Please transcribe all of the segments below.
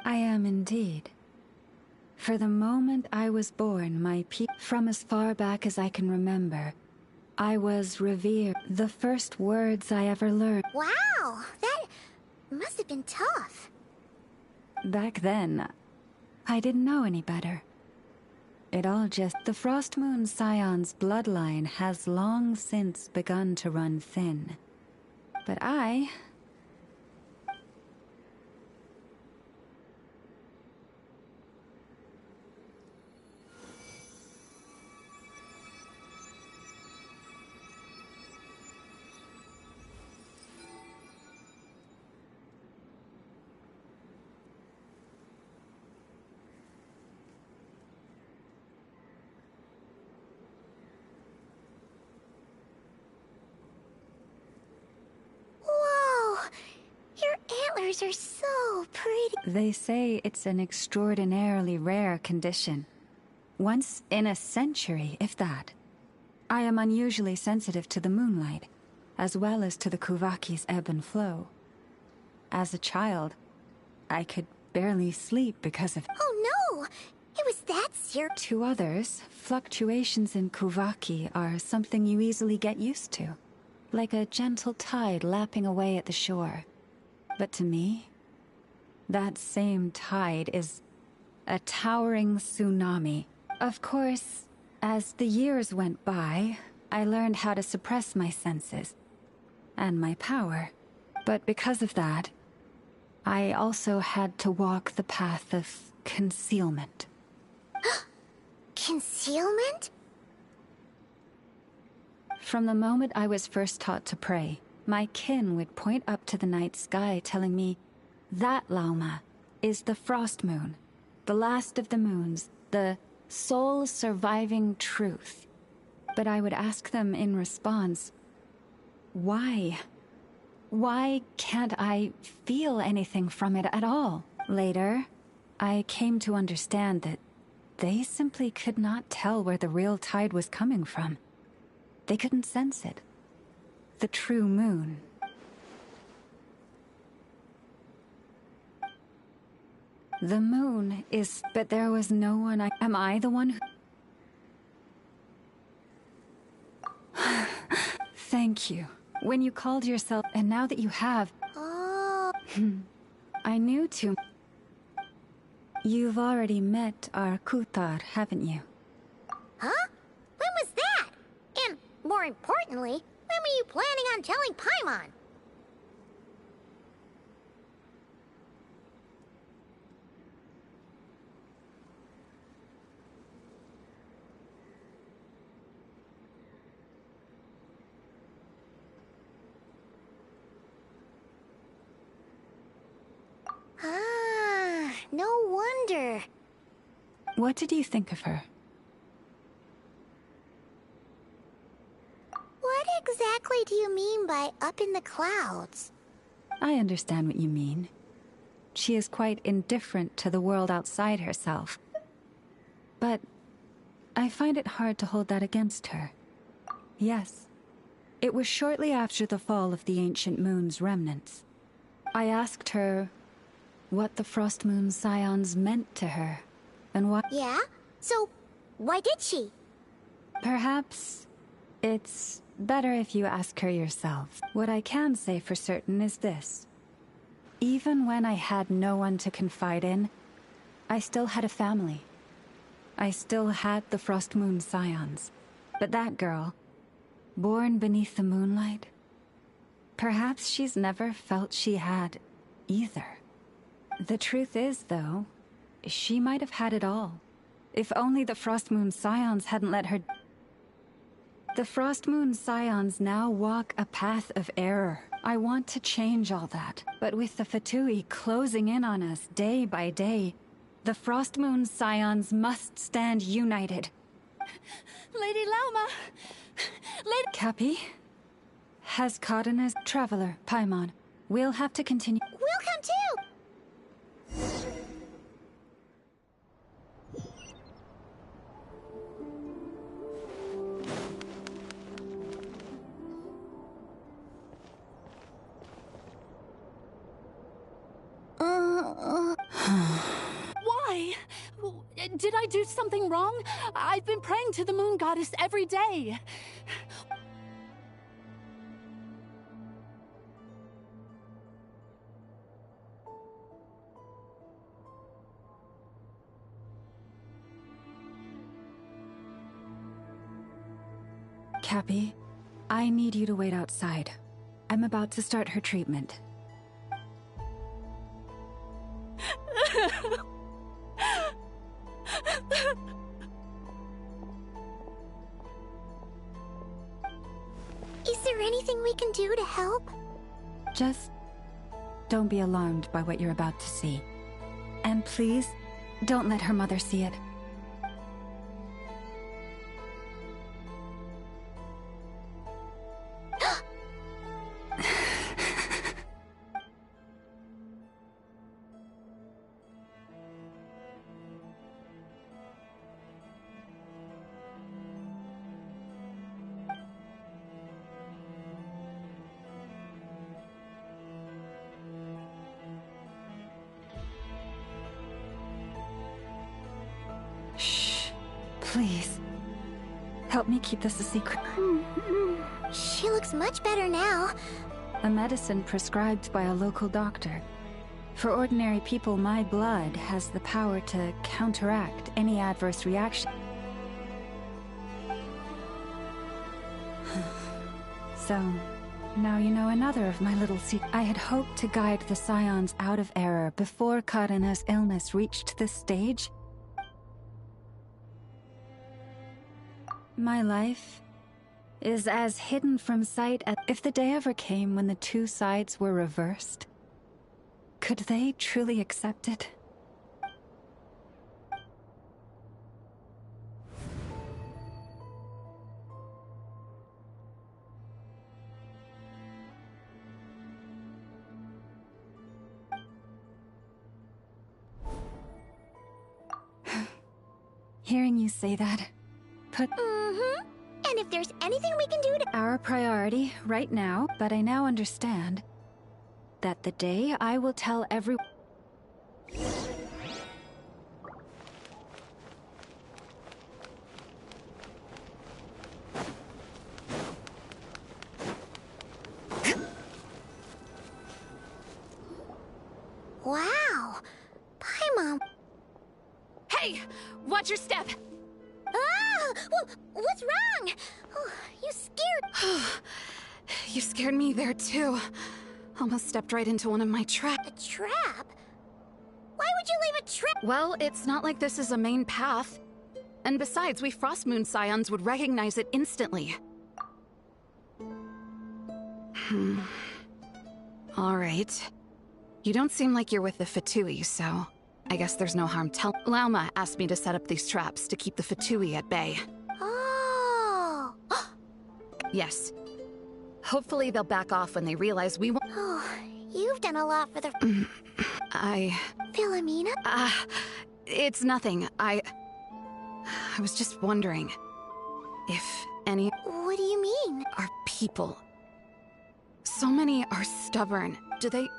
I am indeed. For the moment I was born, from as far back as I can remember, I was revered. The first words I ever learned. Wow, that must have been tough. Back then, I didn't know any better. It all just... The Frost Moon Scion's bloodline has long since begun to run thin. But I... Antlers are so pretty. They say it's an extraordinarily rare condition. Once in a century, if that. I am unusually sensitive to the moonlight, as well as to the Kuvaki's ebb and flow. As a child, I could barely sleep because of... Oh no! It was that serious. To others, fluctuations in Kuvaki are something you easily get used to. Like a gentle tide lapping away at the shore. But to me, that same tide is a towering tsunami. Of course, as the years went by, I learned how to suppress my senses and my power. But because of that, I also had to walk the path of concealment. Concealment? From the moment I was first taught to pray, my kin would point up to the night sky telling me, that Lauma is the Frost Moon, the last of the moons, the sole surviving truth. But I would ask them in response, why? Why can't I feel anything from it at all? Later, I came to understand that they simply could not tell where the real tide was coming from. They couldn't sense it. The true moon. The moon is... But there was no one Am I the one who... Thank you. When you called yourself... And now that you have... Oh... I knew to... You've already met our Kutar, haven't you? Huh? When was that? And, more importantly, when were you planning on telling Paimon? Ah, no wonder. What did you think of her? What exactly do you mean by up in the clouds? I understand what you mean. She is quite indifferent to the world outside herself. But I find it hard to hold that against her. Yes, it was shortly after the fall of the ancient moon's remnants. I asked her what the Frost Moon Scions meant to her, and what... Yeah? So, why did she? Perhaps it's better if you ask her yourself. What I can say for certain is this. Even when I had no one to confide in, I still had a family. I still had the Frost Moon Scions. But that girl, born beneath the moonlight, perhaps she's never felt she had either. The truth is, though, she might have had it all. If only the Frost Moon Scions hadn't let her... The Frost Moon Scions now walk a path of error. I want to change all that, but with the Fatui closing in on us day by day, the Frost Moon Scions must stand united. Lady Lauma! Lady... Cappy has caught in as traveler, Paimon. We'll have to continue. We'll come too! Did I do something wrong? I've been praying to the moon goddess every day. Cappy, I need you to wait outside. I'm about to start her treatment. Is there anything we can do to help? Just don't be alarmed by what you're about to see. And please, don't let her mother see it. Shh. Please. Help me keep this a secret. She looks much better now. A medicine prescribed by a local doctor. For ordinary people, my blood has the power to counteract any adverse reaction. So, now you know another of my little secrets. I had hoped to guide the Scions out of error before Karina's illness reached this stage. My life is as hidden from sight as if the day ever came when the two sides were reversed. Could they truly accept it? Hearing you say that, And if there's anything we can do to... our priority right now, but I now understand that the day I will tell everyone. Wow. Paimon. Hey! Watch your step! Ah! What's wrong? Oh, you scared... You scared me there, too. Almost stepped right into one of my traps. A trap? Why would you leave a trap? Well, it's not like this is a main path. And besides, we Frostmoon Scions would recognize it instantly. Alright. You don't seem like you're with the Fatui, so I guess there's no harm Lauma asked me to set up these traps to keep the Fatui at bay. Oh. Yes. Hopefully they'll back off when they realize we won't. Oh, you've done a lot for the... Philomena? It's nothing. I was just wondering if any What do you mean? are people. So many are stubborn. Do they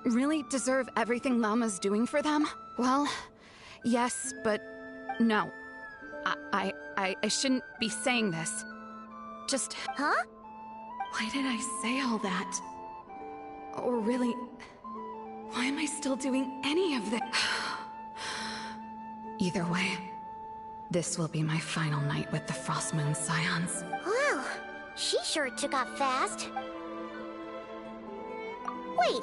really deserve everything Lama's doing for them? Well, yes, but no. I shouldn't be saying this. Just... Huh? Why did I say all that? Or really, why am I still doing any of this? Either way, this will be my final night with the Frostmoon Scions. Wow, she sure took off fast. Wait,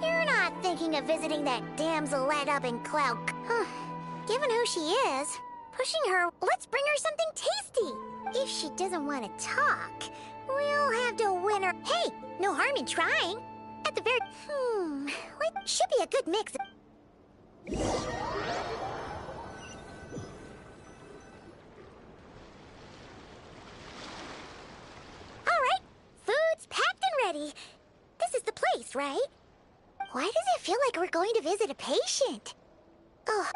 you're not thinking of visiting that damsel led up in cloud... Given who she is, pushing her... Let's bring her something tasty! If she doesn't want to talk, we'll have to win her... Hey, no harm in trying. At the very... What should be a good mix. Alright, food's packed and ready. This is the place, right? Why does it feel like we're going to visit a patient? Ugh.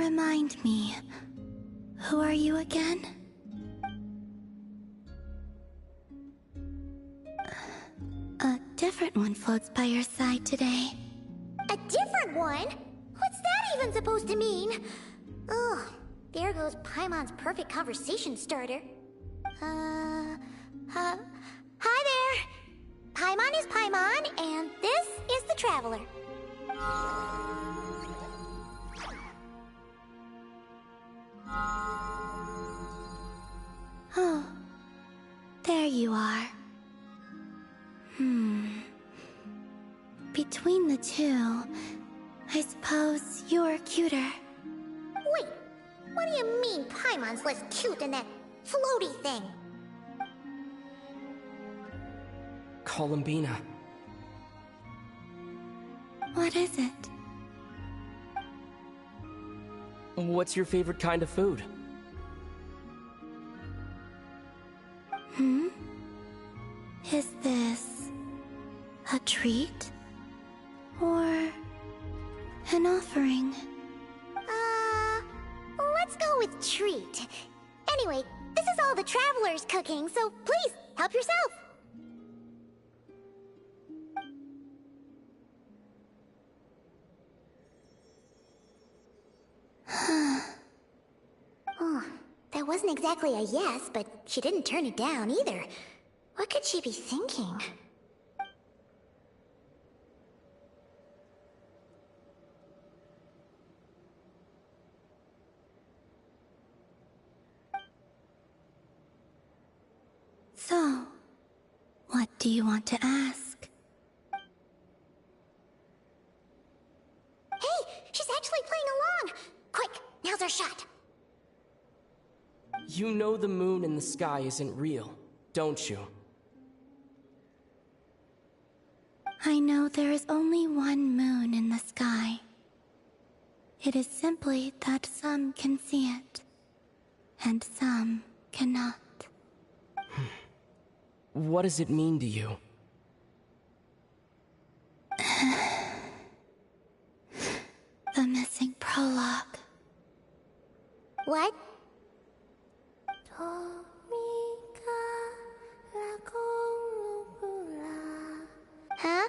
Remind me, who are you again? A different one floats by your side today. A different one? What's that even supposed to mean? Ugh, there goes Paimon's perfect conversation starter. Hi there! Paimon is Paimon, and this is the Traveler. Oh, there you are. Between the two, I suppose you're cuter. Wait, what do you mean Paimon's less cute than that floaty thing? Columbina. What is it? What's your favorite kind of food? Is this a treat? Or an offering? Let's go with treat. Anyway, this is all the Traveler's cooking, so please, help yourself. Oh, that wasn't exactly a yes, but she didn't turn it down either. What could she be thinking? So, what do you want to ask? Hey, she's actually playing along! Quick, now's our shot. You know the moon in the sky isn't real, don't you? I know there is only one moon in the sky. It is simply that some can see it, and some cannot. What does it mean to you? The missing prologue. What? Huh?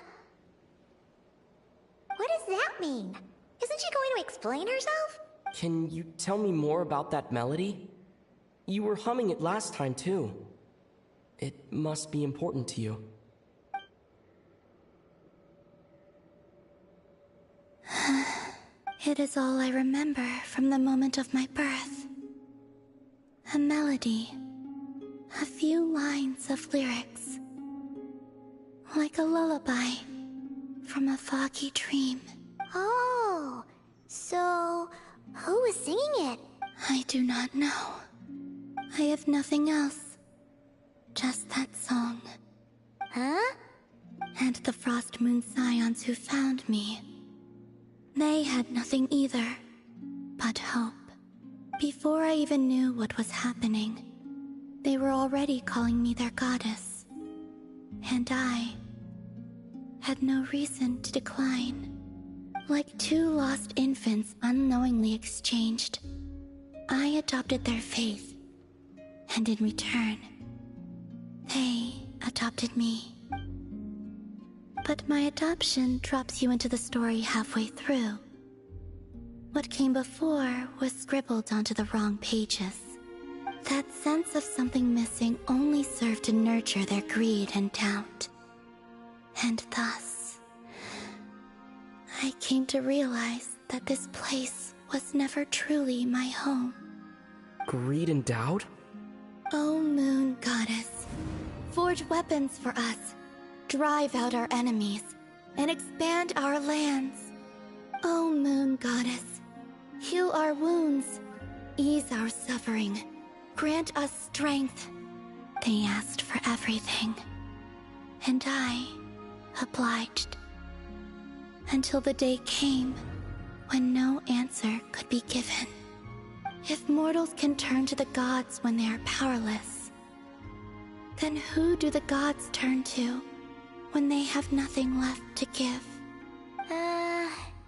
What does that mean? Isn't she going to explain herself? Can you tell me more about that melody? You were humming it last time, too. It must be important to you. It is all I remember from the moment of my birth. A melody. A few lines of lyrics. Like a lullaby from a foggy dream. Oh, so who was singing it? I do not know. I have nothing else. Just that song. Huh? And the Frost Moon Scions who found me. They had nothing either, but hope. Before I even knew what was happening, they were already calling me their goddess. And I had no reason to decline. Like two lost infants unknowingly exchanged, I adopted their faith, and in return, they adopted me. But my adoption drops you into the story halfway through. What came before was scribbled onto the wrong pages. That sense of something missing only served to nurture their greed and doubt. And thus, I came to realize that this place was never truly my home. Greed and doubt? O Moon Goddess, forge weapons for us, drive out our enemies, and expand our lands. O Moon Goddess, heal our wounds, ease our suffering, grant us strength. They asked for everything, and I obliged. Until the day came when no answer could be given. If mortals can turn to the gods when they are powerless, then who do the gods turn to when they have nothing left to give?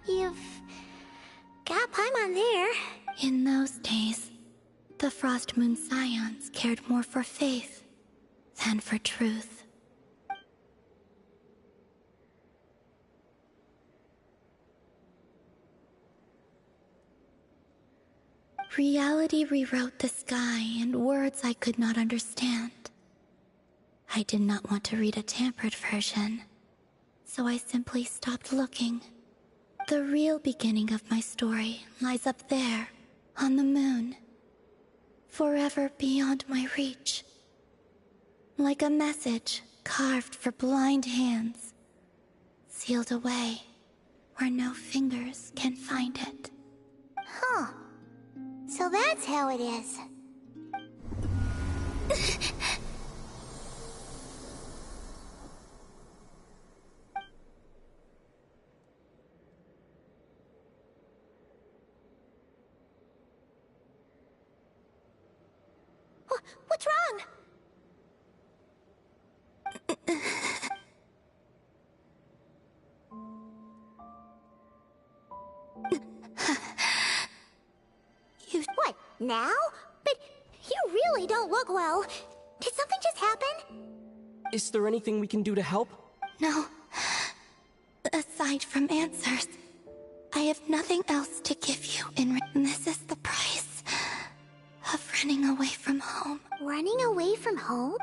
You've got Paimon there. Frost Moon Scions cared more for faith than for truth. Reality rewrote the sky in words I could not understand. I did not want to read a tampered version, so I simply stopped looking. The real beginning of my story lies up there, on the moon, forever beyond my reach. Like a message carved for blind hands, sealed away where no fingers can find it. Huh. So that's how it is. What's wrong? What, now? But you really don't look well. Did something just happen? Is there anything we can do to help? No. Aside from answers, I have nothing else to give you in return. This is the price of running away from home. Running away from home?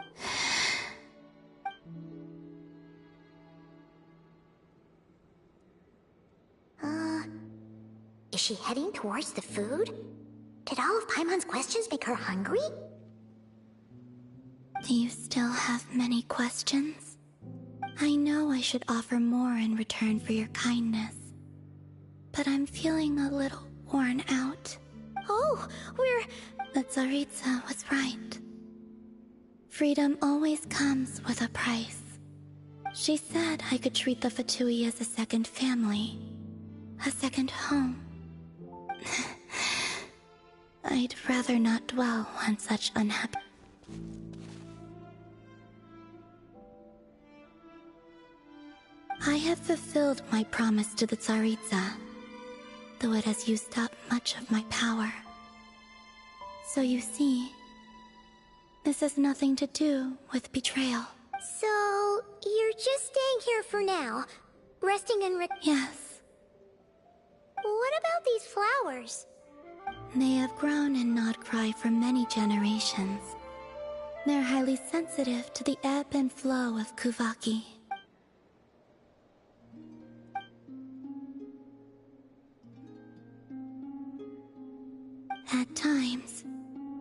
Is she heading towards the food? Did all of Paimon's questions make her hungry? Do you still have many questions? I know I should offer more in return for your kindness, but I'm feeling a little worn out. Oh, The Tsaritsa was right. Freedom always comes with a price. She said I could treat the Fatui as a second family, a second home. I'd rather not dwell on such unhappy. I have fulfilled my promise to the Tsaritsa, though it has used up much of my power. So you see, this has nothing to do with betrayal. so you're just staying here for now, resting and Yes, What about these flowers? they have grown in Nodcry for many generations. They're highly sensitive to the ebb and flow of Kuvaki. At times,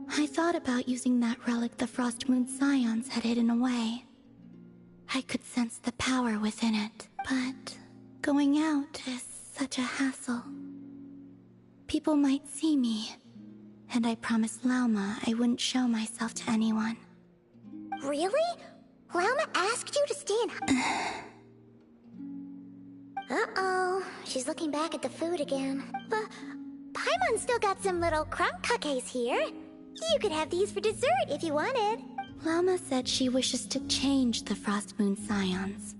I thought about using that relic the Frost Moon Scions had hidden away. I could sense the power within it, but going out is such a hassle. People might see me, and I promised Lauma I wouldn't show myself to anyone. Really? Lauma asked you to stay in... Uh-oh, she's looking back at the food again. But Paimon's still got some little crumb cupcakes here. You could have these for dessert if you wanted. Lauma said she wishes to change the Frost Moon Scions,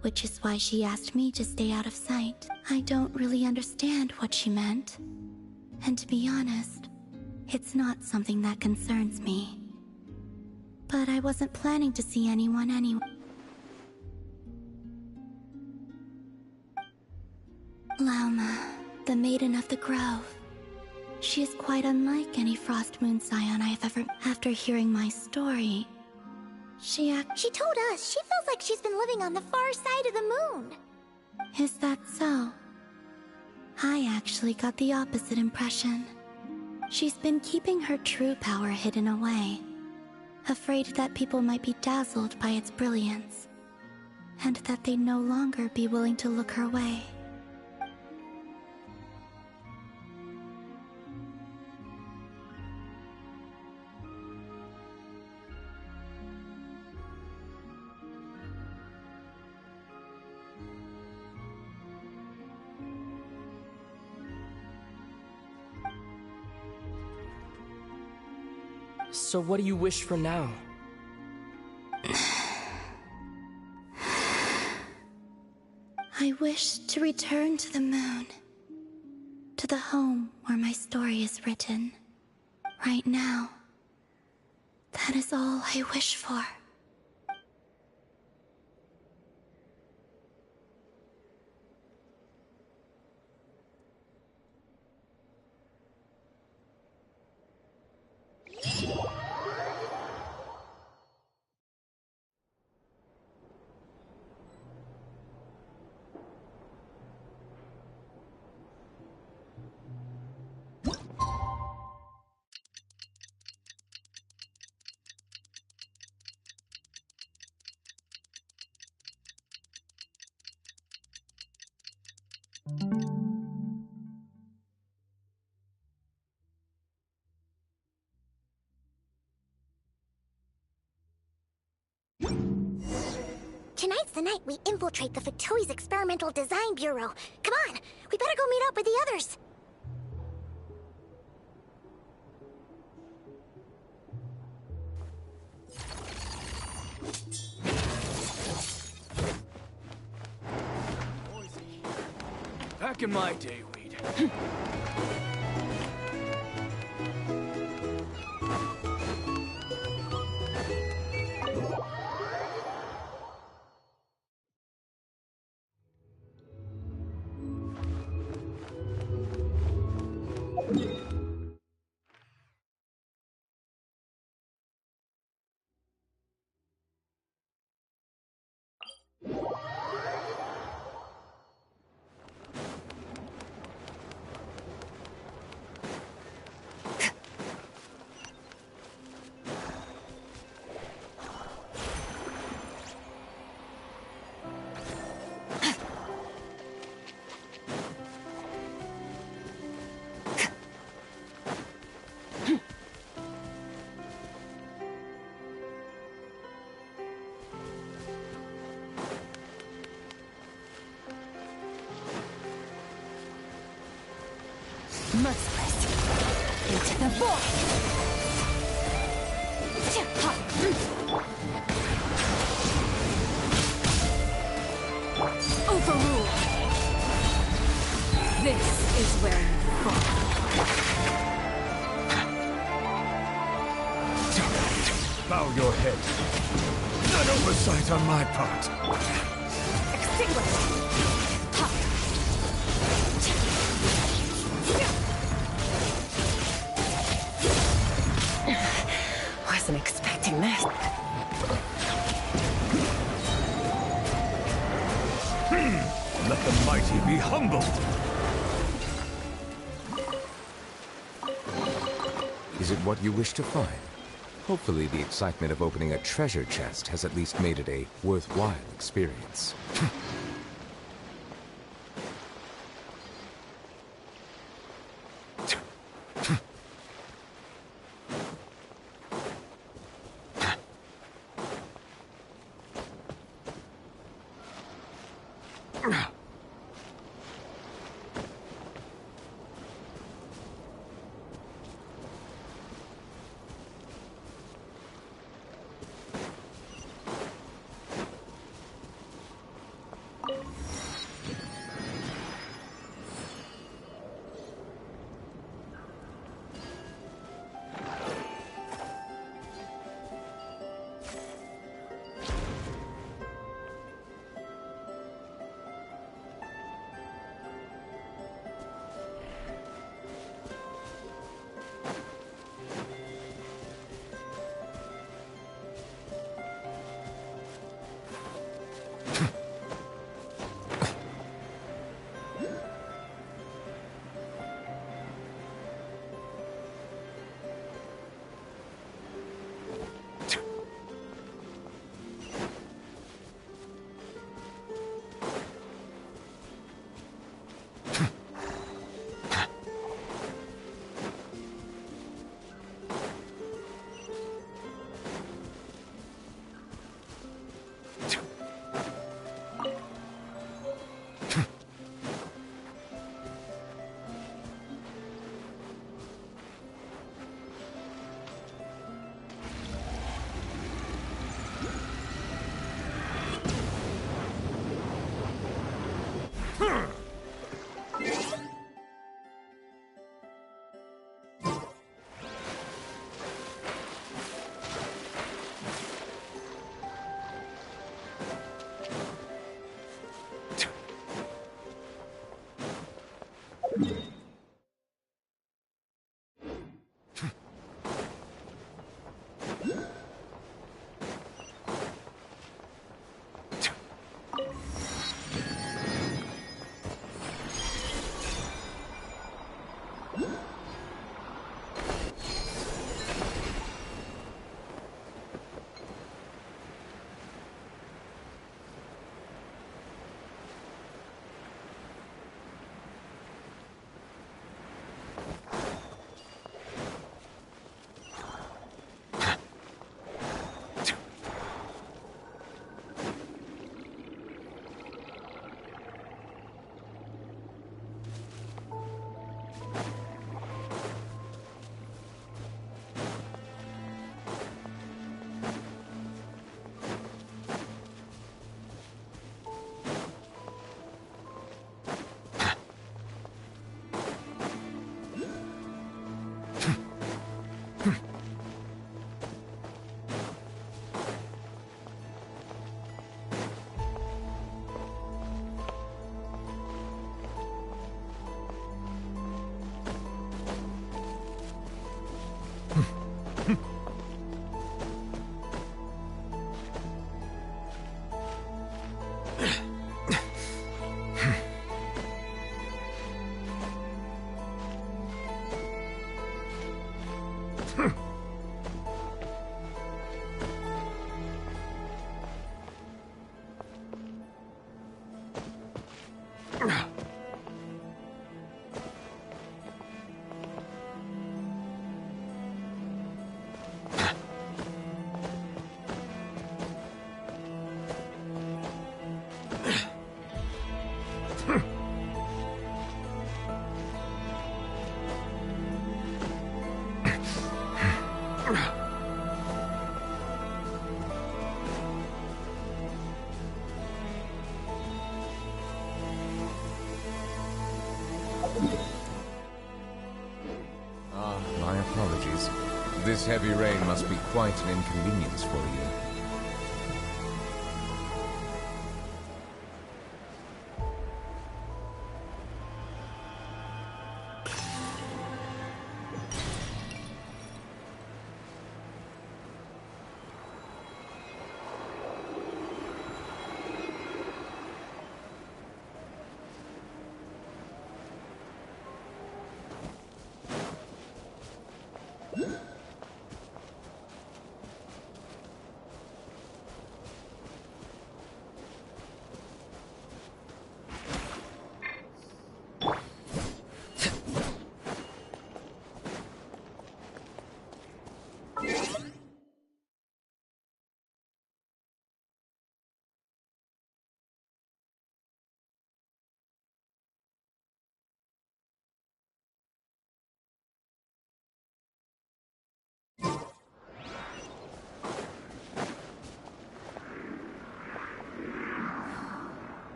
which is why she asked me to stay out of sight. I don't really understand what she meant, and to be honest, it's not something that concerns me. But I wasn't planning to see anyone anyway. Lauma, the Maiden of the Grove. She is quite unlike any Frost Moon Scion I have ever... After hearing my story, she told us she feels like she's been living on the far side of the moon. Is that so? I actually got the opposite impression. She's been keeping her true power hidden away, afraid that people might be dazzled by its brilliance, and that they'd no longer be willing to look her way. So what do you wish for now? I wish to return to the moon, to the home where my story is written, Right now, that is all I wish for. Tonight's the night we infiltrate the Fatoi's Experimental Design Bureau. Come on, we better go meet up with the others. Back in my day, we'd... Merciless. Into the void! Overrule! This is where you fall. Bow your head. An oversight on my part. Extinguish! Wasn't expecting this. Let the mighty be humbled. Is it what you wish to find? Hopefully the excitement of opening a treasure chest has at least made it a worthwhile experience. This heavy rain must be quite an inconvenience for you.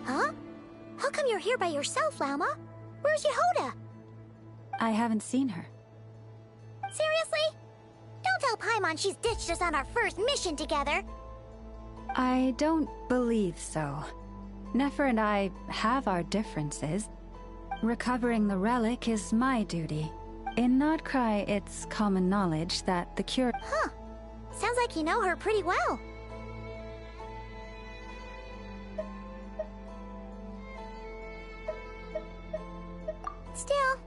Huh? How come you're here by yourself, Lama? Where's Yehoda? I haven't seen her. Seriously? Don't tell Paimon she's ditched us on our first mission together. I don't believe so. Nefer and I have our differences. Recovering the relic is my duty. In Nodcry, it's common knowledge that the cure— Huh. Sounds like you know her pretty well. Still,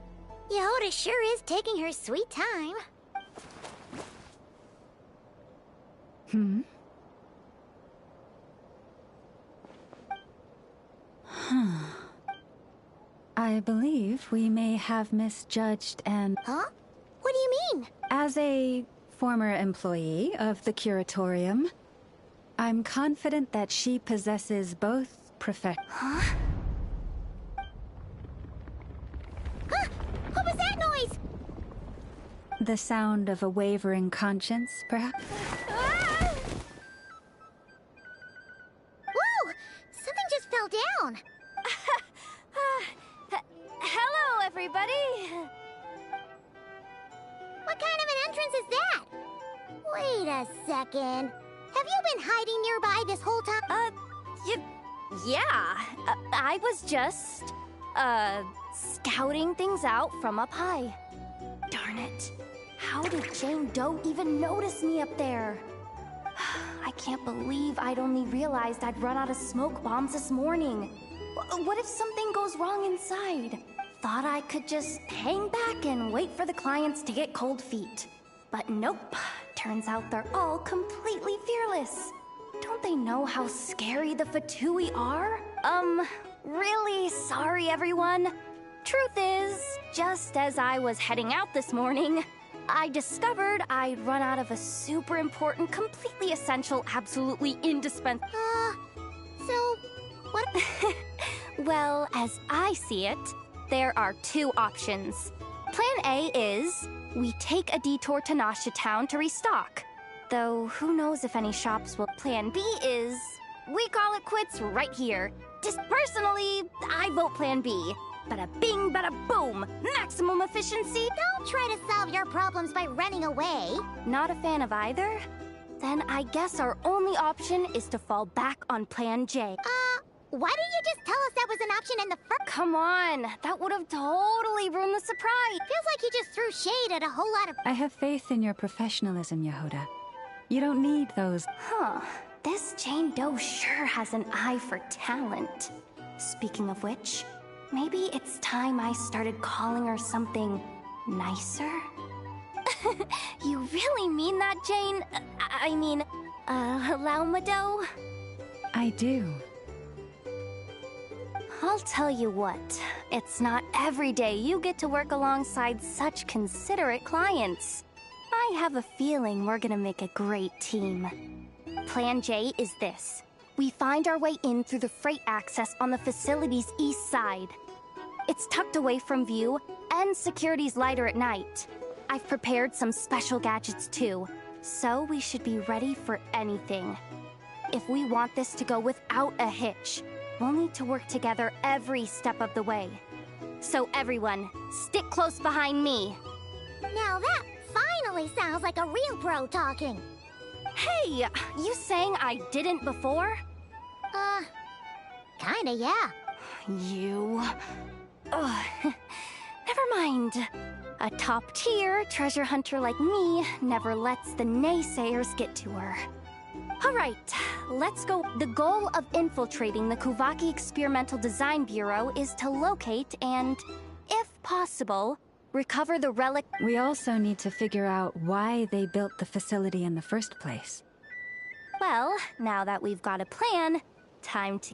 Yehoda sure is taking her sweet time. I believe we may have misjudged and— Huh? What do you mean? As a former employee of the Curatorium, I'm confident that she possesses both Huh? Huh? What was that noise? the sound of a wavering conscience, perhaps? Ah! Whoa! Something just fell down. Hello, everybody! What kind of an entrance is that? Wait a second. Have you been hiding nearby this whole time? Yeah. I was just, scouting things out from up high. Darn it. How did Jane Doe even notice me up there? I can't believe I'd only realized I'd run out of smoke bombs this morning. What if something goes wrong inside? Thought I could just hang back and wait for the clients to get cold feet. But nope. Turns out they're all completely fearless. Don't they know how scary the Fatui are? Really sorry, everyone. Truth is, just as I was heading out this morning, I discovered I'd run out of a super important, completely essential, absolutely indispensable— So, what? Well, as I see it, there are two options. Plan A is we take a detour to Nasha Town to restock. Though who knows if any shops will. Plan B is we call it quits right here. Just personally, I vote Plan B. Bada bing, bada boom. Maximum efficiency. Don't try to solve your problems by running away. Not a fan of either? Then I guess our only option is to fall back on Plan J. Why didn't you just tell us that was an option in the first— Come on, that would have totally ruined the surprise. Feels like you just threw shade at a whole lot of— I have faith in your professionalism, Yehoda. You don't need those— Huh. This Jane Doe sure has an eye for talent. Speaking of which, maybe it's time I started calling her something nicer? You really mean that, Jane? I mean, allow Mado? I do. I'll tell you what, it's not every day you get to work alongside such considerate clients. I have a feeling we're gonna make a great team. Plan J is this. We find our way in through the freight access on the facility's east side. It's tucked away from view, and security's lighter at night. I've prepared some special gadgets too, so we should be ready for anything. If we want this to go without a hitch, we'll need to work together every step of the way. So everyone, stick close behind me. Now that finally sounds like a real pro talking. Hey, you saying I didn't before? Kinda, yeah. You... Ugh. Never mind. A top-tier treasure hunter like me never lets the naysayers get to her. Alright, let's go. The goal of infiltrating the Kuvaki Experimental Design Bureau is to locate and, if possible, recover the relic. We also need to figure out why they built the facility in the first place. Well, now that we've got a plan, time to...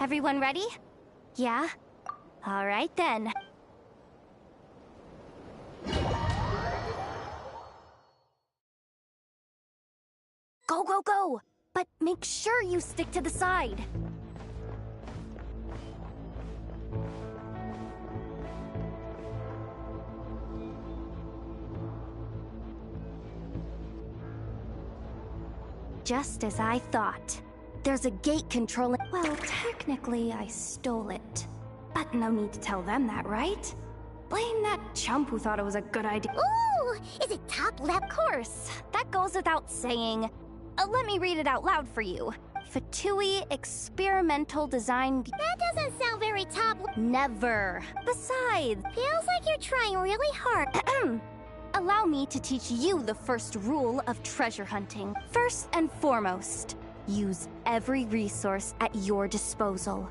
Everyone ready? Yeah? Alright then. Go, go, go! But make sure you stick to the side. Just as I thought. There's a gate controlling... Well, technically, I stole it. But no need to tell them that, right? Blame that chump who thought it was a good idea. Ooh! Is it top left? Of course. That goes without saying. Let me read it out loud for you. Fatui Experimental Design... That doesn't sound very top... Never. Besides... Feels like you're trying really hard. Allow me to teach you the first rule of treasure hunting. First and foremost, use every resource at your disposal.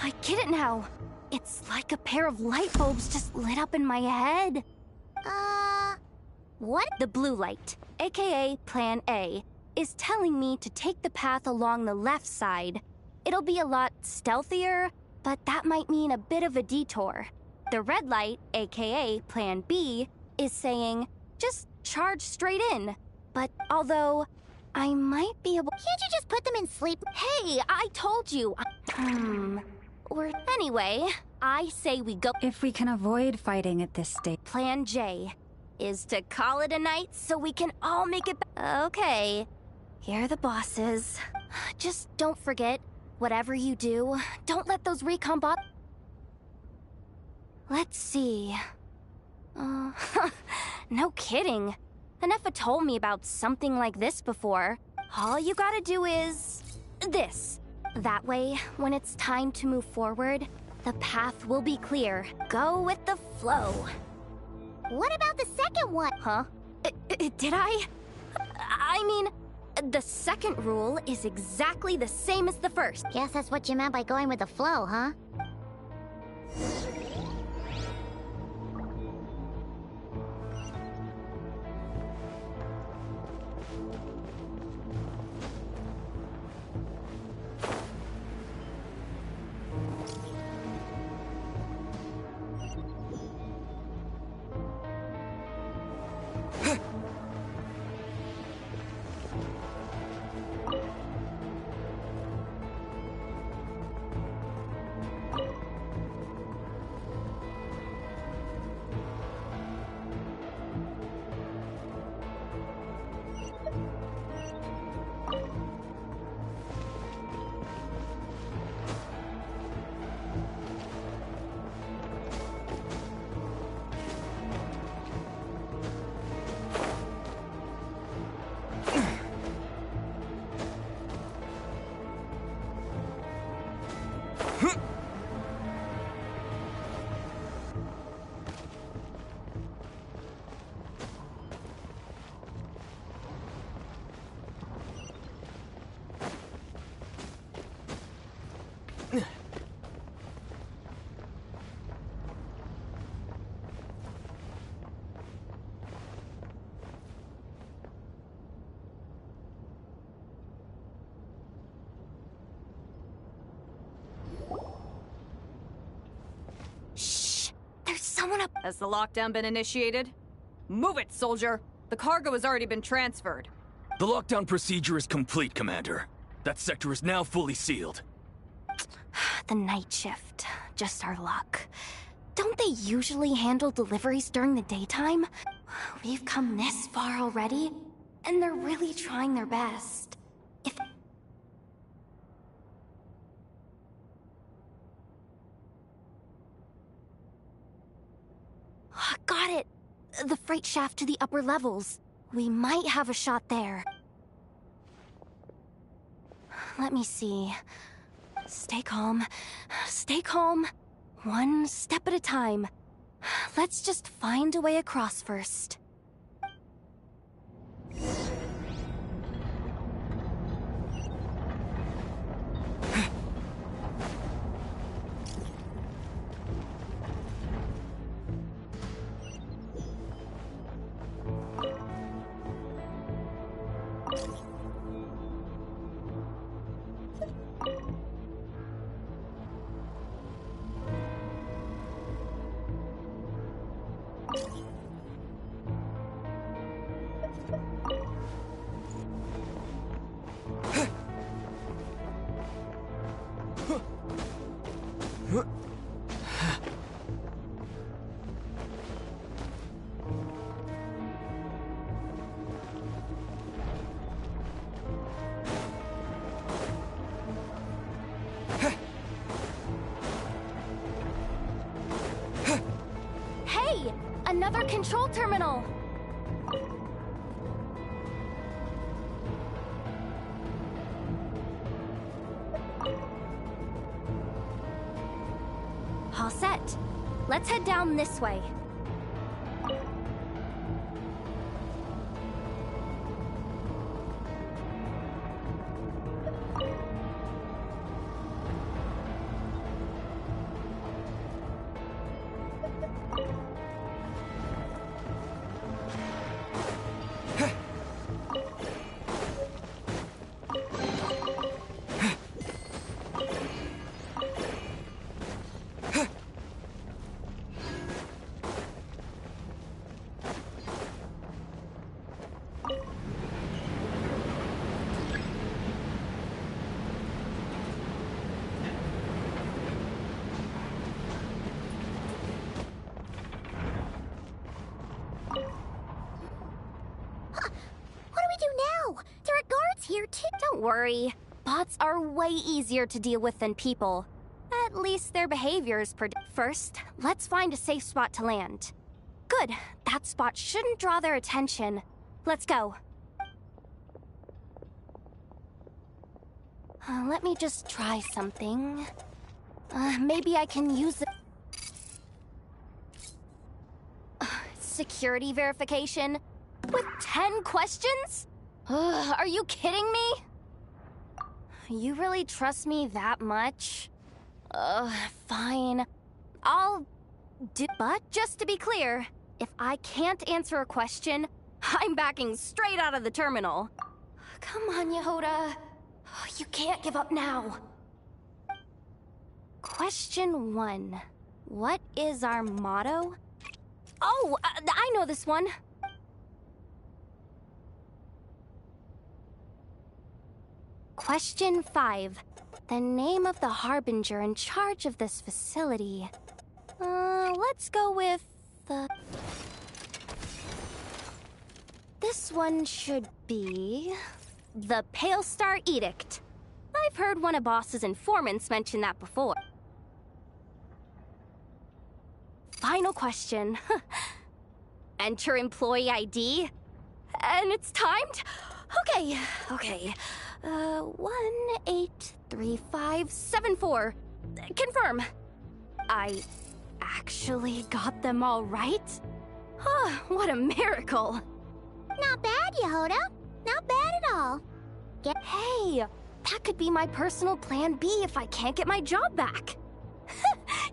I get it now. It's like a pair of light bulbs just lit up in my head. What? The blue light, aka Plan A, is telling me to take the path along the left side. It'll be a lot stealthier, but that might mean a bit of a detour. The red light, aka Plan B, is saying, just charge straight in. But although I might be able... Can't you just put them in sleep? Hey, I told you. Or anyway, I say we go... If we can avoid fighting at this stage... Plan J is to call it a night so we can all make it... Okay, here are the bosses. Just don't forget, whatever you do, don't let those recon bot... Let's see... no kidding. Nefa told me about something like this before. All you gotta do is... this. That way, when it's time to move forward, the path will be clear. Go with the flow. What about the second one? Huh? Did I? I mean, the second rule is exactly the same as the first. Guess that's what you meant by going with the flow, huh? There's someone up. Has the lockdown been initiated? Move it, soldier! The cargo has already been transferred. The lockdown procedure is complete, Commander. That sector is now fully sealed. The night shift. Just our luck. Don't they usually handle deliveries during the daytime? We've come this far already, and they're really trying their best. If... Got it! The freight shaft to the upper levels. We might have a shot there. Let me see. Stay calm. Stay calm. One step at a time. Let's just find a way across first. Hey! Another control terminal! All set. Let's head down this way. Here too. Don't worry. Bots are way easier to deal with than people. At least their behavior is First, let's find a safe spot to land. Good. That spot shouldn't draw their attention. Let's go. Let me just try something. Maybe I can use it. Security verification? With 10 questions? Are you kidding me? You really trust me that much? Fine. I'll do... But just to be clear, if I can't answer a question, I'm backing straight out of the terminal. Come on, Yehoda. You can't give up now. Question 1. What is our motto? Oh, I know this one. Question 5. The name of the Harbinger in charge of this facility. Let's go with the... This one should be... the Pale Star Edict. I've heard one of Boss's informants mention that before. Final question. Enter employee ID. And it's timed? Okay. 183574. confirm. I actually got them all right? Oh, what a miracle. Not bad, Yehoda. Not bad at all. Hey, that could be my personal plan B if I can't get my job back.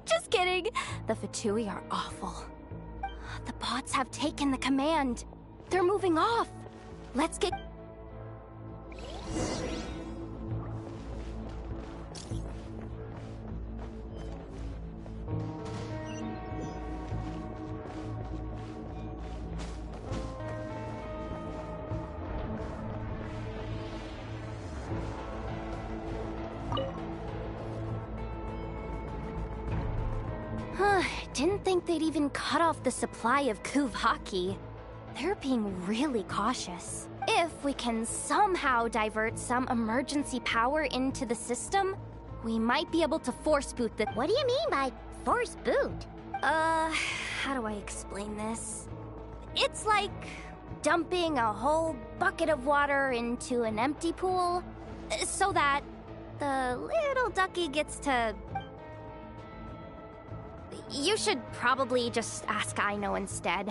Just kidding. The Fatui are awful. The bots have taken the command. They're moving off. Let's get... Didn't think they'd even cut off the supply of Kuvaki. They're being really cautious. If we can somehow divert some emergency power into the system, we might be able to force boot the... What do you mean by force boot? How do I explain this? It's like dumping a whole bucket of water into an empty pool, so that the little ducky gets to... You should probably just ask Aino instead.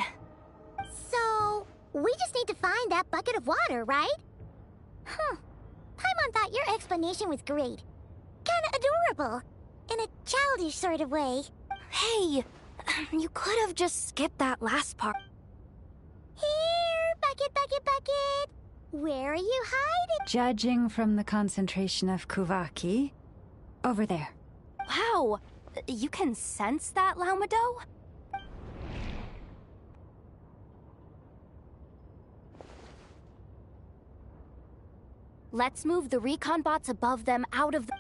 So, we just need to find that bucket of water, right? Huh. Paimon thought your explanation was great. Kinda adorable. In a childish sort of way. Hey, you could have just skipped that last part. Here, bucket, bucket, bucket. Where are you hiding? Judging from the concentration of Kuvaki, over there. Wow, you can sense that, Laumado? Let's move the recon bots above them out of the...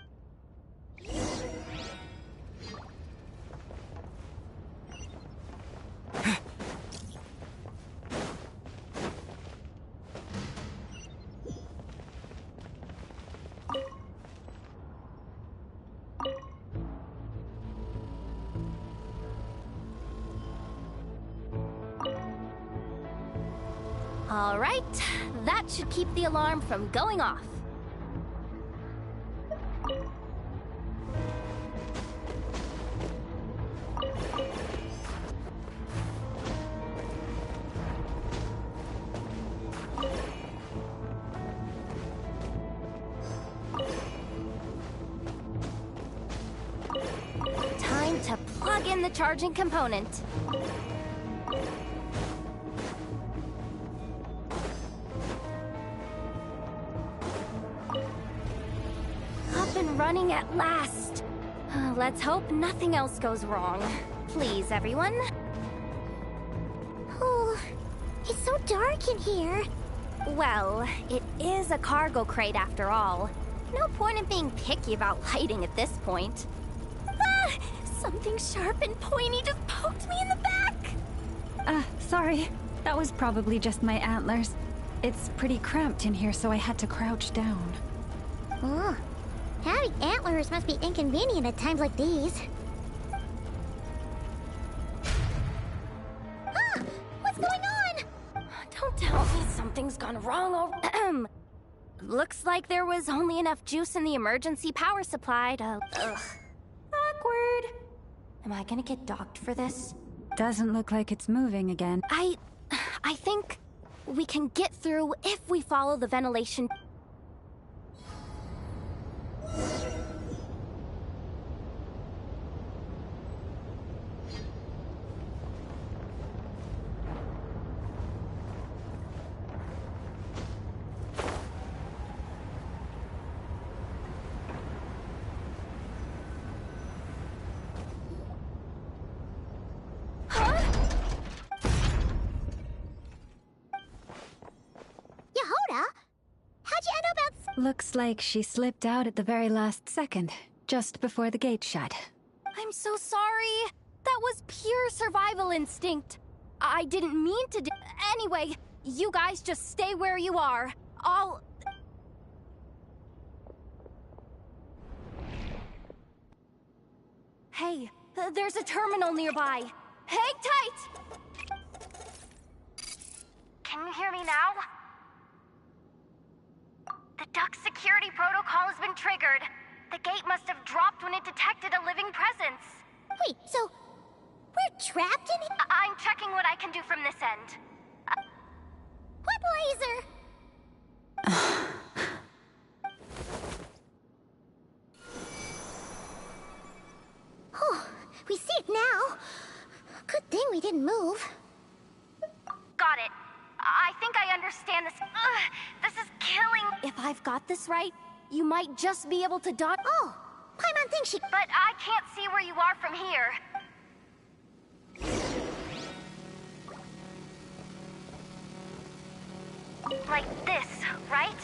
All right, that should keep the alarm from going off. Time to plug in the charging component. Up and running at last. Let's hope nothing else goes wrong. Please, everyone. Oh, it's so dark in here. Well, it is a cargo crate after all. No point in being picky about lighting at this point. Ah! Something sharp and pointy just poked me in the back! Sorry. That was probably just my antlers. It's pretty cramped in here, so I had to crouch down. Oh, having antlers must be inconvenient at times like these. Ah! What's going on? Don't tell me something's gone wrong or... Looks like there was only enough juice in the emergency power supply to... Awkward. Am I gonna get docked for this? Doesn't look like it's moving again. I think we can get through if we follow the ventilation... Yehoda? How'd you end up out... Looks like she slipped out at the very last second, just before the gate shut. I'm so sorry. That was pure survival instinct. I didn't mean to do... Anyway, you guys just stay where you are. I'll... Hey, there's a terminal nearby. Hang tight! Can you hear me now? The duck security protocol has been triggered. The gate must have dropped when it detected a living presence. Wait, so we're trapped in here? I'm checking what I can do from this end. What laser? Oh, we see it now. Good thing we didn't move. Got it. I think I understand this. This is killing. If I've got this right, you might just be able to dodge. Oh, Paimon thinks she... But I can't see where you are from here. Like this, right?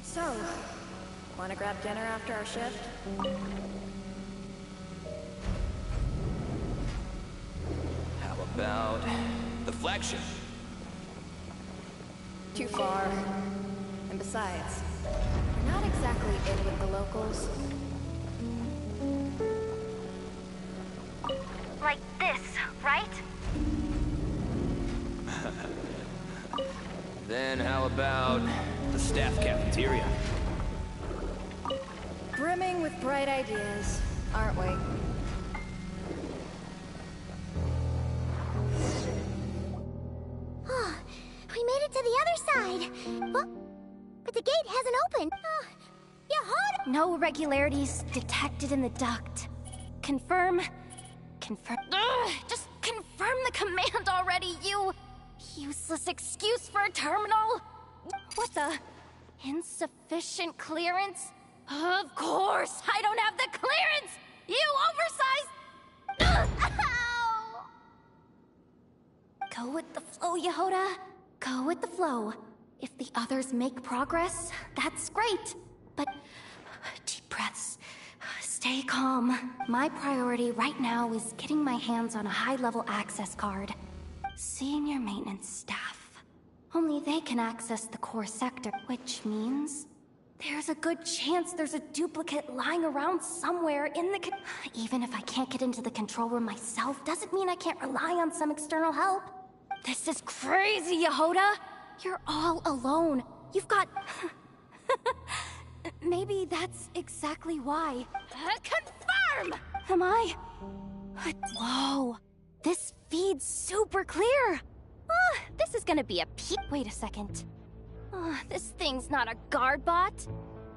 So, wanna grab dinner after our shift? How about the flagship? Too far. And besides, we're not exactly in with the locals. Like this, right? Then how about the staff cafeteria? Brimming with bright ideas, aren't we? Oh, we made it to the other side. But the gate hasn't opened. Yehoda! No irregularities detected in the duct. Confirm. Just confirm the command already, you useless excuse for a terminal. What the? Insufficient clearance? Of course, I don't have the clearance! You oversized... Ow! Go with the flow, Yehoda. Go with the flow. If the others make progress, that's great. But deep breaths. Stay calm. My priority right now is getting my hands on a high-level access card. Senior maintenance staff. Only they can access the core sector, which means there's a good chance there's a duplicate lying around somewhere in the Even if I can't get into the control room myself, doesn't mean I can't rely on some external help. This is crazy, Yehoda! You're all alone. You've got... Maybe that's exactly why. Confirm! Am I? Whoa. This feed's super clear. This is gonna be a Wait a second. This thing's not a guard bot.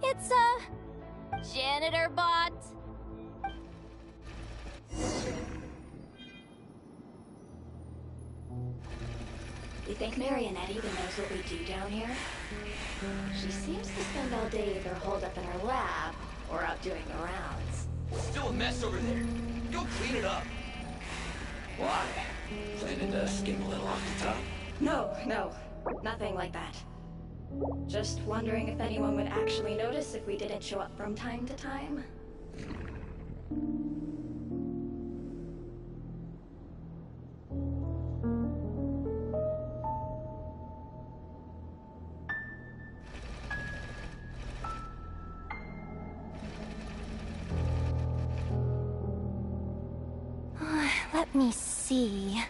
It's a... janitor bot. You think Marionette even knows what we do down here? She seems to spend all day either holed up in her lab or out doing the rounds. Still a mess over there. Go clean it up. Why? Planning to skim a little off the top? No, nothing like that. Just wondering if anyone would actually notice if we didn't show up from time to time. Let me see.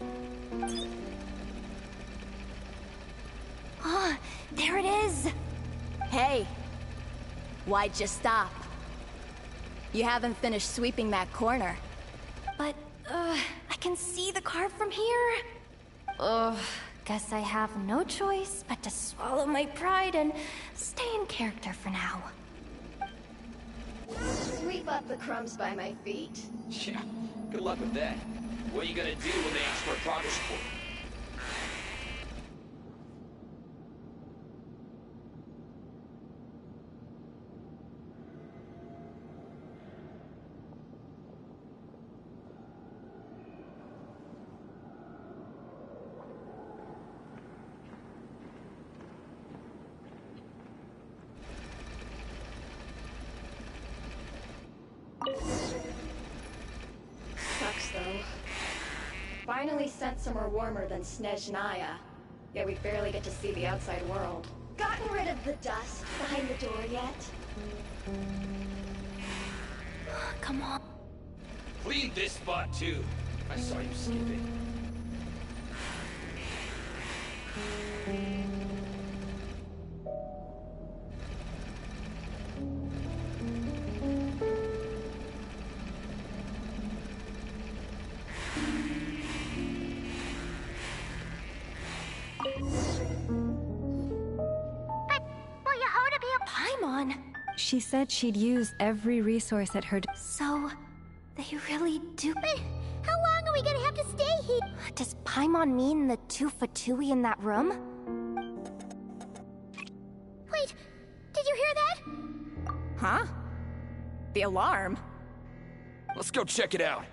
There it is! Hey! Why'd you stop? You haven't finished sweeping that corner. But, I can see the card from here. Guess I have no choice but to swallow my pride and stay in character for now. Sweep up the crumbs by my feet. Yeah, good luck with that. What are you gonna do when they ask for a progress report? Sucks though. Finally sent somewhere warmer than Snezhnaya, yet we barely get to see the outside world. Gotten rid of the dust behind the door yet? Come on. Clean this spot too. I saw you skipping. Come on. She said she'd use every resource at her So, they really do... But how long are we gonna have to stay here? Does Paimon mean the two Fatui in that room? Wait, did you hear that? Huh? The alarm? Let's go check it out.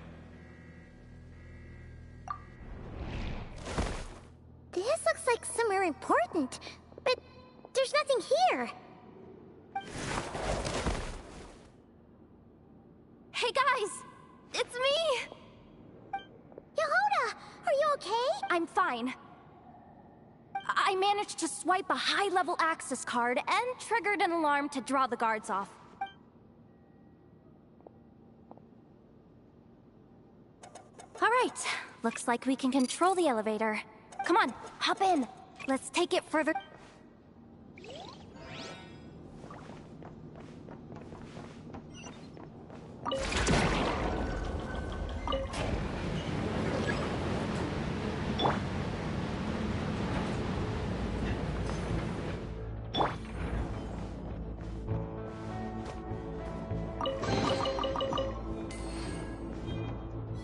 This looks like somewhere important, but there's nothing here. Hey guys! It's me! Yehuda, are you okay? I'm fine. I managed to swipe a high-level access card and triggered an alarm to draw the guards off. Alright, looks like we can control the elevator. Come on, hop in. Let's take it further.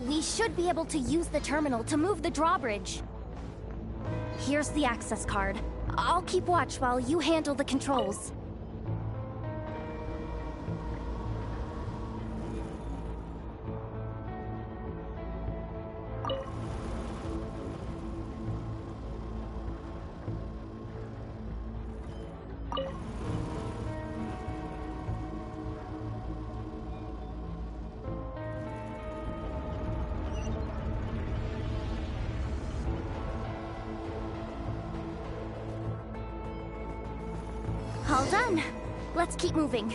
We should be able to use the terminal to move the drawbridge. Here's the access card. I'll keep watch while you handle the controls. All done. Let's keep moving.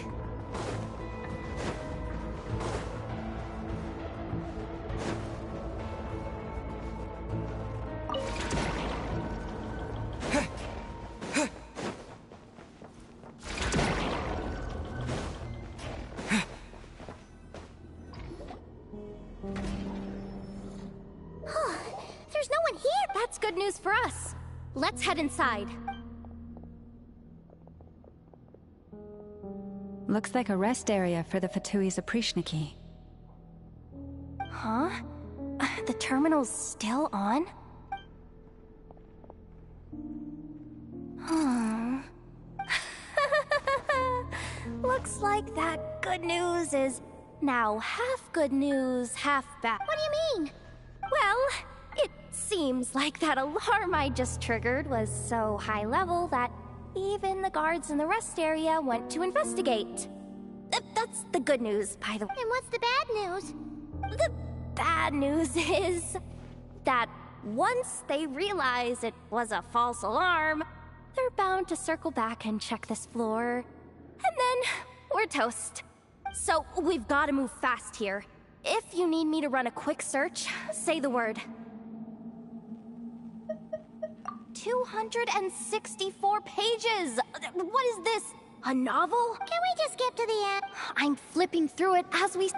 There's no one here! That's good news for us. Let's head inside. Looks like a rest area for the Fatui's Oprishniki. Huh? The terminal's still on? Looks like that good news is now half good news, half bad. What do you mean? Well, it seems like that alarm I just triggered was so high level that even the guards in the rest area went to investigate. That's the good news, by the way. And what's the bad news? The bad news is that once they realize it was a false alarm, they're bound to circle back and check this floor. And then we're toast. So we've got to move fast here. If you need me to run a quick search, say the word. 264 pages! What is this? A novel? Can we just skip to the end? I'm flipping through it as we...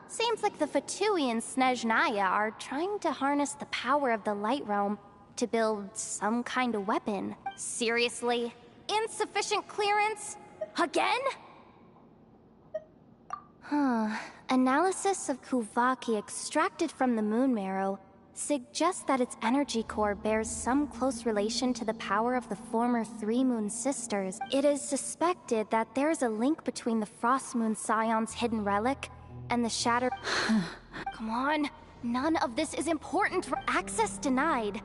Seems like the Fatui and Snezhnaya are trying to harness the power of the Light Realm to build some kind of weapon. Seriously? Insufficient clearance? Again? Analysis of Kuvaki extracted from the moon marrow suggests that its energy core bears some close relation to the power of the former Three Moon Sisters. It is suspected that there is a link between the Frost Moon Scion's hidden relic and the Shatter... Come on, none of this is important. Access denied.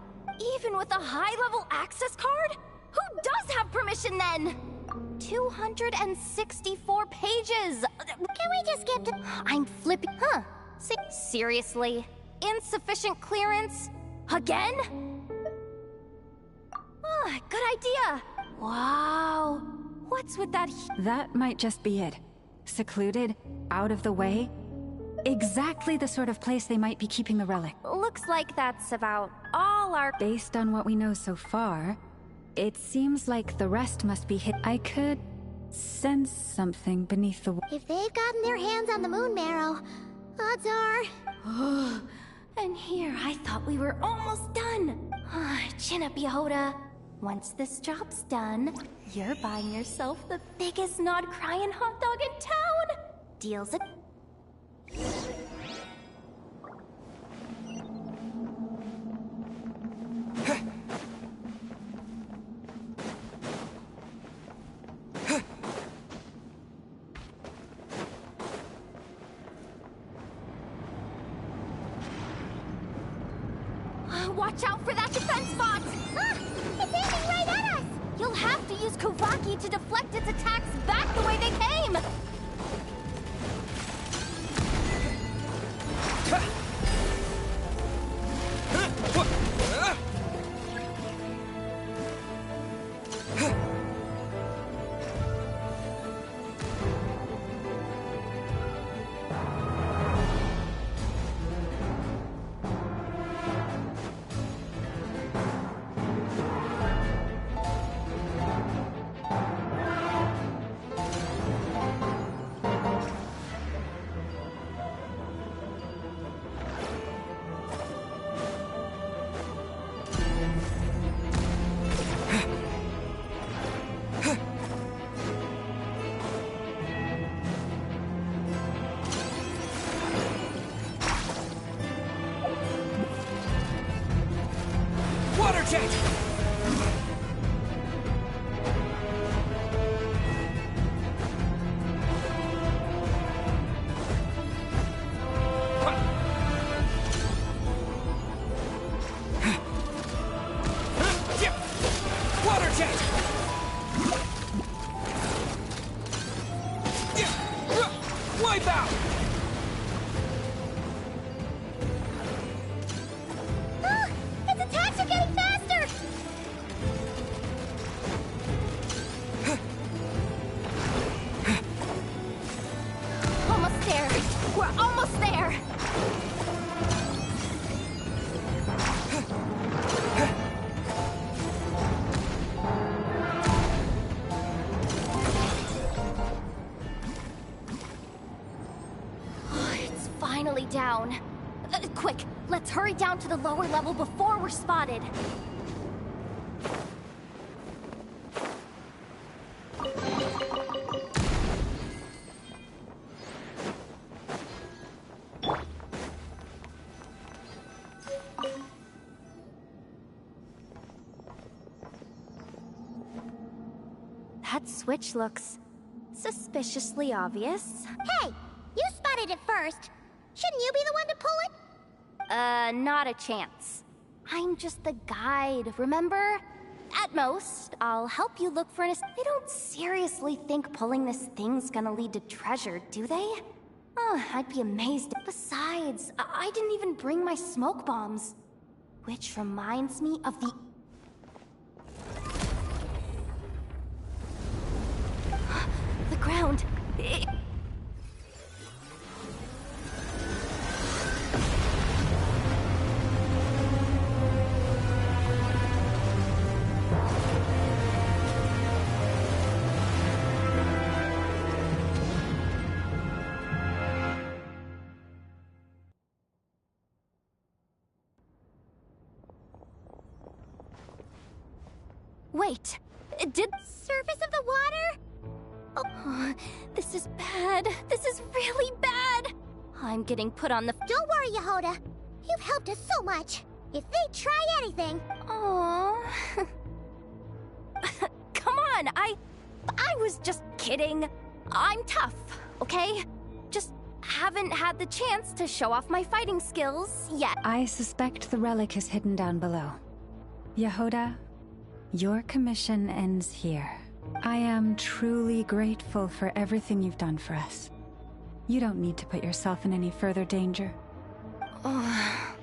Even with a high-level access card? Who does have permission then? 264 pages! Can we just skip to... I'm flipping... Seriously? Insufficient clearance? Again? Good idea! Wow! What's with that? That might just be it. Secluded, out of the way. Exactly the sort of place they might be keeping the relic. Looks like that's about all our... Based on what we know so far, it seems like the rest must be hid. I could sense something beneath the... If they've gotten their hands on the moon marrow, odds are... And here I thought we were almost done. Chin up, Yehuda. Once this job's done, you're buying yourself the biggest nod-crying hot dog in town! Deals it. Watch out for that defense bot! Ah! It's aiming right at us! You'll have to use Kovaki to deflect its attacks back the way they came! Water jet! Water jet! Wipe out! Ah! Its attacks are getting faster! Almost there! We're almost there! It's finally down. Quick, let's hurry down to the lower level before we're spotted. That switch looks suspiciously obvious. Hey! You spotted it first. Shouldn't you be the one to pull it? Not a chance. I'm just the guide, remember? At most, I'll help you look for an... They don't seriously think pulling this thing's gonna lead to treasure, do they? Oh, I'd be amazed. Besides, I didn't even bring my smoke bombs. Which reminds me of the... the ground. Wait, did... Surface of the water? Oh, this is bad. This is really bad. I'm getting put on the... Don't worry, Yehoda. You've helped us so much. If they try anything... Aww. Come on, I was just kidding. I'm tough, okay? Just haven't had the chance to show off my fighting skills yet. I suspect the relic is hidden down below. Yehoda, your commission ends here. I am truly grateful for everything you've done for us. You don't need to put yourself in any further danger. Oh,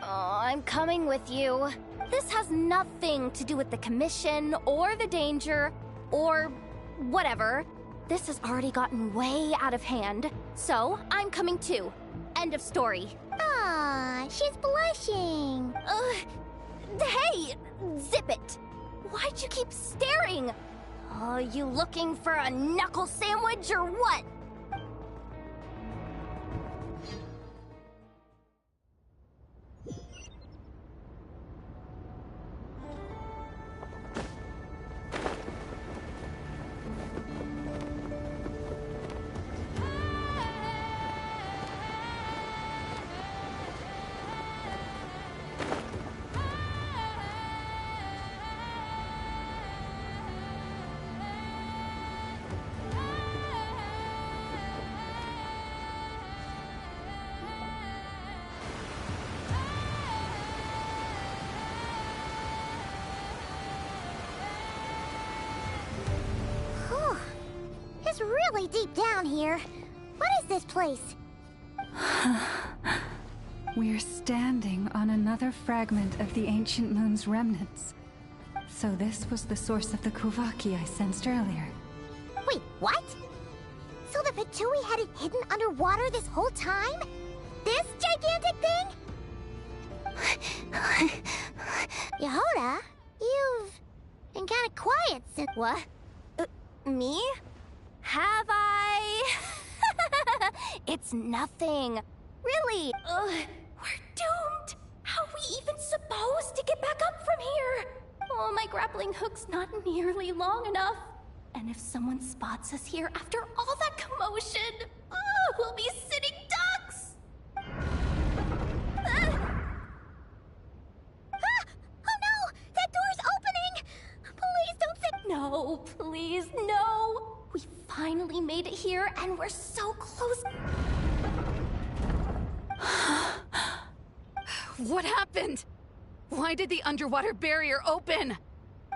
I'm coming with you. This has nothing to do with the commission, or the danger, or whatever. This has already gotten way out of hand, so I'm coming too. End of story. Aw, she's blushing. Hey! Zip it! Why'd you keep staring? Oh, you looking for a knuckle sandwich or what? It's really deep down here. What is this place? We're standing on another fragment of the ancient moon's remnants. So this was the source of the Kuvaki I sensed earlier. Wait, what? So the Fatui had it hidden underwater this whole time? This gigantic thing? Yehoda, you've been kind of quiet since... What? Me? Have I? It's nothing. Really. We're doomed. How are we even supposed to get back up from here? Oh, my grappling hook's not nearly long enough. And if someone spots us here after all that commotion, we'll be sitting ducks! Oh no! That door's opening! Please don't say... No, please, no! We finally made it here, and we're so close. What happened? Why did the underwater barrier open?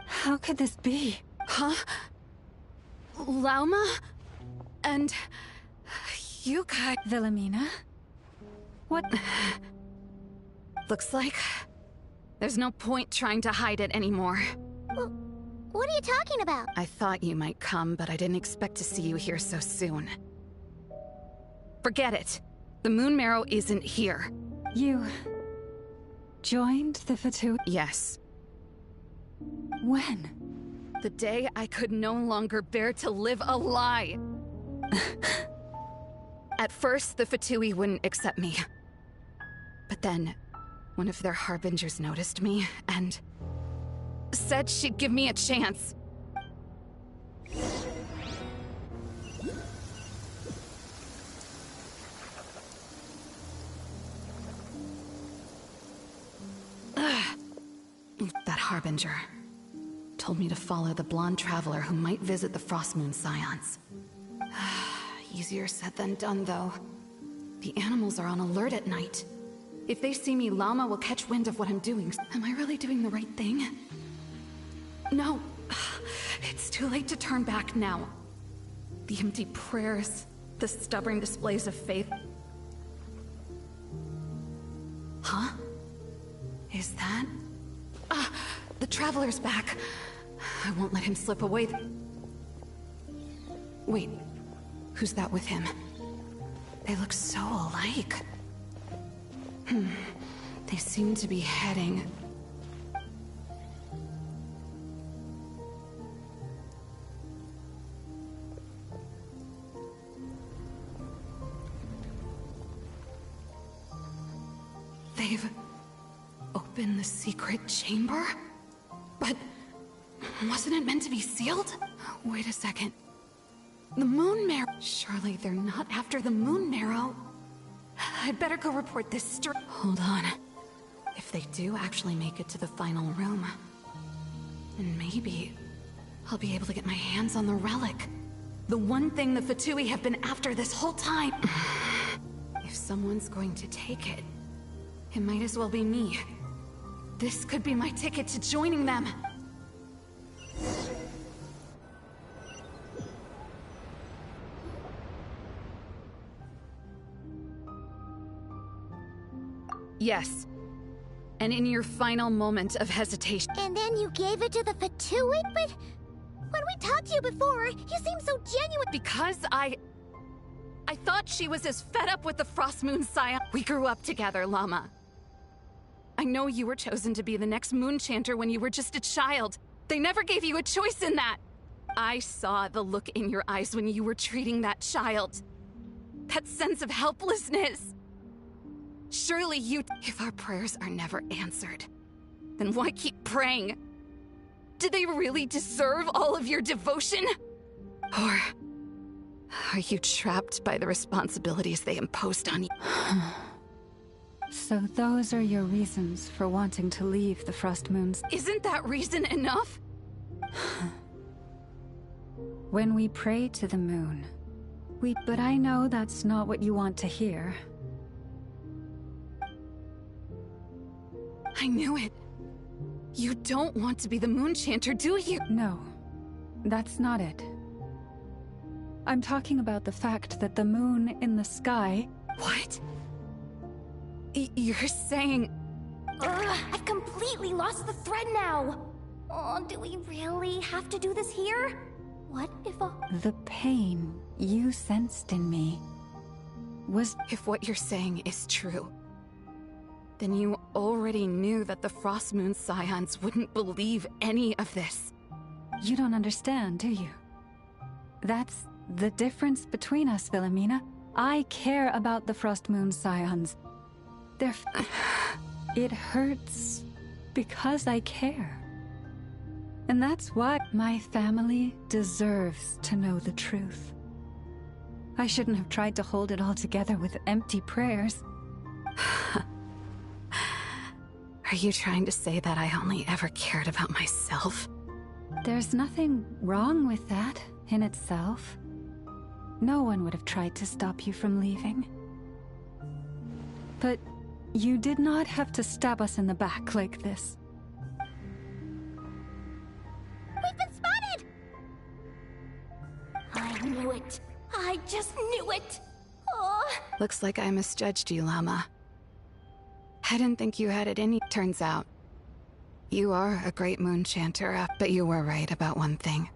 How could this be? Huh? Lauma? And... you got... Wilhelmina? What? Looks like... there's no point trying to hide it anymore. What are you talking about? I thought you might come, but I didn't expect to see you here so soon. Forget it. The Moon Marrow isn't here. You... joined the Fatui? Yes. When? The day I could no longer bear to live a lie. At first, the Fatui wouldn't accept me. But then, one of their harbingers noticed me, and... said she'd give me a chance. That harbinger told me to follow the blonde traveler who might visit the Frostmoon Scions. Easier said than done, though. The animals are on alert at night. If they see me, Llama will catch wind of what I'm doing. Am I really doing the right thing? No. It's too late to turn back now. The empty prayers, the stubborn displays of faith. Huh? Is that... the Traveler's back. I won't let him slip away. Wait, who's that with him? They look so alike. They seem to be heading... They've... opened the secret chamber? But... wasn't it meant to be sealed? Wait a second. The Moon Marrow... Surely they're not after the Moon Marrow. I'd better go report this Hold on. If they do actually make it to the final room... then maybe... I'll be able to get my hands on the relic. The one thing the Fatui have been after this whole time. If someone's going to take it, it might as well be me. This could be my ticket to joining them. Yes. And in your final moment of hesitation... And then you gave it to the Fatui? But when we talked to you before, you seemed so genuine. Because I thought she was as fed up with the Frostmoon Scion. We grew up together, Llama. I know you were chosen to be the next Moon Chanter when you were just a child. They never gave you a choice in that. I saw the look in your eyes when you were treating that child. That sense of helplessness. Surely you... If our prayers are never answered, then why keep praying? Do they really deserve all of your devotion? Or are you trapped by the responsibilities they imposed on you? So those are your reasons for wanting to leave the Frostmoons? Isn't that reason enough? When we pray to the moon, But I know that's not what you want to hear. I knew it. You don't want to be the Moon Chanter, do you? No, that's not it. I'm talking about the fact that the moon in the sky... What? You're saying... Ugh, I've completely lost the thread now. Oh, do we really have to do this here? What if a... The pain you sensed in me was... If what you're saying is true, then you already knew that the Frost Moon Scions wouldn't believe any of this. You don't understand, do you? That's the difference between us, Wilhelmina. I care about the Frost Moon Scions. It hurts because I care. And that's why my family deserves to know the truth. I shouldn't have tried to hold it all together with empty prayers. Are you trying to say that I only ever cared about myself? There's nothing wrong with that in itself. No one would have tried to stop you from leaving. But you did not have to stab us in the back like this. We've been spotted! I knew it. I just knew it. Oh. Looks like I misjudged you, Llama. I didn't think you had it in you. Turns out, you are a great moon chanter, but you were right about one thing.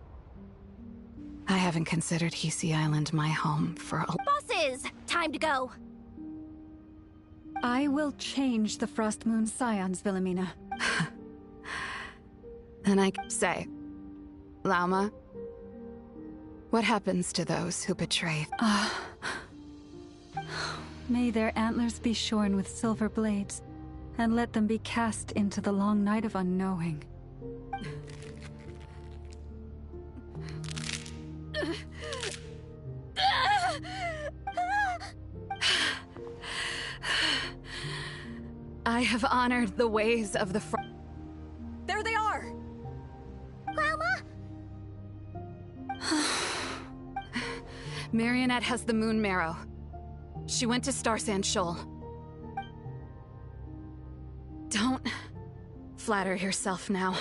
I haven't considered Hisi Island my home for a... Bosses! Time to go. I will change the Frost Moon Scions, Wilhelmina. Then I say, Lauma, what happens to those who betray? May their antlers be shorn with silver blades, and let them be cast into the long night of unknowing. I have honored the ways of the There they are! Grandma? Marionette has the moon marrow. She went to Star Sand Shoal. Don't flatter yourself now.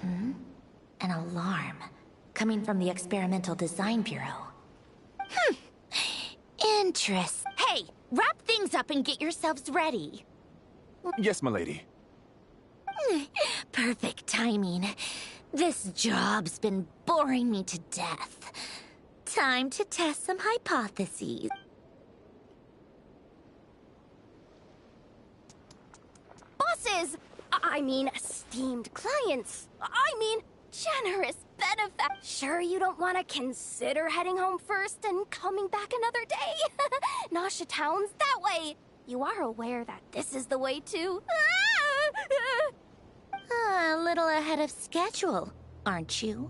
An alarm. Coming from the Experimental Design Bureau. Interest. Hey, wrap things up and get yourselves ready. Yes, milady. Perfect timing. This job's been boring me to death. Time to test some hypotheses. Bosses! I mean, esteemed clients. I mean, generous benefactors. Sure you don't want to consider heading home first and coming back another day? Nasha Town's that way. You are aware that this is the way too. A little ahead of schedule, aren't you?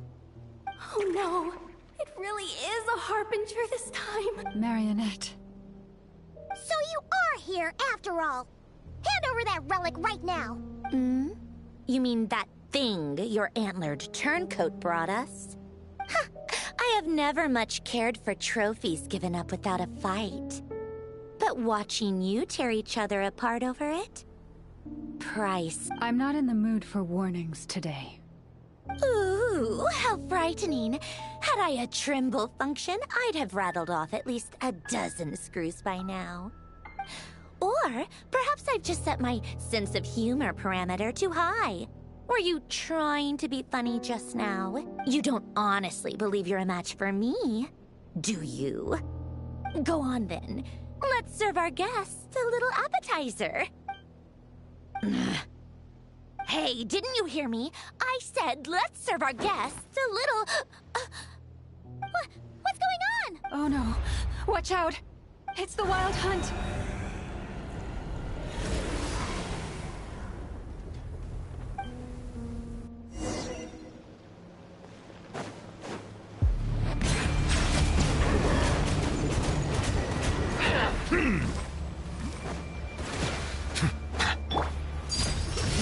Oh no, it really is a harbinger this time. Marionette. So you are here after all. Hand over that relic right now. You mean that thing your antlered turncoat brought us? I have never much cared for trophies given up without a fight. But watching you tear each other apart over it? Price. I'm not in the mood for warnings today. Ooh, how frightening. Had I a Trimble function, I'd have rattled off at least a dozen screws by now. Or perhaps I've just set my sense of humor parameter too high. Were you trying to be funny just now? You don't honestly believe you're a match for me, do you? Go on then. Let's serve our guests a little appetizer. Hey, didn't you hear me? I said let's serve our guests a little... What's going on? Oh no. Watch out. It's the Wild Hunt.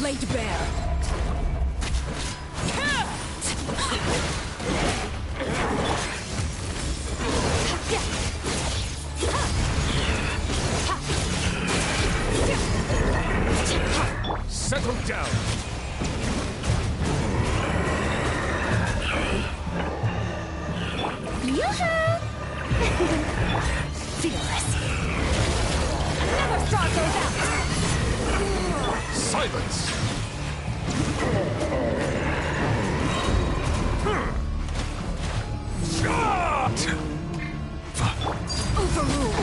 Laid bare. Settle down! Yoo-hoo! Fearless. Never straw goes out! Silence! Overruled.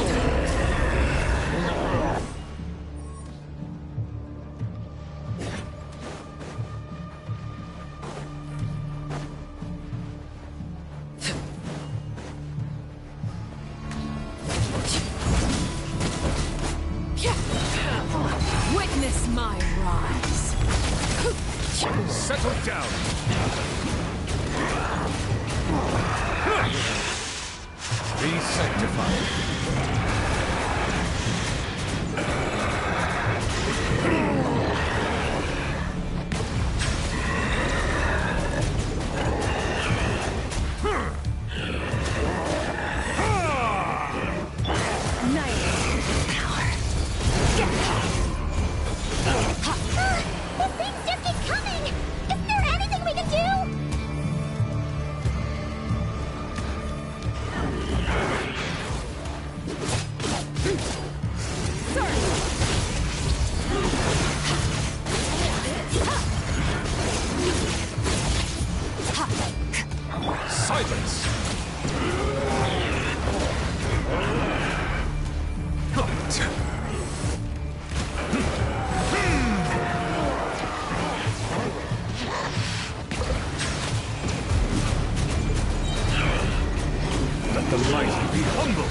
Witness my rise. Settle down! Be sanctified. These things just keep coming! Isn't there anything we can do? Silence! Let the mighty be humble!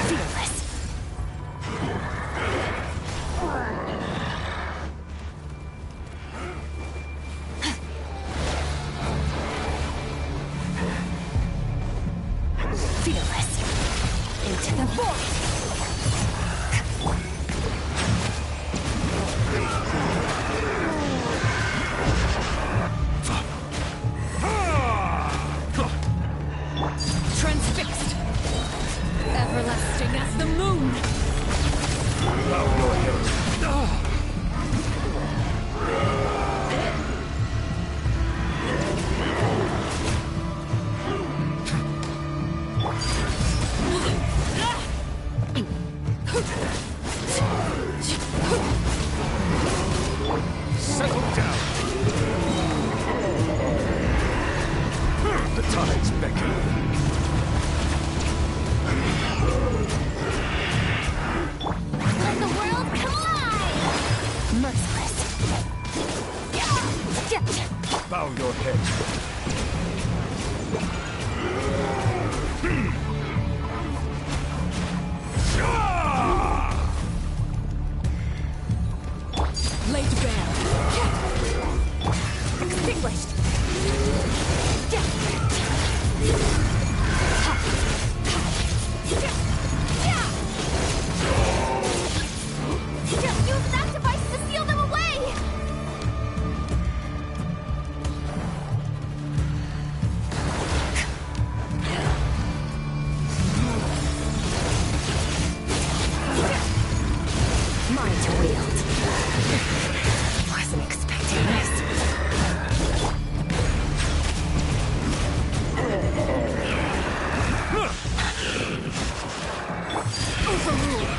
Fearless. Fearless. Into the void. Transfixed. Everlasting as the moon. Bow your head. Settle down. The tides beckon. Let the world collide! Merciless. Bow your head. Laid bare. Extinguished. Use that device to seal them away! Mine to wield. Wasn't expecting this. Overruled.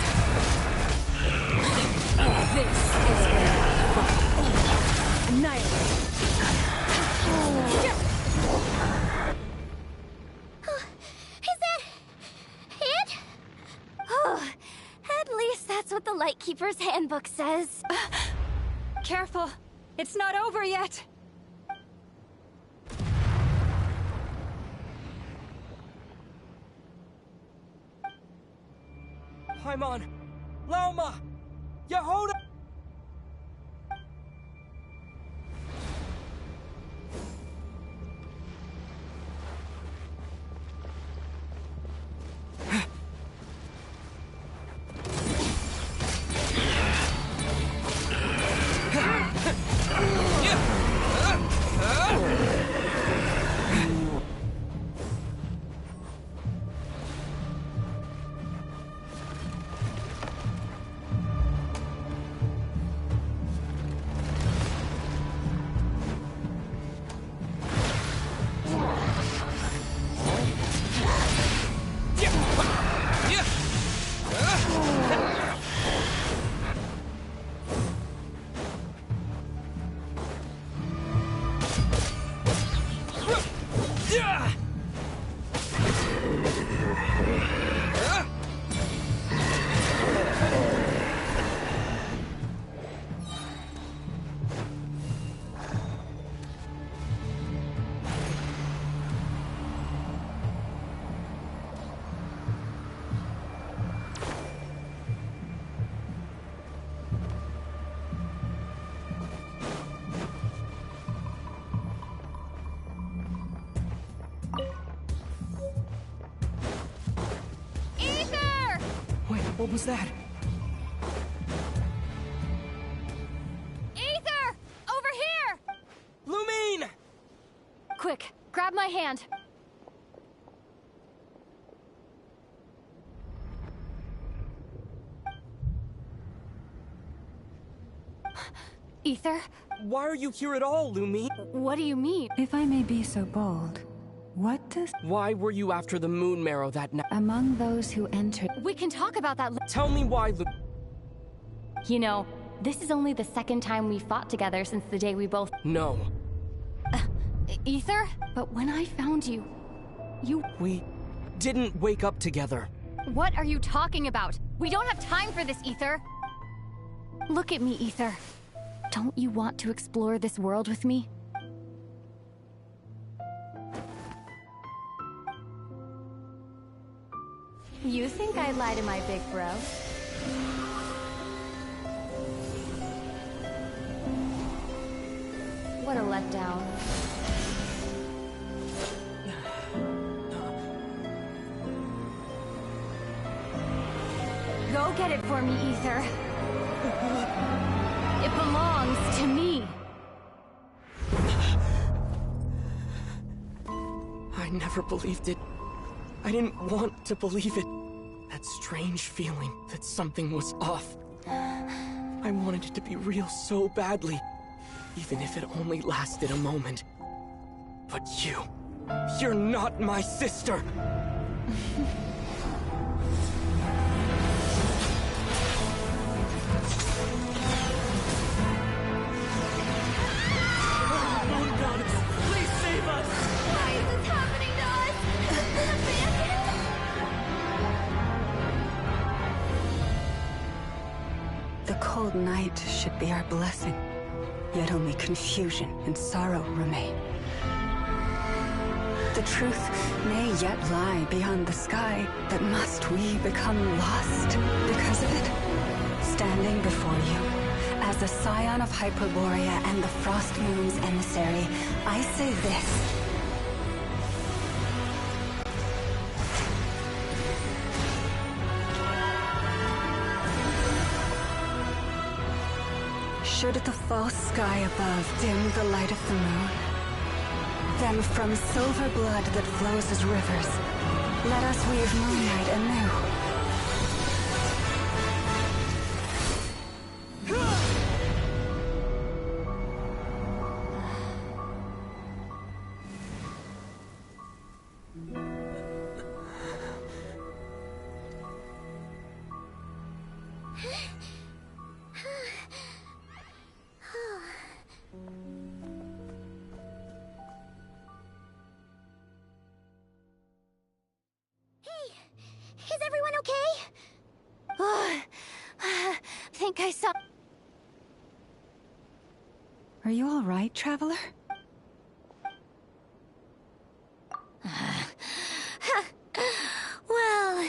This is where I fall. Annihilate. Is that it? Oh, at least that's what the Lightkeeper's handbook says. Careful. It's not over yet. Paimon! Laoma! Yehoda! What was that? Ether! Over here! Lumine! Quick, grab my hand. Ether? Why are you here at all, Lumine? What do you mean? If I may be so bold, what does... Why were you after the moon marrow that night? Among those who entered... We can talk about that. Tell me why, You know, this is only the second time we fought together since the day we both... No. Ether? But when I found you, We didn't wake up together. What are you talking about? We don't have time for this, Ether. Look at me, Ether. Don't you want to explore this world with me? You think I'd lie to my big bro? What a letdown. Go get it for me, Ether. It belongs to me. I never believed it. I didn't want to believe it. That strange feeling that something was off. I wanted it to be real so badly, even if it only lasted a moment. But you're not my sister! The cold night should be our blessing, yet only confusion and sorrow remain. The truth may yet lie beyond the sky, but must we become lost because of it? Standing before you, as a scion of Hyperborea and the Frost Moon's emissary, I say this. Should the false sky above dim the light of the moon, then from silver blood that flows as rivers, let us weave moonlight anew. Is everyone okay? Think I saw... Are you all right, Traveler? Well,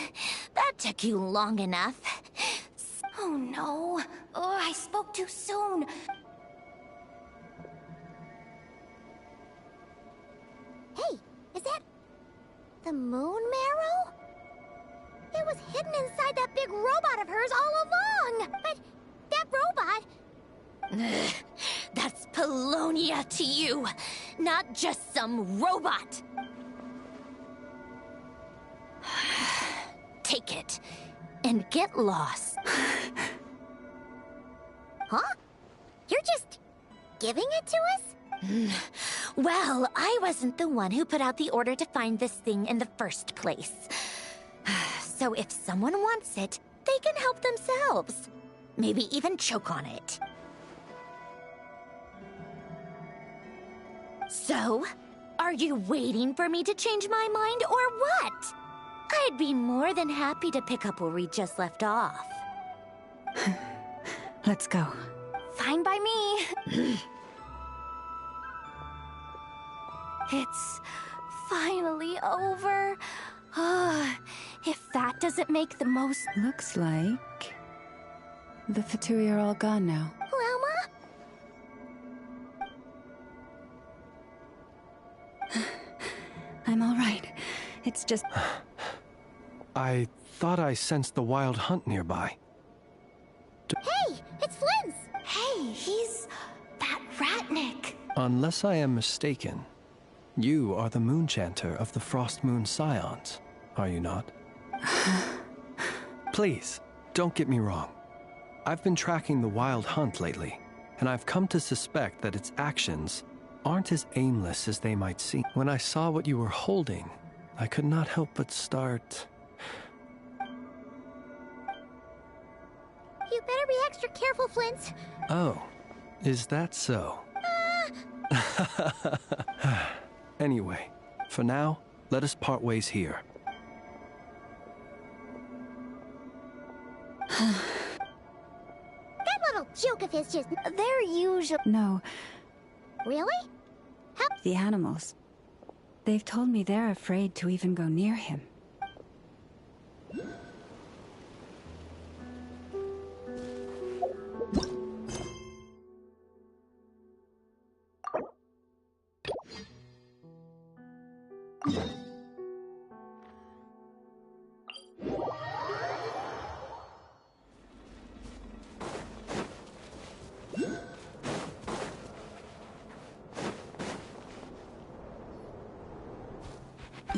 that took you long enough. Oh no. Oh, I spoke too soon. Hey, is that the moon marrow? It was hidden inside that big robot of hers all along! But that robot... That's Polonia to you, not just some robot. Take it, and get lost. Huh? You're just giving it to us? Well, I wasn't the one who put out the order to find this thing in the first place. So if someone wants it, they can help themselves. Maybe even choke on it. So, are you waiting for me to change my mind or what? I'd be more than happy to pick up where we just left off. Let's go. Fine by me. It's finally over. If that doesn't make the most... Looks like... the Fatui are all gone now. Lelma? I'm all right. It's just... I thought I sensed the wild hunt nearby. Hey, it's Flint's! Hey, he's that Ratnik. Unless I am mistaken, you are the Moonchanter of the Frost Moon Scions, are you not? Please, don't get me wrong. I've been tracking the wild hunt lately, and I've come to suspect that its actions aren't as aimless as they might seem. When I saw what you were holding, I could not help but start... You better be extra careful, Flint. Oh, is that so? Anyway, for now, let us part ways here. That little joke of his just... They're usually... No. Really? The animals. They've told me they're afraid to even go near him.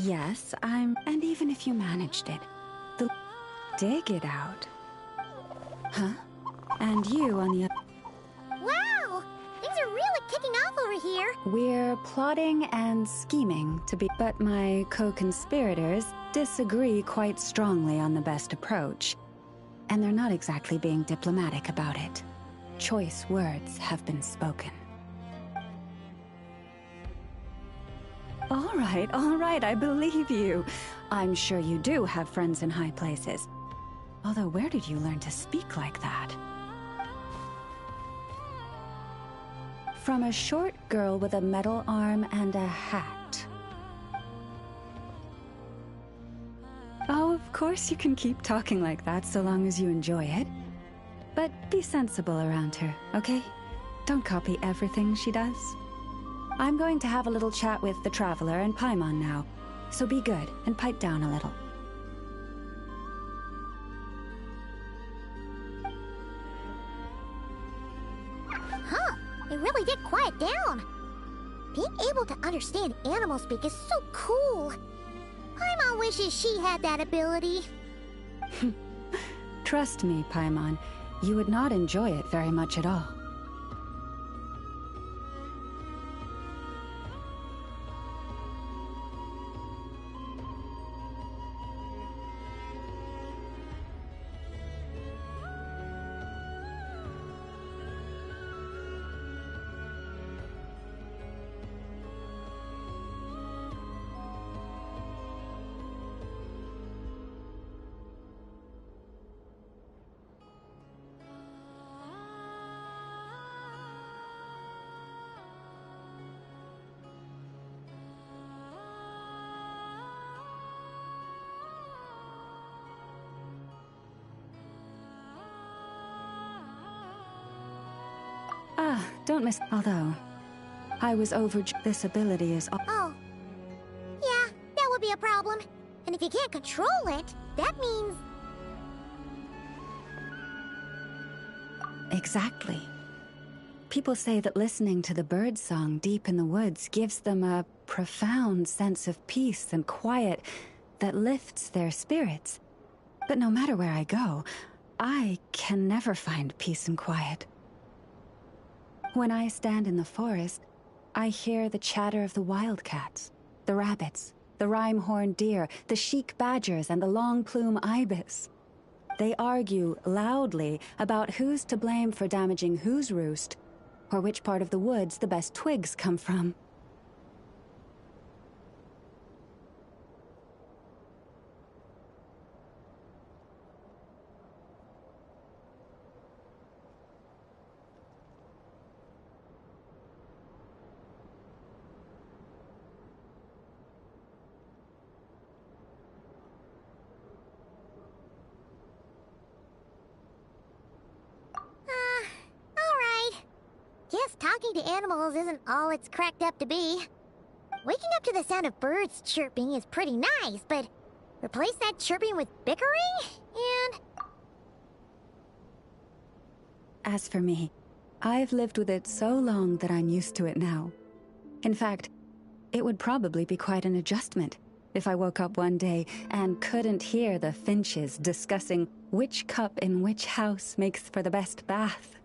Yes, and even if you managed it, dig it out. Huh? And you on the other... Wow! Things are really kicking off over here. We're plotting and scheming to be... But my co-conspirators disagree quite strongly on the best approach. And they're not exactly being diplomatic about it. Choice words have been spoken. All right, I believe you. I'm sure you do have friends in high places. Although, where did you learn to speak like that? From a short girl with a metal arm and a hat. Oh, of course you can keep talking like that so long as you enjoy it. But be sensible around her, okay? Don't copy everything she does. I'm going to have a little chat with the Traveler and Paimon now, so be good and pipe down a little. Huh, it really did quiet down. Being able to understand animal speak is so cool. Paimon wishes she had that ability. Trust me, Paimon, you would not enjoy it very much at all. Don't miss... Although, I was over... This ability is... Oh. Yeah, that would be a problem. And if you can't control it, that means... Exactly. People say that listening to the bird song deep in the woods gives them a profound sense of peace and quiet that lifts their spirits. But no matter where I go, I can never find peace and quiet. When I stand in the forest, I hear the chatter of the wildcats, the rabbits, the rhyme-horned deer, the chic badgers, and the long-plume ibis. They argue loudly about who's to blame for damaging whose roost, or which part of the woods the best twigs come from. Guess talking to animals isn't all it's cracked up to be. Waking up to the sound of birds chirping is pretty nice, but Replace that chirping with bickering, and... As for me, I've lived with it so long that I'm used to it now. In fact, it would probably be quite an adjustment if I woke up one day and couldn't hear the Finches discussing which cup in which house makes for the best bath.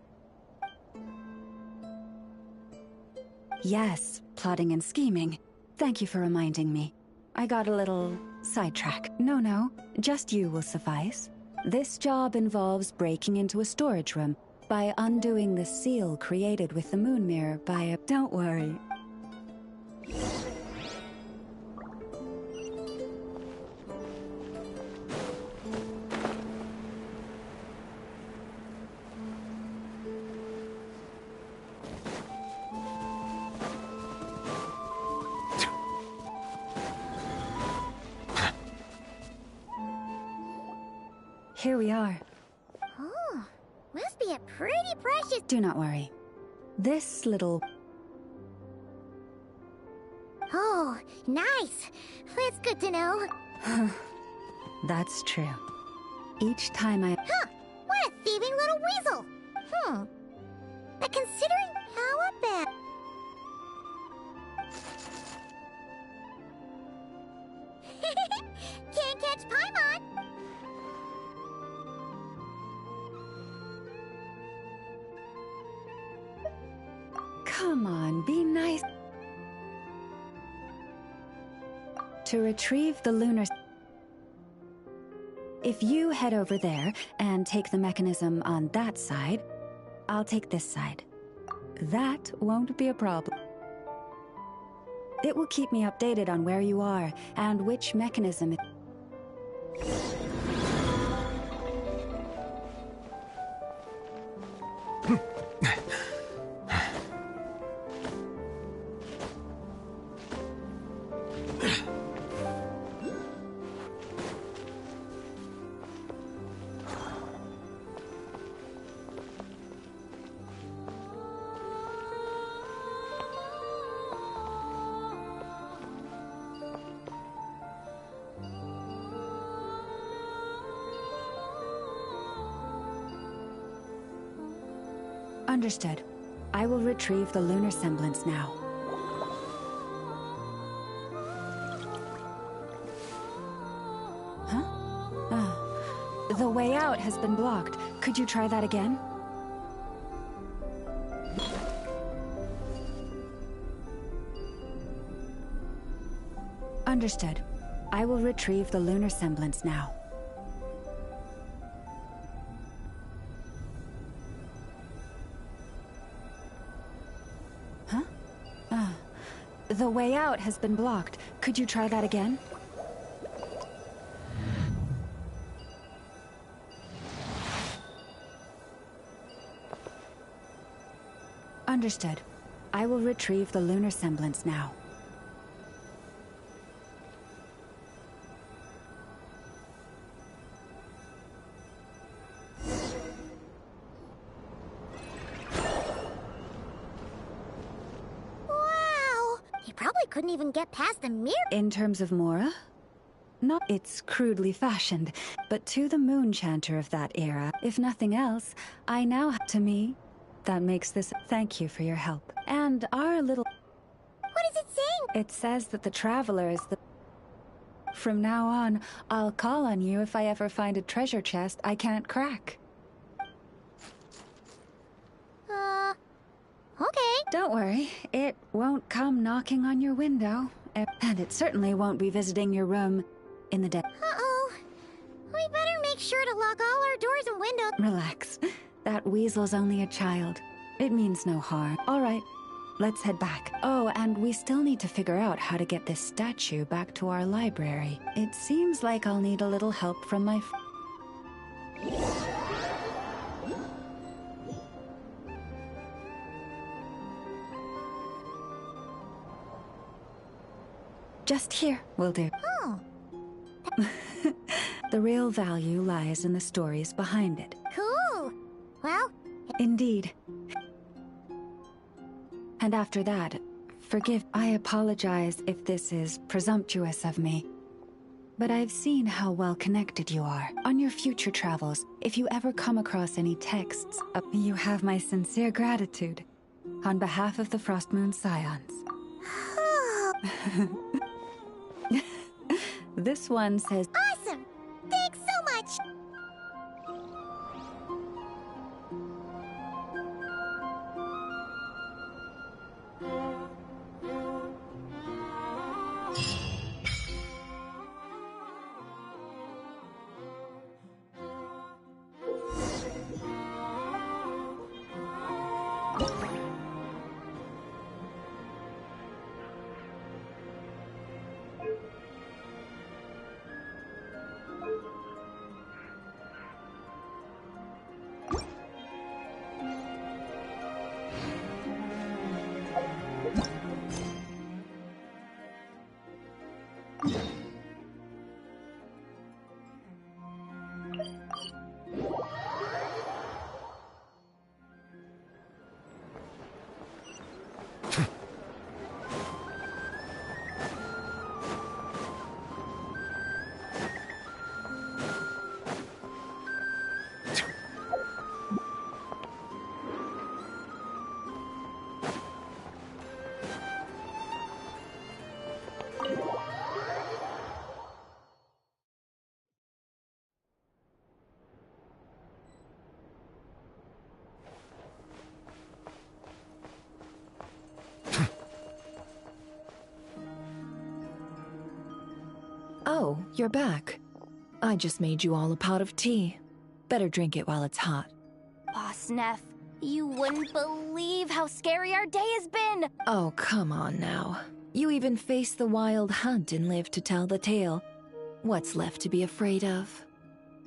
Yes, plotting and scheming. Thank you for reminding me. I got a little sidetracked. No, just you will suffice. This job involves breaking into a storage room by undoing the seal created with the moon mirror by a... Don't worry. Here we are. Oh, must be a pretty precious... Do not worry. This little... Oh, nice. That's good to know. That's true. Each time I... Huh, what a thieving little weasel. But considering how bad... Can't catch Paimon. Come on, be nice. To retrieve the lunar... If you head over there and take the mechanism on that side, I'll take this side. That won't be a problem. It will keep me updated on where you are and which mechanism it... Understood. I will retrieve the lunar semblance now. Huh? The way out has been blocked. Could you try that again? Understood. I will retrieve the lunar semblance now. The way out has been blocked. Could you try that again? Understood. I will retrieve the lunar semblance now. Couldn't even get past the mirror. In terms of Mora? Not it's crudely fashioned, but to the moon chanter of that era, if nothing else, I now have to me. That makes this... Thank you for your help. And our little... What is it saying? It says that the Traveler is the... From now on, I'll call on you if I ever find a treasure chest I can't crack. Okay. Don't worry, it won't come knocking on your window. And it certainly won't be visiting your room in the dead. Uh-oh. We better make sure to lock all our doors and windows. Relax. That weasel's only a child. It means no harm. All right, let's head back. Oh, and we still need to figure out how to get this statue back to our library. It seems like I'll need a little help from my... Just here will do. Oh. The real value lies in the stories behind it. Cool. Well... Indeed. And after that, forgive... I apologize if this is presumptuous of me. But I've seen how well connected you are. On your future travels, if you ever come across any texts, you have my sincere gratitude. On behalf of the Frost Moon Scions. This one says... Awesome! Thanks so much! Oh, you're back. I just made you all a pot of tea. Better drink it while it's hot. Boss Neff, you wouldn't believe how scary our day has been! Oh, come on now. You even faced the wild hunt and lived to tell the tale. What's left to be afraid of?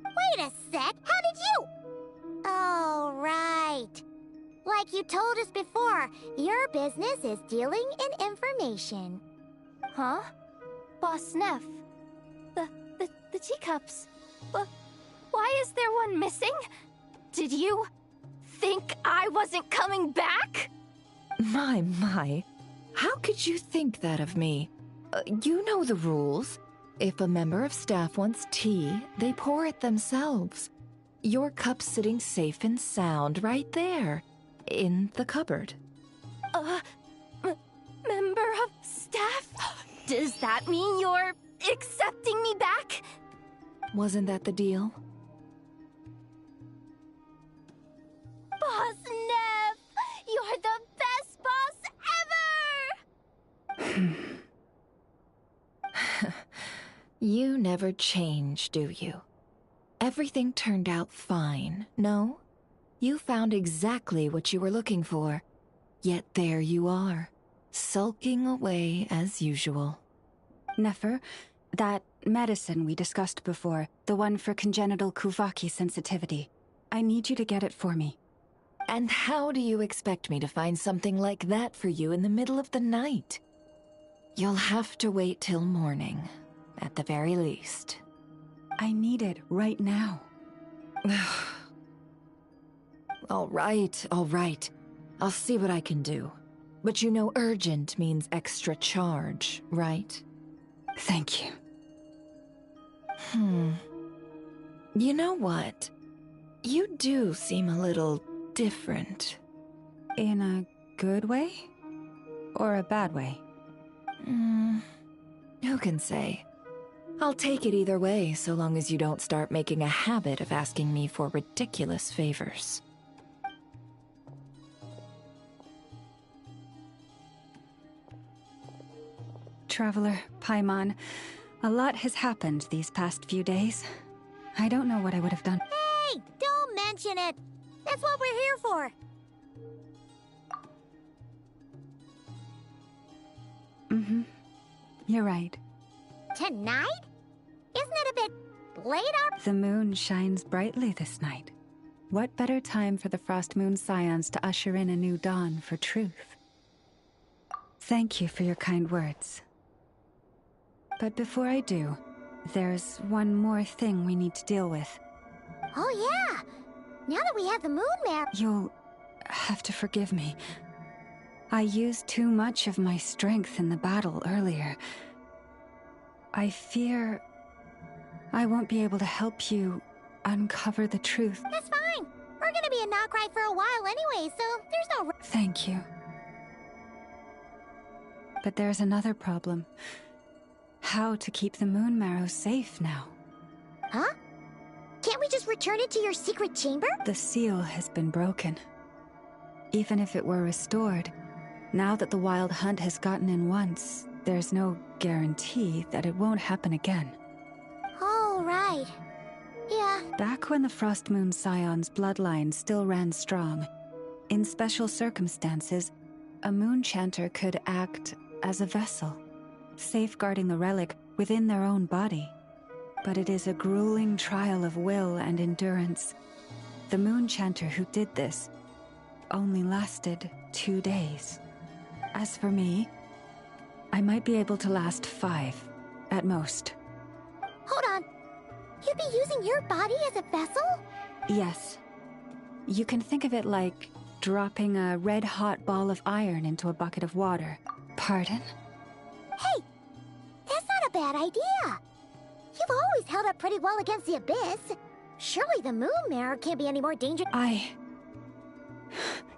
Wait a sec, how did you? Oh, right. Like you told us before, your business is dealing in information. Huh? Boss Neff, the teacups. Why is there one missing? Did you think I wasn't coming back? My. How could you think that of me? You know the rules. If a member of staff wants tea, they pour it themselves. Your cup's sitting safe and sound right there, in the cupboard. Member of staff? Does that mean you're accepting me back? Wasn't that the deal? Boss Neff! You're the best boss ever! You never change, do you? Everything turned out fine, no? You found exactly what you were looking for. Yet there you are, sulking away as usual. Nefer, that medicine we discussed before, the one for congenital Kuvaki sensitivity, I need you to get it for me. And how do you expect me to find something like that for you in the middle of the night? You'll have to wait till morning, at the very least. I need it right now. All right. I'll see what I can do. But you know urgent means extra charge, right? Thank you. You know what? You do seem a little different. In a good way? Or a bad way? Who can say? I'll take it either way, so long as you don't start making a habit of asking me for ridiculous favors. Traveler, Paimon, a lot has happened these past few days. I don't know what I would have done. Hey, don't mention it. That's what we're here for. You're right. Tonight? Isn't it a bit late out? The moon shines brightly this night. What better time for the Frost Moon Scions to usher in a new dawn for truth? Thank you for your kind words. But before I do, there's one more thing we need to deal with. Oh yeah! Now that we have the moon map... You'll have to forgive me. I used too much of my strength in the battle earlier. I fear I won't be able to help you uncover the truth. That's fine. We're gonna be a not cry for a while anyway, so there's no... Thank you. But there's another problem. How to keep the moon marrow safe now? Huh? Can't we just return it to your secret chamber? The seal has been broken. Even if it were restored, now that the wild hunt has gotten in once, there's no guarantee that it won't happen again. Oh, right. Yeah. Back when the Frost Moon Scion's bloodline still ran strong, in special circumstances, a moon chanter could act as a vessel, safeguarding the relic within their own body. But it is a grueling trial of will and endurance. The moon chanter who did this only lasted 2 days. As for me, I might be able to last 5, at most. Hold on. You'd be using your body as a vessel? Yes. You can think of it like dropping a red-hot ball of iron into a bucket of water. Pardon? Hey! That's not a bad idea! You've always held up pretty well against the abyss. Surely the moon mirror can't be any more dangerous.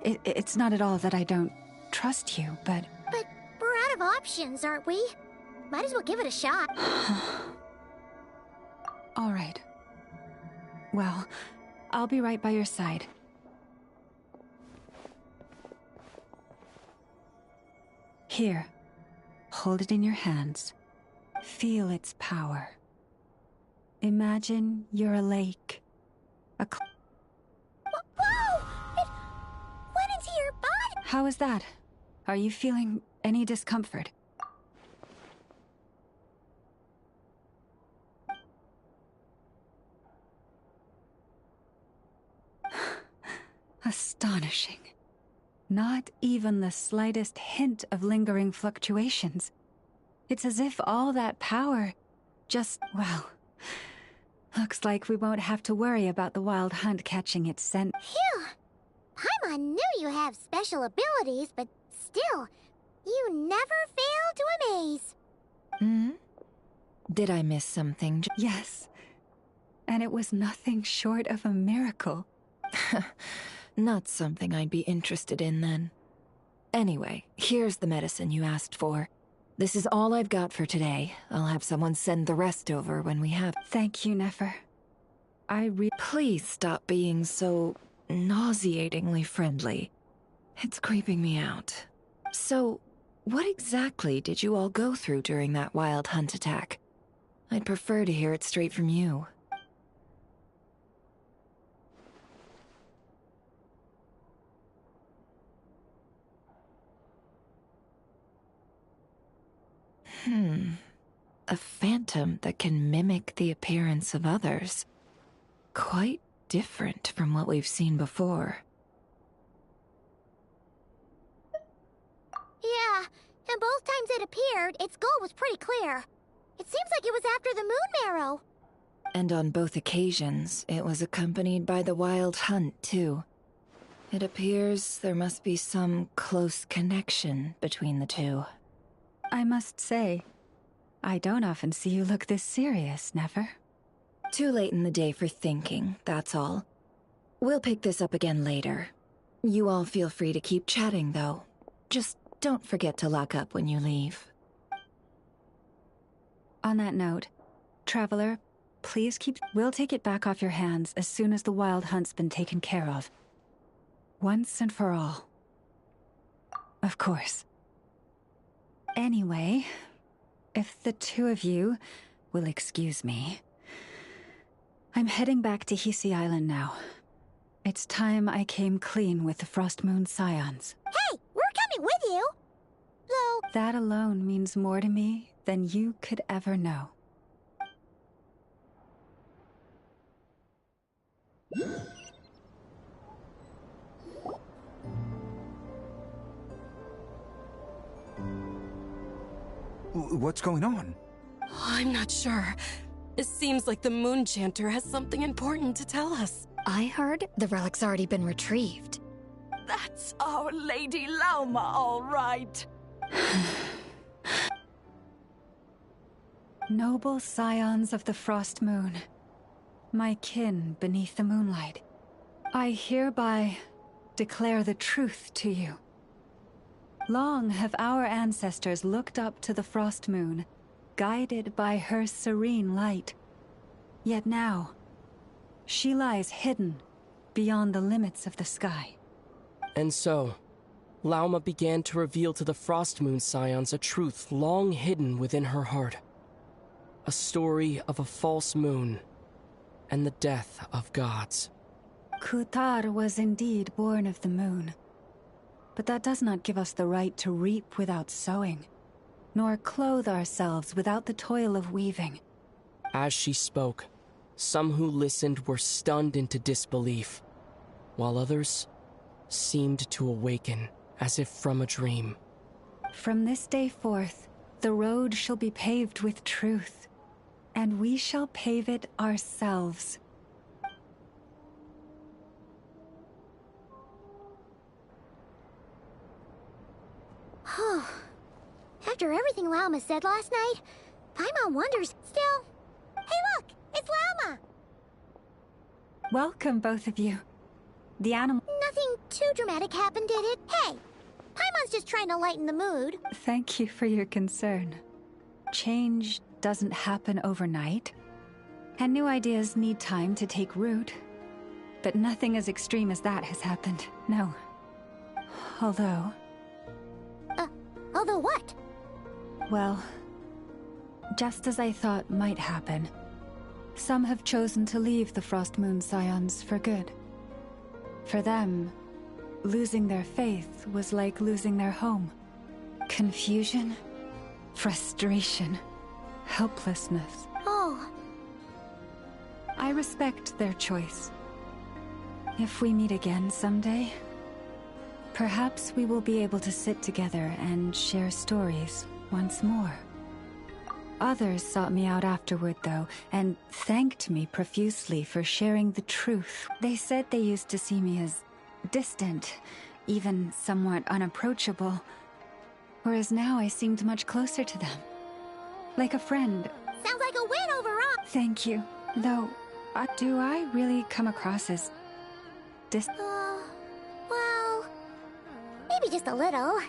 It's not at all that I don't trust you, but... But we're out of options, aren't we? Might as well give it a shot. All right. Well, I'll be right by your side. Here. Hold it in your hands. Feel its power. Imagine you're a lake. Whoa! It went into your body! How is that? Are you feeling any discomfort? Astonishing. Not even the slightest hint of lingering fluctuations. It's as if all that power just, well, looks like we won't have to worry about the wild hunt catching its scent. Phew! Paimon knew you have special abilities, but still, you never fail to amaze. Did I miss something? Yes. And it was nothing short of a miracle. Not something I'd be interested in then. Anyway, here's the medicine you asked for. This is all I've got for today. I'll have someone send the rest over when we have... Thank you, Nefer. Please stop being so nauseatingly friendly. It's creeping me out. So, what exactly did you all go through during that wild hunt attack? I'd prefer to hear it straight from you. A phantom that can mimic the appearance of others. Quite different from what we've seen before. Yeah, and both times it appeared, its goal was pretty clear. It seems like it was after the moon marrow. And on both occasions, it was accompanied by the wild hunt, too. It appears there must be some close connection between the two. I must say, I don't often see you look this serious, Nefer. Too late in the day for thinking, that's all. We'll pick this up again later. You all feel free to keep chatting, though. Just don't forget to lock up when you leave. On that note, Traveler, please we'll take it back off your hands as soon as the wild hunt's been taken care of. Once and for all. Of course. Anyway, if the two of you will excuse me, I'm heading back to Hisi Island now. It's time I came clean with the Frost Moon Scions. Hey, we're coming with you! Though... That alone means more to me than you could ever know. What's going on? I'm not sure. It seems like the Moon Chanter has something important to tell us. I heard the relic's already been retrieved. That's our Lady Lauma, all right. Noble scions of the Frost Moon, my kin beneath the moonlight, I hereby declare the truth to you. Long have our ancestors looked up to the Frost Moon, guided by her serene light. Yet now, she lies hidden beyond the limits of the sky. And so, Lauma began to reveal to the Frost Moon Scions a truth long hidden within her heart. A story of a false moon and the death of gods. Kutar was indeed born of the moon. But that does not give us the right to reap without sowing, nor clothe ourselves without the toil of weaving. As she spoke, some who listened were stunned into disbelief, while others seemed to awaken as if from a dream. From this day forth, the road shall be paved with truth, and we shall pave it ourselves. After everything Lauma said last night, Paimon wonders still. Hey look! It's Lauma! Welcome, both of you. The animal... Nothing too dramatic happened, did it? Hey! Paimon's just trying to lighten the mood. Thank you for your concern. Change doesn't happen overnight, and new ideas need time to take root. But nothing as extreme as that has happened, no. Although... Although what? Well, just as I thought might happen, some have chosen to leave the Frost Moon Scions for good. For them, losing their faith was like losing their home. Confusion, frustration, helplessness. Oh. I respect their choice. If we meet again someday, perhaps we will be able to sit together and share stories once more. Others sought me out afterward, though, and thanked me profusely for sharing the truth. They said they used to see me as distant, even somewhat unapproachable, whereas now I seemed much closer to them. Like a friend. Sounds like a win overall! Thank you. Though, do I really come across as well... maybe just a little.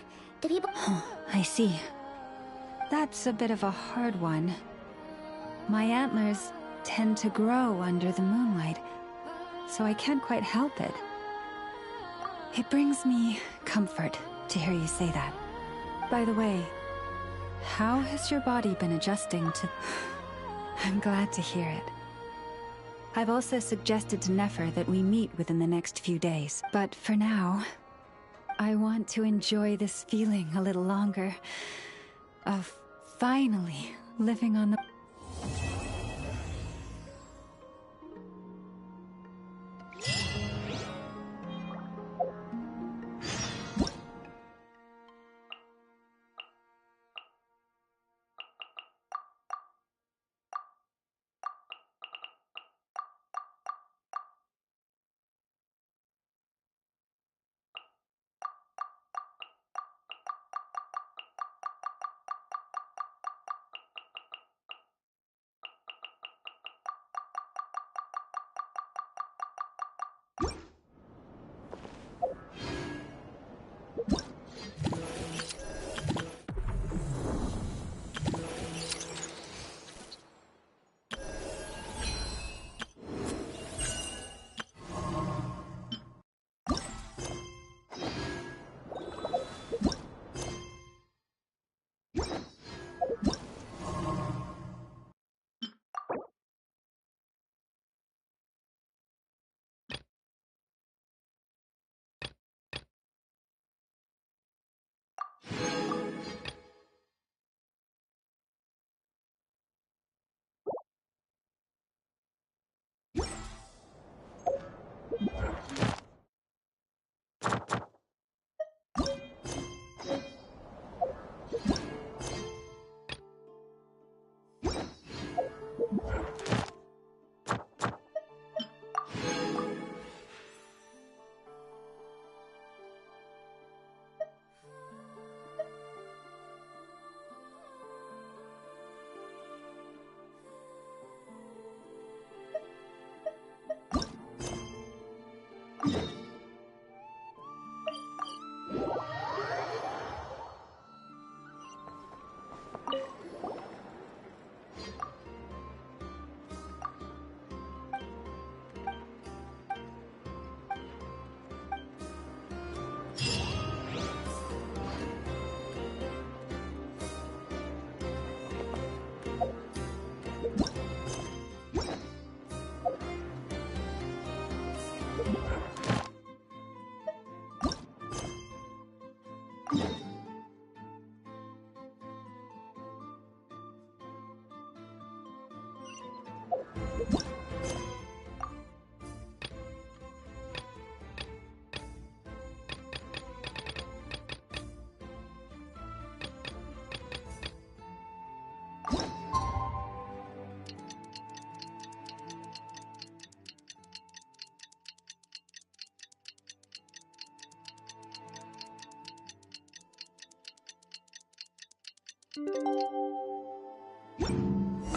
Do people... I see. That's a bit of a hard one. My antlers tend to grow under the moonlight, so I can't quite help it. It brings me comfort to hear you say that. By the way, how has your body been adjusting to... I'm glad to hear it. I've also suggested to Nefer that we meet within the next few days, but for now, I want to enjoy this feeling a little longer of finally living on the...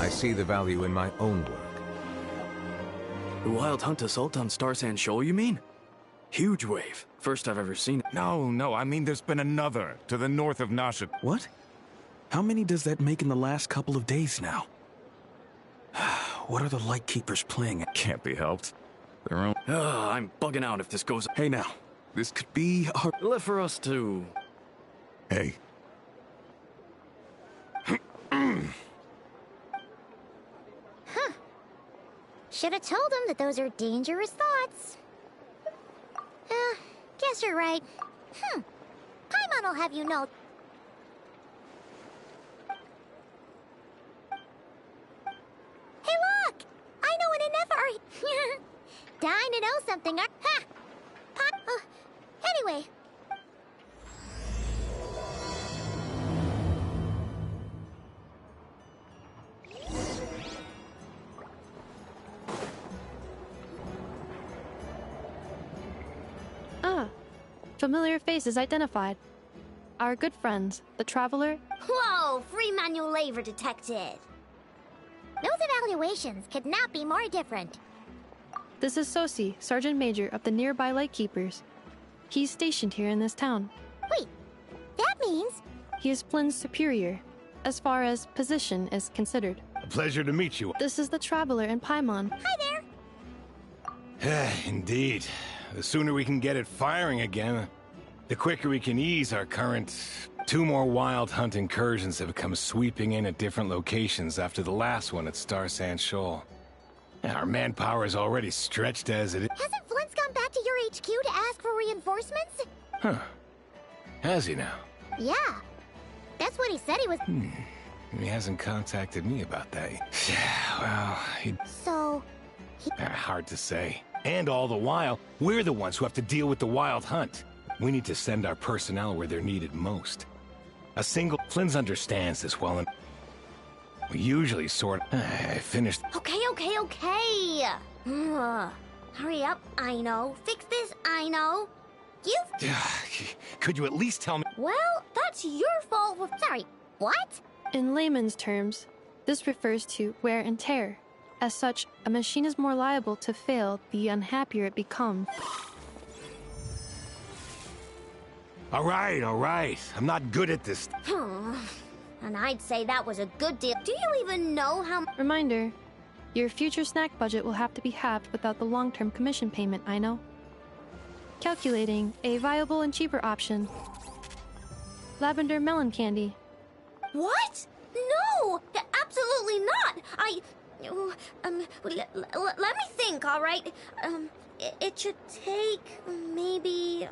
I see the value in my own work. The Wild Hunt assault on Star Sand Shoal, you mean? Huge wave. First I've ever seen it. No, I mean there's been another, to the north of Nasha. What? How many does that make in the last couple of days now? What are the Lightkeepers playing at? Can't be helped. Their own... I'm bugging out if this goes... Hey now, this could be hard... Left for us to... Hey. Huh. Should have told him that those are dangerous thoughts. Guess you're right. Paimon will have you know. Hey, look! I know an Ennefer. Dying to know something. Ha! Anyway. Familiar faces identified. Our good friends, the Traveler. Whoa! Free manual labor detected. Those evaluations could not be more different. This is Sosi, Sergeant Major of the nearby Lightkeepers. He's stationed here in this town. Wait, that means... He is Flynn's superior, as far as position is considered. A pleasure to meet you. This is the Traveler and Paimon. Hi there! Indeed. The sooner we can get it firing again, the quicker we can ease our current... 2 more Wild Hunt incursions have come sweeping in at different locations after the last one at Star Sand Shoal. Our manpower is already stretched as it is. Hasn't Flint's gone back to your HQ to ask for reinforcements? Huh. Has he now? Yeah. That's what he said he was... He hasn't contacted me about that. Yeah, well, he... So... Hard to say. And all the while, we're the ones who have to deal with the Wild Hunt. We need to send our personnel where they're needed most. A single... Flynn's understands this well, and... We usually sort of... I finished... Okay. Hurry up, I know. Fix this, I know. You... Could you at least tell me... Well, that's your fault. Sorry, what? In layman's terms, this refers to wear and tear. As such, a machine is more liable to fail the unhappier it becomes. All right. I'm not good at this. And I'd say that was a good deal. Do you even know how... Reminder, your future snack budget will have to be halved without the long-term commission payment, I know. Calculating a viable and cheaper option. Lavender melon candy. What? No! Absolutely not! Let me think, all right? It should take maybe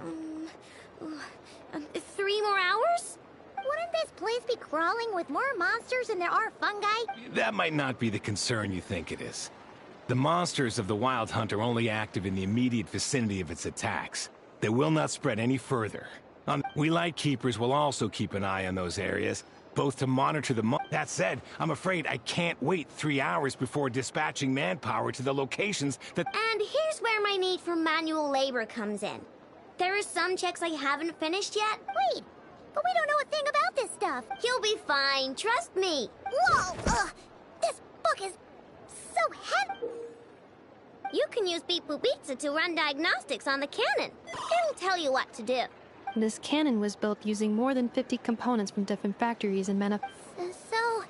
3 more hours? Wouldn't this place be crawling with more monsters than there are fungi? That might not be the concern you think it is. The monsters of the Wild Hunt are only active in the immediate vicinity of its attacks. They will not spread any further. We Lightkeepers will also keep an eye on those areas, both to monitor the That said, I'm afraid I can't wait 3 hours before dispatching manpower to the locations that... And here's where my need for manual labor comes in. There are some checks I haven't finished yet. Wait, but we don't know a thing about this stuff. You'll be fine, trust me. Whoa! This book is so heavy. You can use Beep Boop Pizza to run diagnostics on the cannon. It'll tell you what to do. This cannon was built using more than 50 components from different factories in So,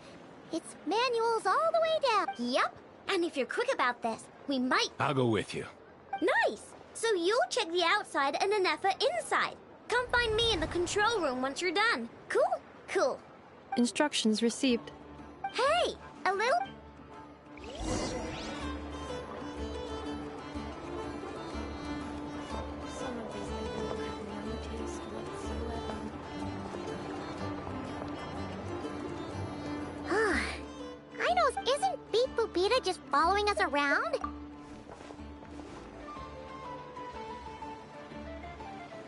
it's manuals all the way down. Yep. And if you're quick about this, we might... I'll go with you. Nice. So you'll check the outside and Anefa inside. Come find me in the control room once you're done. Cool? Cool. Instructions received. Hey, a little... I know, isn't Beep Boopita just following us around?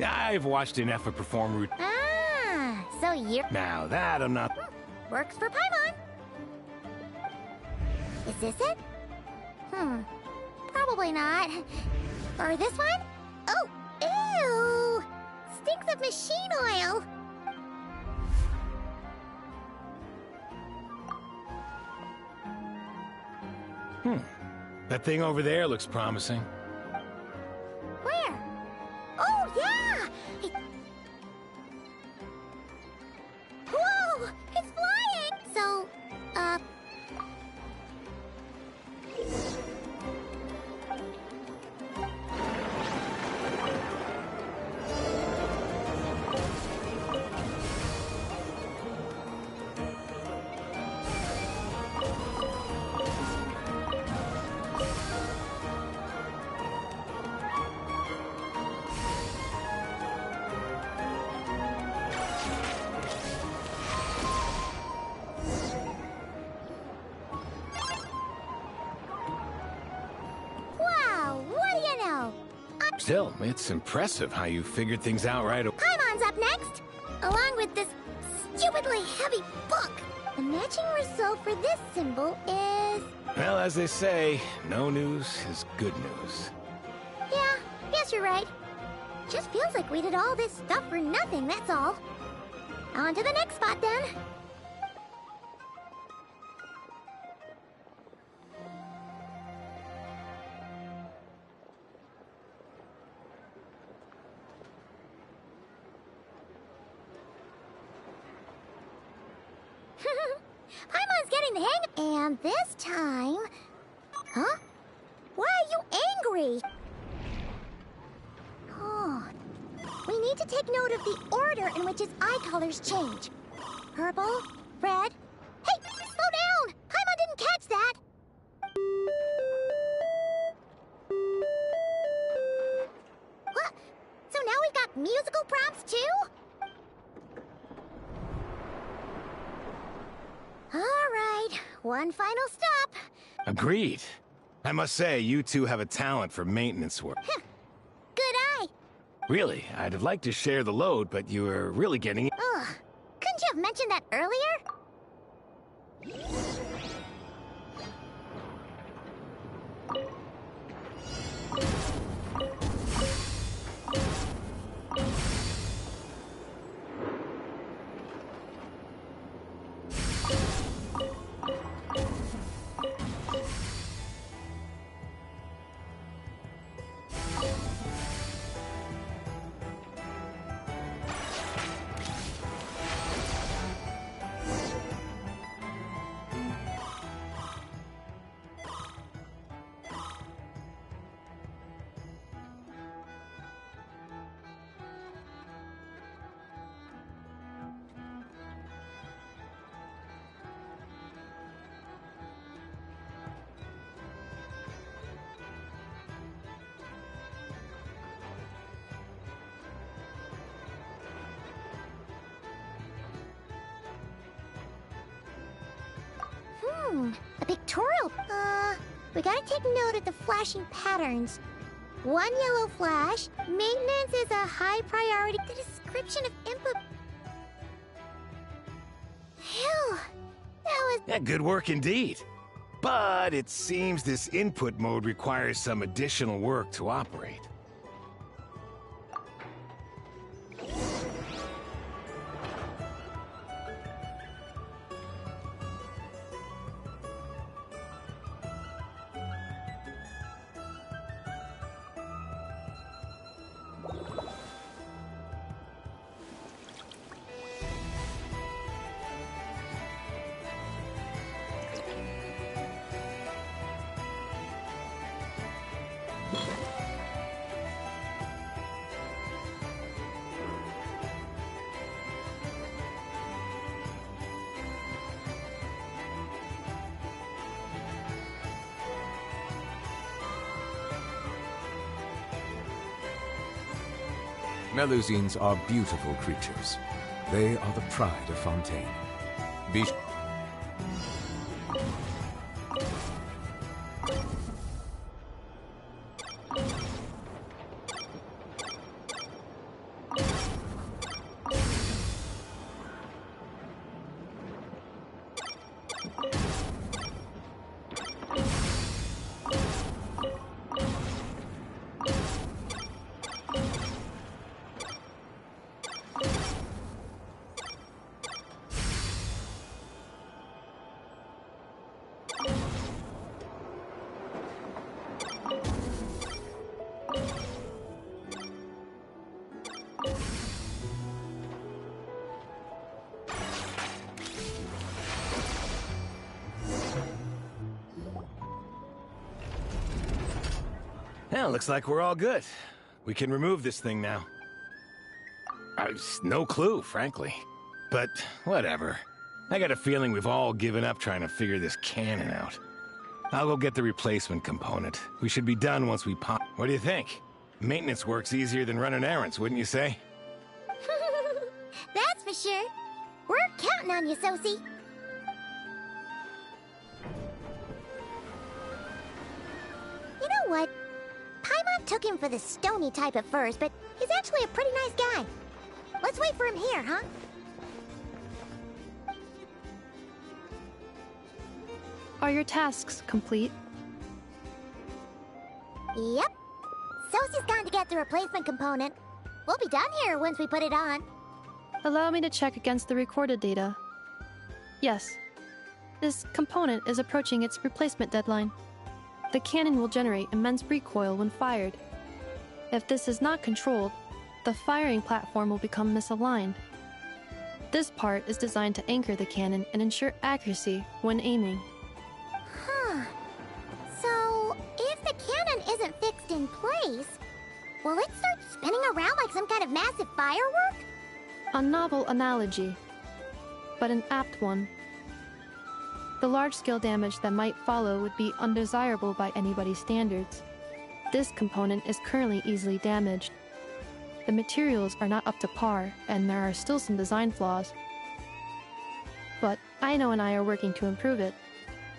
I've watched an effort perform route. So you're... Now that I'm not... Works for Paimon. Is this it? Probably not. Or this one? Oh, ew! Stinks of machine oil. That thing over there looks promising. Where? Oh, yeah! Whoa! It's flying! So, wow, what do you know? Still, it's impressive how you figured things out right away. Paimon's up next, along with this stupidly heavy book. The matching result for this symbol is... Well, as they say, no news is good news. Yeah, guess you're right. Just feels like we did all this stuff for nothing, that's all. On to the next spot, then. Paimon's getting the hang. And this time... Huh? Why are you angry? Oh. We need to take note of the order in which his eye colors change. Purple, red... Hey, slow down! Paimon didn't catch that! What? So now we've got musical prompts too? All right, one final stop. Agreed. I must say, you two have a talent for maintenance work. Good eye. Really, I'd have liked to share the load, but you were really getting it. Ugh, couldn't you have mentioned that earlier? A pictorial. We gotta take note of the flashing patterns. One yellow flash. Maintenance is a high priority. The description of input. Phew. That was... Yeah, good work indeed. But it seems this input mode requires some additional work to operate. Melusines are beautiful creatures. They are the pride of Fontaine. Be Well, looks like we're all good. We can remove this thing now. No clue, frankly. But whatever. I got a feeling we've all given up trying to figure this cannon out. I'll go get the replacement component. We should be done once we pop. What do you think? Maintenance work's easier than running errands, wouldn't you say? That's for sure. We're counting on you, Sosie. You know what? Paimon took him for the stony type at first, but he's actually a pretty nice guy. Let's wait for him here, huh? Are your tasks complete? Yep. Sosie's gone to get the replacement component. We'll be done here once we put it on. Allow me to check against the recorded data. Yes. This component is approaching its replacement deadline. The cannon will generate immense recoil when fired. If this is not controlled, the firing platform will become misaligned. This part is designed to anchor the cannon and ensure accuracy when aiming. Huh. So, if the cannon isn't fixed in place, will it start spinning around like some kind of massive firework? A novel analogy, but an apt one. The large-scale damage that might follow would be undesirable by anybody's standards. This component is currently easily damaged. The materials are not up to par, and there are still some design flaws. But Aino and I are working to improve it.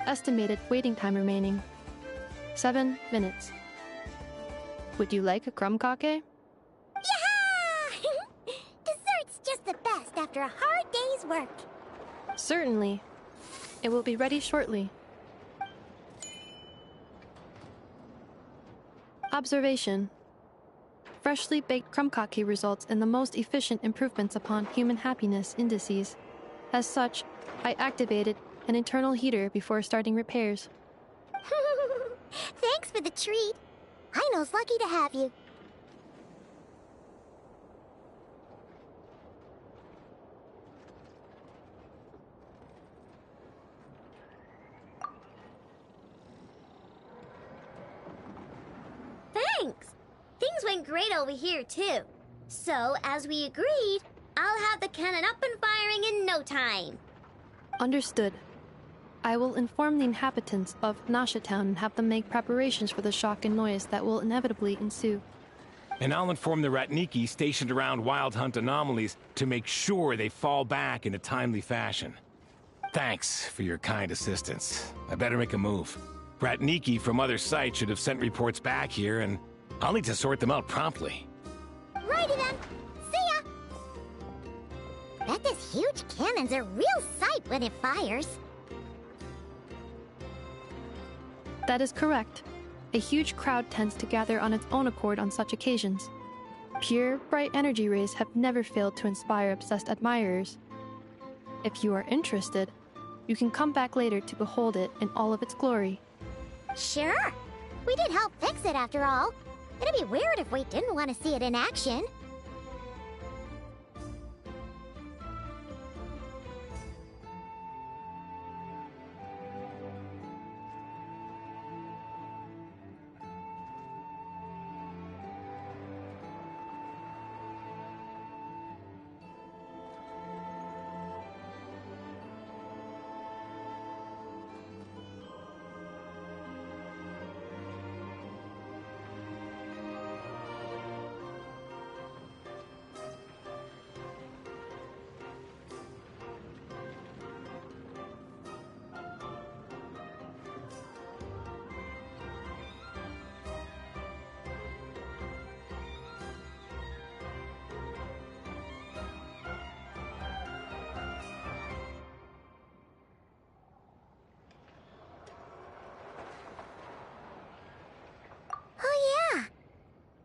Estimated waiting time remaining: 7 minutes. Would you like a crumb cake? Yeah! Dessert's just the best after a hard day's work. Certainly. It will be ready shortly. Observation. Freshly baked crumb cake results in the most efficient improvements upon human happiness indices. As such, I activated an internal heater before starting repairs. Thanks for the treat. Aino's lucky to have you. Thanks. Things went great over here, too. So, as we agreed, I'll have the cannon up and firing in no time. Understood. I will inform the inhabitants of Nasha Town and have them make preparations for the shock and noise that will inevitably ensue. And I'll inform the Ratniki stationed around Wild Hunt anomalies to make sure they fall back in a timely fashion. Thanks for your kind assistance. I better make a move. Ratniki from other sites should have sent reports back here, and I'll need to sort them out promptly. Righty then. See ya! Bet this huge cannon's a real sight when it fires. That is correct. A huge crowd tends to gather on its own accord on such occasions. Pure, bright energy rays have never failed to inspire obsessed admirers. If you are interested, you can come back later to behold it in all of its glory. Sure. We did help fix it after all. It'd be weird if we didn't want to see it in action.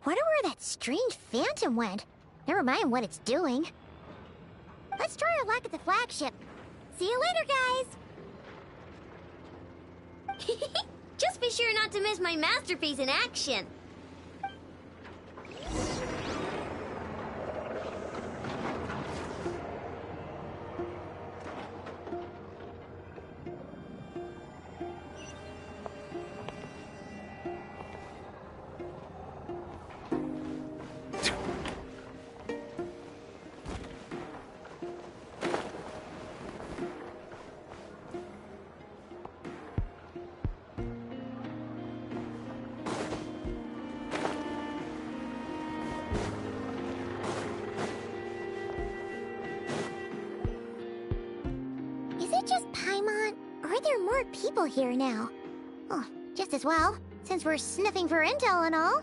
Wonder where that strange phantom went. Never mind what it's doing. Let's try our luck at the flagship. See you later, guys! Just be sure not to miss my masterpiece in action. Paimon, are there more people here now? Oh, just as well, since we're sniffing for intel and all.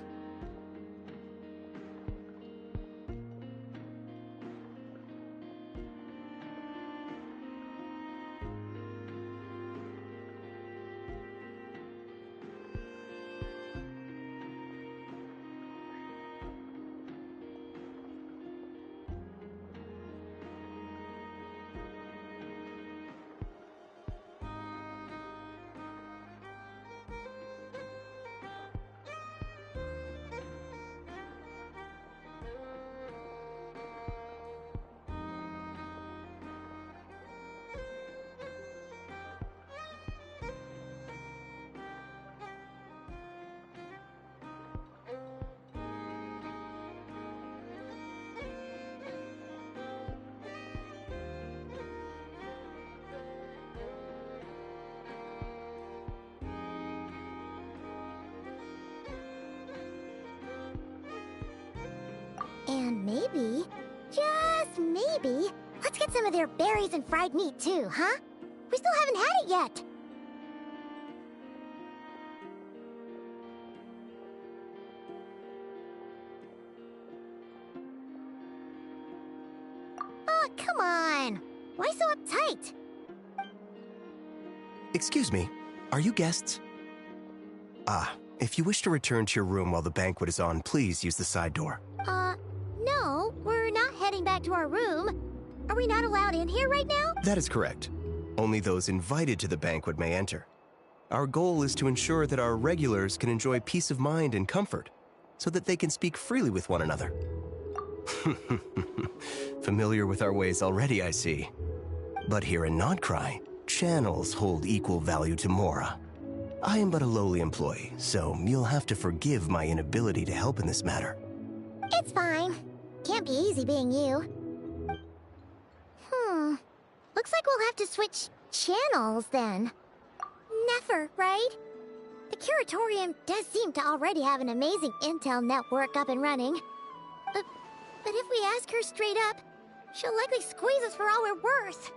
And maybe, just maybe, let's get some of their berries and fried meat too, huh? We still haven't had it yet. Oh, come on. Why so uptight? Excuse me, are you guests? If you wish to return to your room while the banquet is on, please use the side door. No, we're not heading back to our room. Are we not allowed in here right now? That is correct. Only those invited to the banquet may enter. Our goal is to ensure that our regulars can enjoy peace of mind and comfort, so that they can speak freely with one another. Familiar with our ways already, I see. But here in Nodcry, channels hold equal value to Mora. I am but a lowly employee, so you'll have to forgive my inability to help in this matter. It's fine. Can't be easy being you. Looks like we'll have to switch channels then. Never, right? The Curatorium does seem to already have an amazing intel network up and running. But if we ask her straight up, she'll likely squeeze us for all we're worth.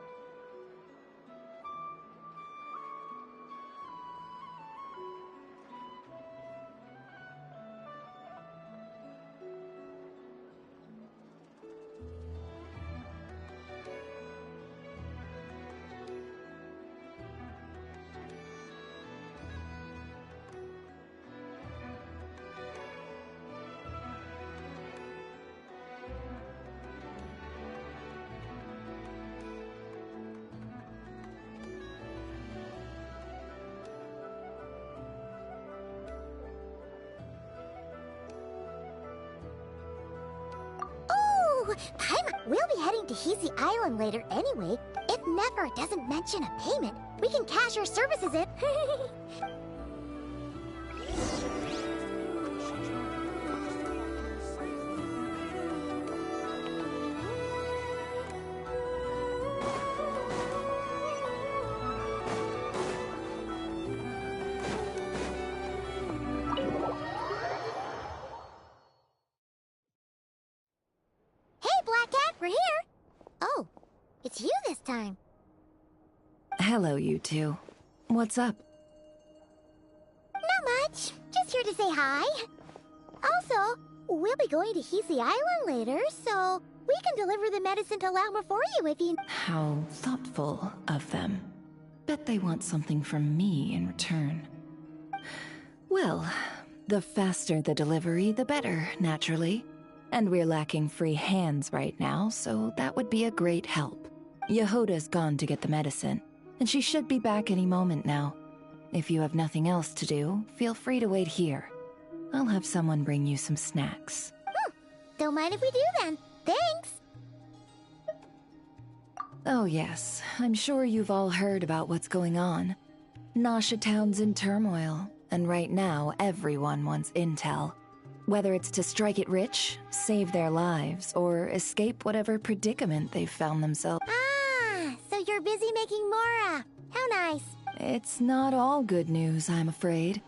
Paimon, we'll be heading to Hisi Island later anyway. If Nefer doesn't mention a payment, we can cash our services in. We're here! Oh, it's you this time. Hello, you two. What's up? Not much. Just here to say hi. Also, we'll be going to Hisi Island later, so we can deliver the medicine to Lauma for you if you... How thoughtful of them. Bet they want something from me in return. Well, the faster the delivery, the better, naturally. And we're lacking free hands right now, so that would be a great help. Yehoda's gone to get the medicine, and she should be back any moment now. If you have nothing else to do, feel free to wait here. I'll have someone bring you some snacks. Don't mind if we do then. Thanks! Oh yes, I'm sure you've all heard about what's going on. Nasha Town's in turmoil, and right now everyone wants intel. Whether it's to strike it rich, save their lives, or escape whatever predicament they've found themselves. Ah, so you're busy making Mora. How nice. It's not all good news, I'm afraid.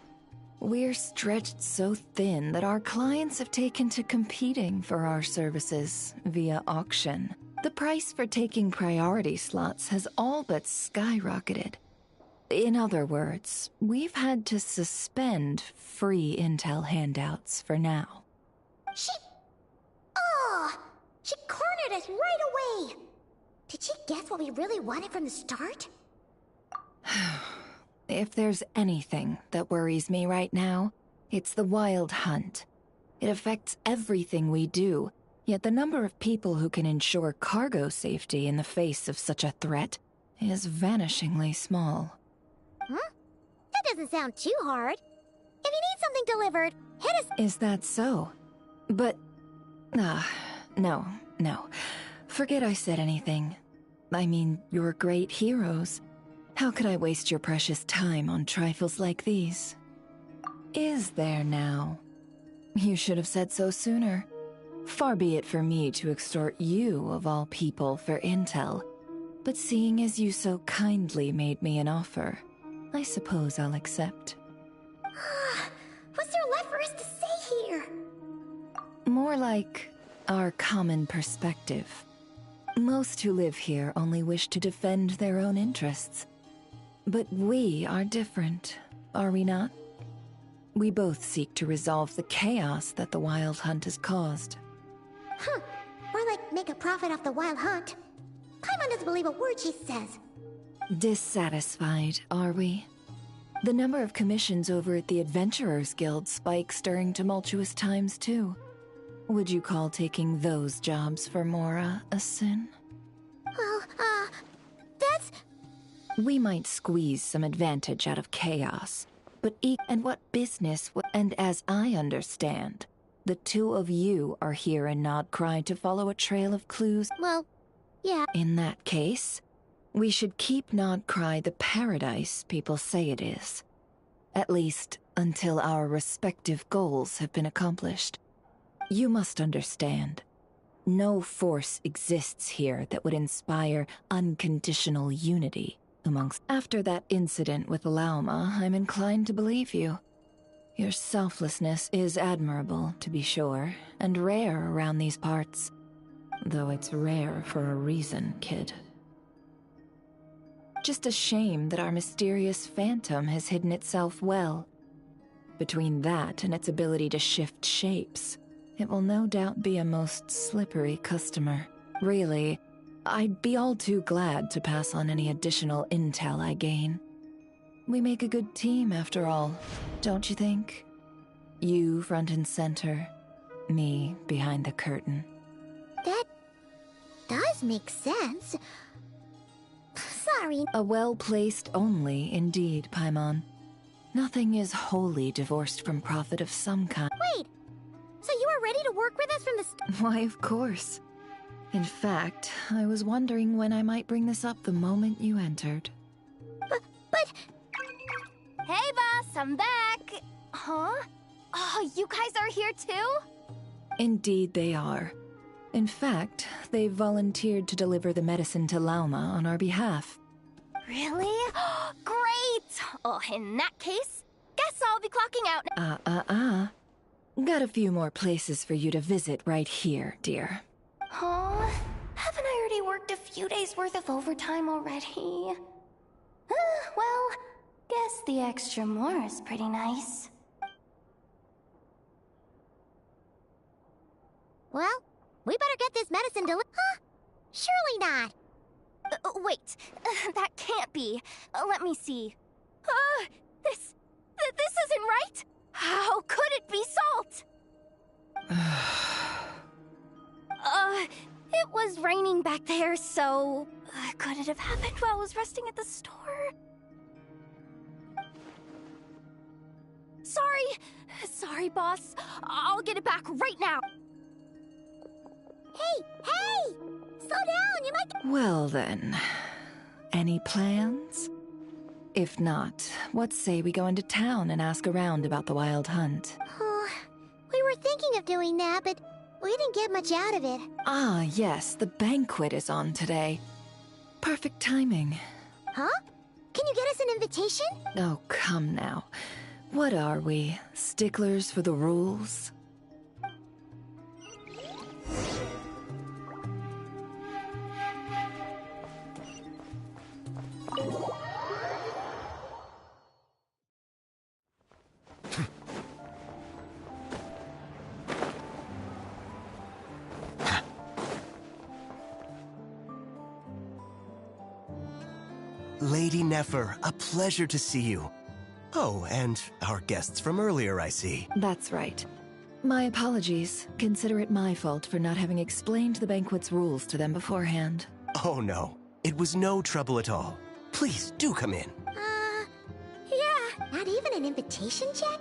We're stretched so thin that our clients have taken to competing for our services via auction. The price for taking priority slots has all but skyrocketed. In other words, we've had to suspend free intel handouts for now. She cornered us right away! Did she guess what we really wanted from the start? If there's anything that worries me right now, it's the Wild Hunt. It affects everything we do, yet the number of people who can ensure cargo safety in the face of such a threat is vanishingly small. Huh? That doesn't sound too hard. If you need something delivered, hit us— Is that so? But... no. Forget I said anything. I mean, you're great heroes. How could I waste your precious time on trifles like these? Is there now? You should have said so sooner. Far be it for me to extort you, of all people, for intel. But seeing as you so kindly made me an offer, I suppose I'll accept. What's there left for us to say here? More like our common perspective. Most who live here only wish to defend their own interests. But we are different, are we not? We both seek to resolve the chaos that the Wild Hunt has caused. More like make a profit off the Wild Hunt. Paimon doesn't believe a word she says. Dissatisfied, are we? The number of commissions over at the Adventurers Guild spikes during tumultuous times, too. Would you call taking those jobs for Mora a sin? Well, that's... We might squeeze some advantage out of chaos, but and what business and as I understand, the two of you are here in Nodcry to follow a trail of clues. Well, yeah. In that case, we should keep Nodcry the paradise people say it is. At least, until our respective goals have been accomplished. You must understand, no force exists here that would inspire unconditional unity amongst... After that incident with Lauma, I'm inclined to believe you. Your selflessness is admirable, to be sure, and rare around these parts. Though it's rare for a reason, kid. Just a shame that our mysterious phantom has hidden itself well. Between that and its ability to shift shapes, it will no doubt be a most slippery customer. Really, I'd be all too glad to pass on any additional intel I gain. We make a good team, after all, don't you think? You front and center, me behind the curtain. That does make sense. Sorry. A well-placed only, indeed, Paimon. Nothing is wholly divorced from profit of some kind. Wait! So you are ready to work with us from the Why, of course. In fact, I was wondering when I might bring this up the moment you entered. But... Hey, boss, I'm back! Huh? Oh, you guys are here too? Indeed they are. In fact, they've volunteered to deliver the medicine to Lauma on our behalf. Really? Great! Oh, in that case, guess I'll be clocking out. Got a few more places for you to visit right here, dear. Huh? Haven't I already worked a few days worth of overtime already? Well, guess the extra more is pretty nice. Well, we better get this medicine Huh? Surely not. Wait, that can't be. Let me see. This isn't right! How could it be salt? It was raining back there, so... could it have happened while I was resting at the store? Sorry, boss. I'll get it back right now. Hey! Slow down, you might... Well then, any plans? If not, what say we go into town and ask around about the Wild Hunt? We were thinking of doing that, but we didn't get much out of it. Ah, yes, the banquet is on today. Perfect timing. Huh? Can you get us an invitation? Oh, come now. What are we, sticklers for the rules? Lady Nefer, a pleasure to see you. Oh, and our guests from earlier, I see. That's right. My apologies. Consider it my fault for not having explained the banquet's rules to them beforehand. Oh no, it was no trouble at all. Please, do come in. Yeah. Not even an invitation check?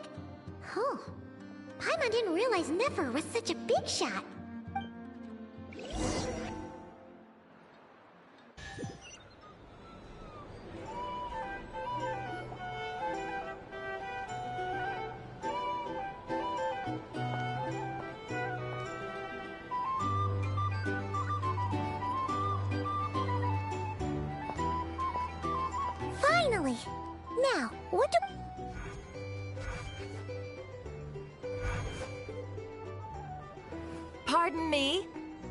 Oh. Paimon didn't realize Nefer was such a big shot. Finally! Now, what do... Pardon me.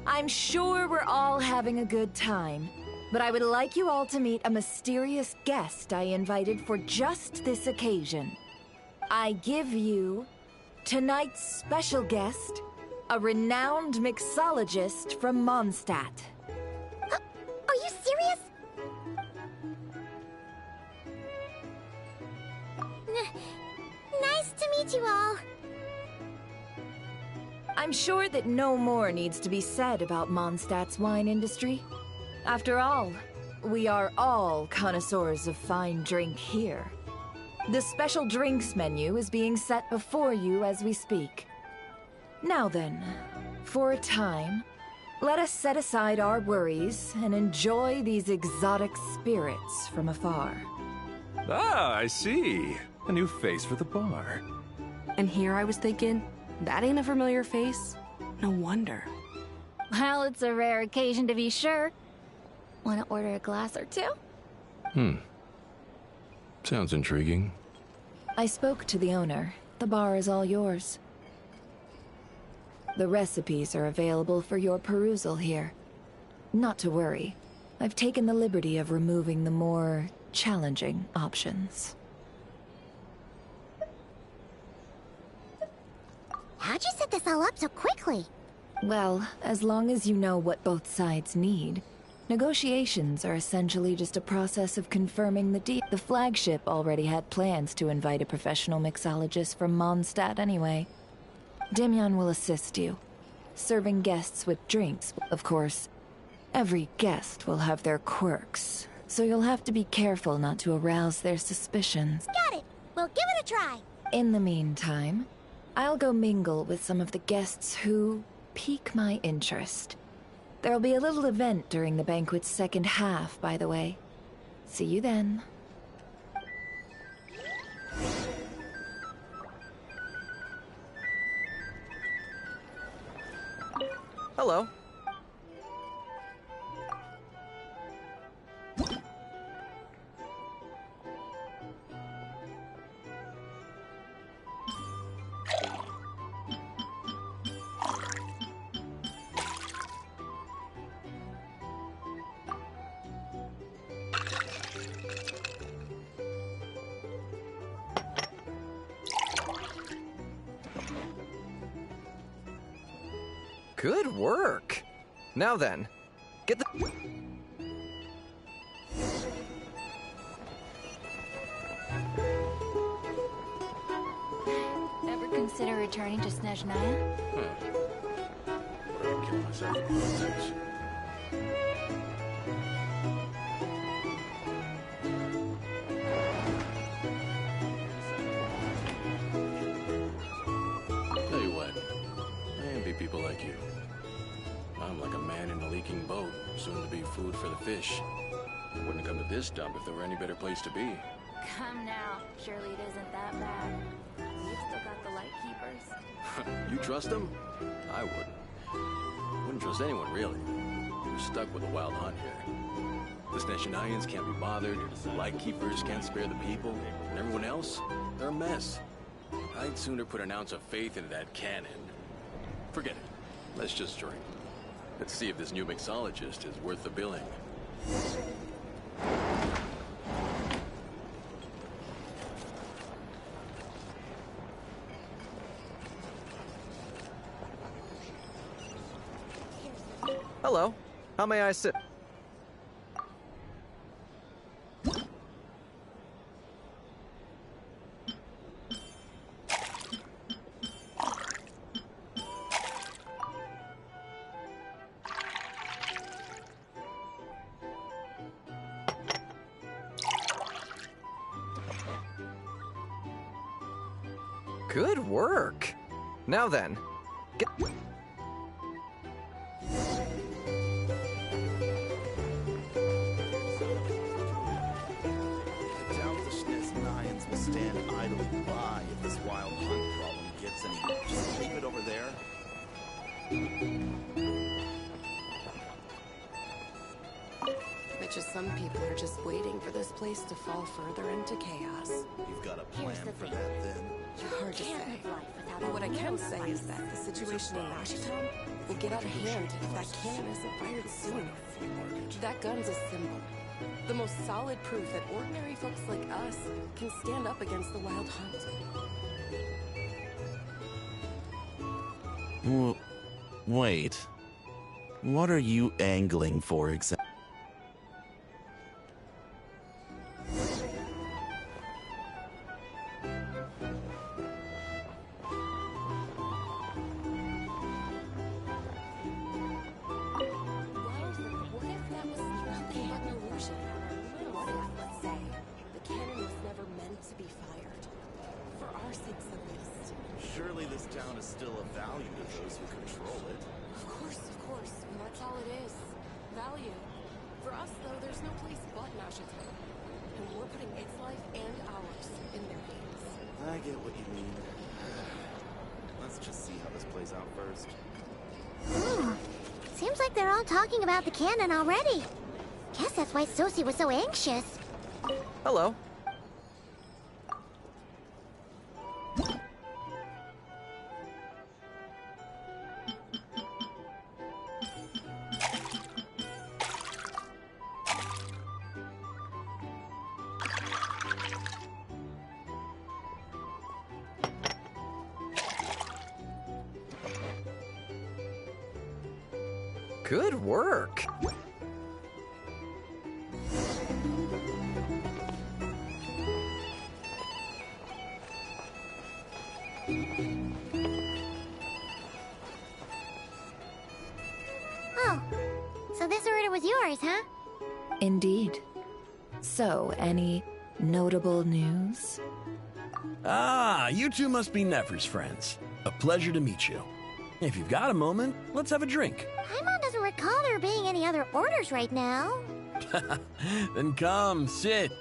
I'm sure we're all having a good time, but I would like you all to meet a mysterious guest I invited for just this occasion. I give you tonight's special guest, a renowned mixologist from Mondstadt. Are you serious? Nice to meet you all. I'm sure that no more needs to be said about Mondstadt's wine industry. After all, we are all connoisseurs of fine drink here. The special drinks menu is being set before you as we speak. Now then, for a time, let us set aside our worries and enjoy these exotic spirits from afar. Ah, I see. A new face for the bar. And here I was thinking, that ain't a familiar face. No wonder. Well, it's a rare occasion to be sure. Want to order a glass or two? Sounds intriguing. I spoke to the owner. The bar is all yours. The recipes are available for your perusal here. Not to worry. I've taken the liberty of removing the more challenging options. How'd you set this all up so quickly? Well, as long as you know what both sides need. Negotiations are essentially just a process of confirming the deal. The flagship already had plans to invite a professional mixologist from Mondstadt anyway. Demyon will assist you, serving guests with drinks. Of course, every guest will have their quirks, so you'll have to be careful not to arouse their suspicions. Got it! We'll give it a try! In the meantime, I'll go mingle with some of the guests who pique my interest. There'll be a little event during the banquet's second half, by the way. See you then. Hello. Good work. Now then, get the... Ever consider returning to Snezhnaya? Kill myself in politics. Tell you what, I envy people like you. I'm like a man in a leaking boat, soon to be food for the fish. I wouldn't come to this dump if there were any better place to be. Come now. Surely it isn't that bad. We've still got the Lightkeepers. You trust them? I wouldn't. Wouldn't trust anyone, really. We're stuck with a wild hunt here. The Snezhnayans can't be bothered, the Lightkeepers can't spare the people, and everyone else, they're a mess. I'd sooner put an ounce of faith into that cannon. Forget it. Let's just drink. Let's see if this new mixologist is worth the billing. Hello. How may I sit? Good work. Now then, get... Will stand idly by if this wild hunt problem gets any worse. Just leave it over there. Bet you some people are just waiting for this place to fall further into chaos. You've got a plan for that, then? Hard to say. But what I can say is that the situation in Washington will get out of hand if that cannon isn't fired soon. That gun's a symbol. The most solid proof that ordinary folks like us can stand up against the wild hunt. Wait. What are you angling for exactly? Surely this town is still of value to those who control it. Of course. And that's all it is. Value. For us, though, there's no place but Washington. And we're putting its life and ours in their hands. I get what you mean. Let's just see how this plays out first. Seems like they're all talking about the cannon already. Guess that's why Sosie was so anxious. Hello. Good work. Oh, so this order was yours, huh? Indeed. So, any notable news? Ah, you two must be Nefer's friends. A pleasure to meet you. If you've got a moment, let's have a drink. Paimon doesn't recall there being any other orders right now. Then come, sit.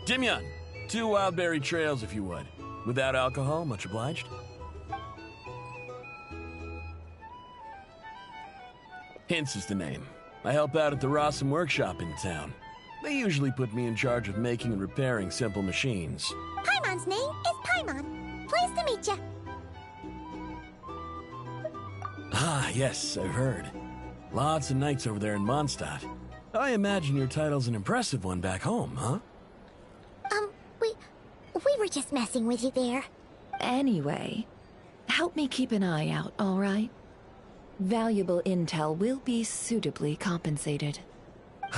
Timyon, 2 wildberry trails if you would. Without alcohol, much obliged. Hints is the name. I help out at the Rossum workshop in town. They usually put me in charge of making and repairing simple machines. Paimon's name is Paimon. Pleased to meet you. Ah, yes, I've heard. Lots of nights over there in Mondstadt. I imagine your title's an impressive one back home, huh? We were just messing with you there. Anyway, help me keep an eye out, all right? Valuable intel will be suitably compensated.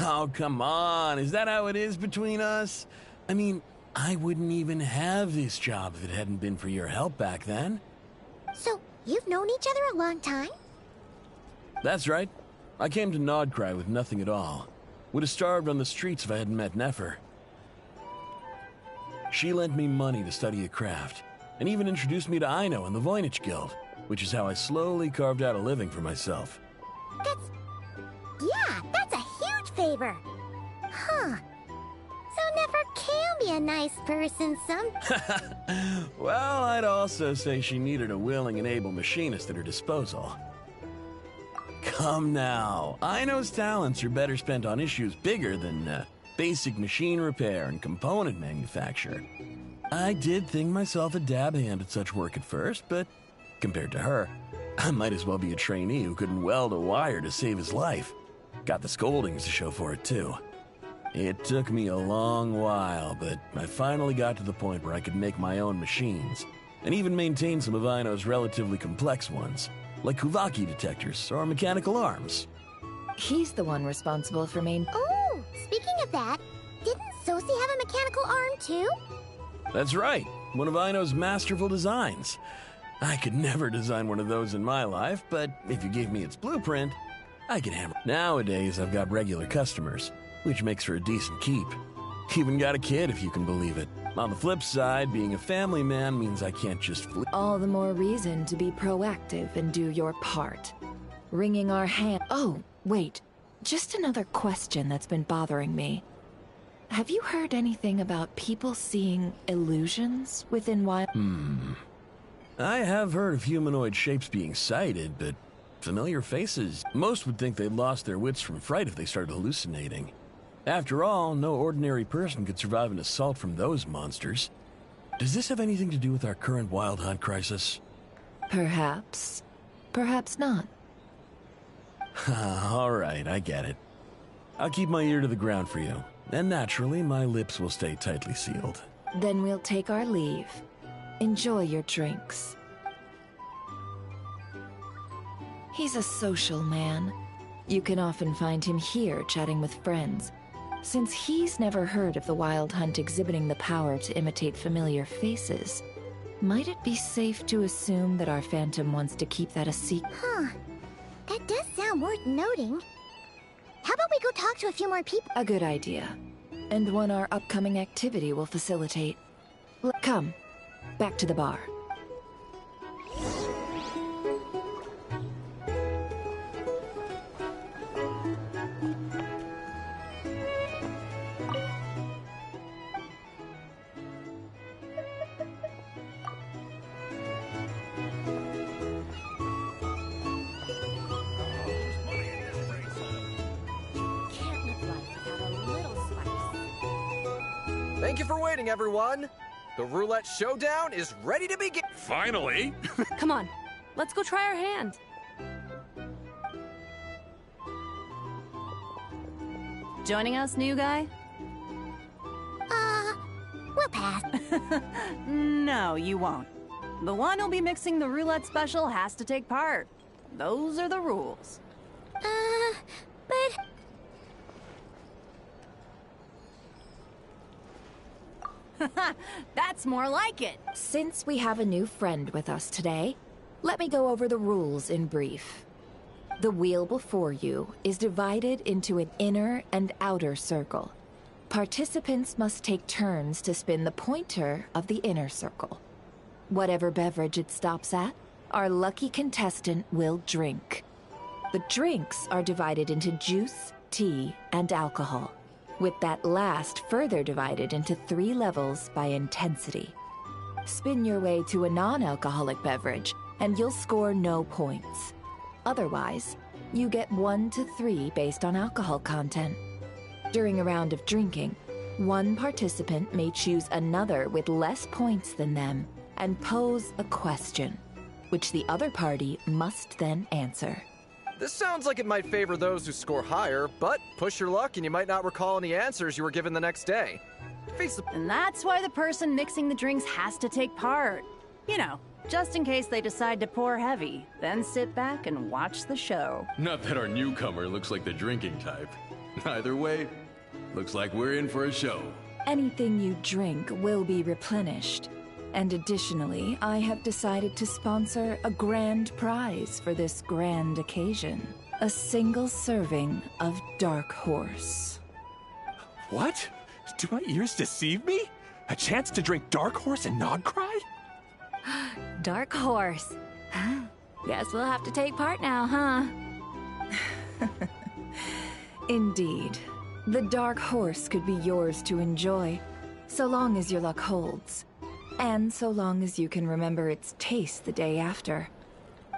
Oh, come on. Is that how it is between us? I mean, I wouldn't even have this job if it hadn't been for your help back then. So, you've known each other a long time? That's right. I came to Nodcry with nothing at all. Would have starved on the streets if I hadn't met Nefer. She lent me money to study a craft, and even introduced me to Aino and the Voynich Guild, which is how I slowly carved out a living for myself. That's a huge favor. Huh. So Nefer can be a nice person Well, I'd also say she needed a willing and able machinist at her disposal. Come now, Aino's talents are better spent on issues bigger than basic machine repair and component manufacture. I did think myself a dab hand at such work at first, but compared to her, I might as well be a trainee who couldn't weld a wire to save his life. Got the scoldings to show for it, too. It took me a long while, but I finally got to the point where I could make my own machines, and even maintain some of Aino's relatively complex ones, like Kuvaki detectors or mechanical arms. He's the one responsible for Oh, speaking of that, didn't Sosie have a mechanical arm too? That's right, one of Aino's masterful designs. I could never design one of those in my life, but if you gave me its blueprint, I could hammer. Nowadays, I've got regular customers, which makes for a decent keep. Even got a kid, if you can believe it. On the flip side, being a family man means I can't just flee. All the more reason to be proactive and do your part. Wringing our hand. Oh, wait. Just another question that's been bothering me. Have you heard anything about people seeing illusions within wild? I have heard of humanoid shapes being sighted, but familiar faces. Most would think they'd lost their wits from fright if they started hallucinating. After all, no ordinary person could survive an assault from those monsters. Does this have anything to do with our current wild hunt crisis? Perhaps. Perhaps not. All right, I get it. I'll keep my ear to the ground for you. And naturally, my lips will stay tightly sealed. Then we'll take our leave. Enjoy your drinks. He's a social man. You can often find him here chatting with friends. Since he's never heard of the Wild Hunt exhibiting the power to imitate familiar faces, might it be safe to assume that our Phantom wants to keep that a secret? Huh. That does sound worth noting. How about we go talk to a few more people? A good idea. And one our upcoming activity will facilitate. Come, back to the bar. Thank you for waiting, everyone. The roulette showdown is ready to begin. Finally! Come on, let's go try our hand. Joining us, new guy? We'll pass. No, you won't. The one who'll be mixing the roulette special has to take part. Those are the rules. But... That's more like it. Since we have a new friend with us today, let me go over the rules in brief. The wheel before you is divided into an inner and outer circle. Participants must take turns to spin the pointer of the inner circle. Whatever beverage it stops at, our lucky contestant will drink. The drinks are divided into juice, tea, and alcohol, with that last further divided into 3 levels by intensity. Spin your way to a non-alcoholic beverage, and you'll score no points. Otherwise, you get 1 to 3 based on alcohol content. During a round of drinking, one participant may choose another with less points than them and pose a question, which the other party must then answer. This sounds like it might favor those who score higher, but push your luck and you might not recall any answers you were given the next day. And that's why the person mixing the drinks has to take part. You know, just in case they decide to pour heavy, then sit back and watch the show. Not that our newcomer looks like the drinking type. Either way, looks like we're in for a show. Anything you drink will be replenished. And additionally, I have decided to sponsor a grand prize for this grand occasion. A single serving of Dark Horse. What? Do my ears deceive me? A chance to drink Dark Horse and not cry? Dark Horse. Guess we'll have to take part now, huh? Indeed. The Dark Horse could be yours to enjoy, so long as your luck holds. And so long as you can remember its taste the day after.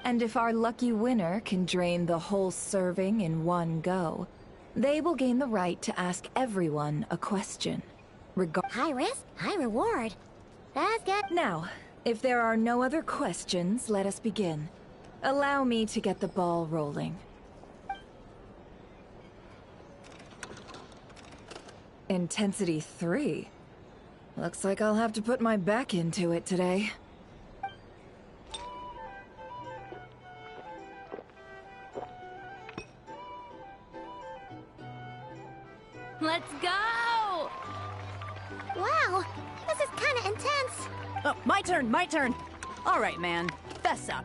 And if our lucky winner can drain the whole serving in one go, they will gain the right to ask everyone a question. High risk, high reward. That's good. Now, if there are no other questions, let us begin. Allow me to get the ball rolling. Intensity 3. Looks like I'll have to put my back into it today. Let's go! Wow, this is kind of intense. Oh, my turn. All right, man, fess up.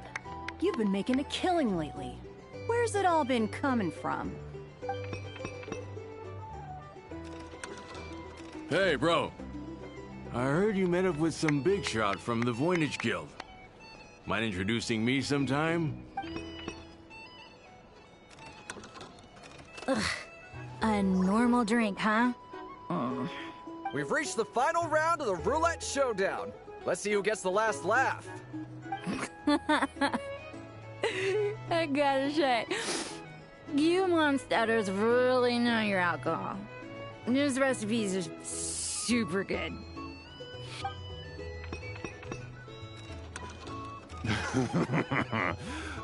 You've been making a killing lately. Where's it all been coming from? Hey, bro. I heard you met up with some big shot from the Voynich Guild. Mind introducing me sometime? Ugh. A normal drink, huh? We've reached the final round of the roulette showdown. Let's see who gets the last laugh. I gotta say, you monsters really know your alcohol. This recipes are super good.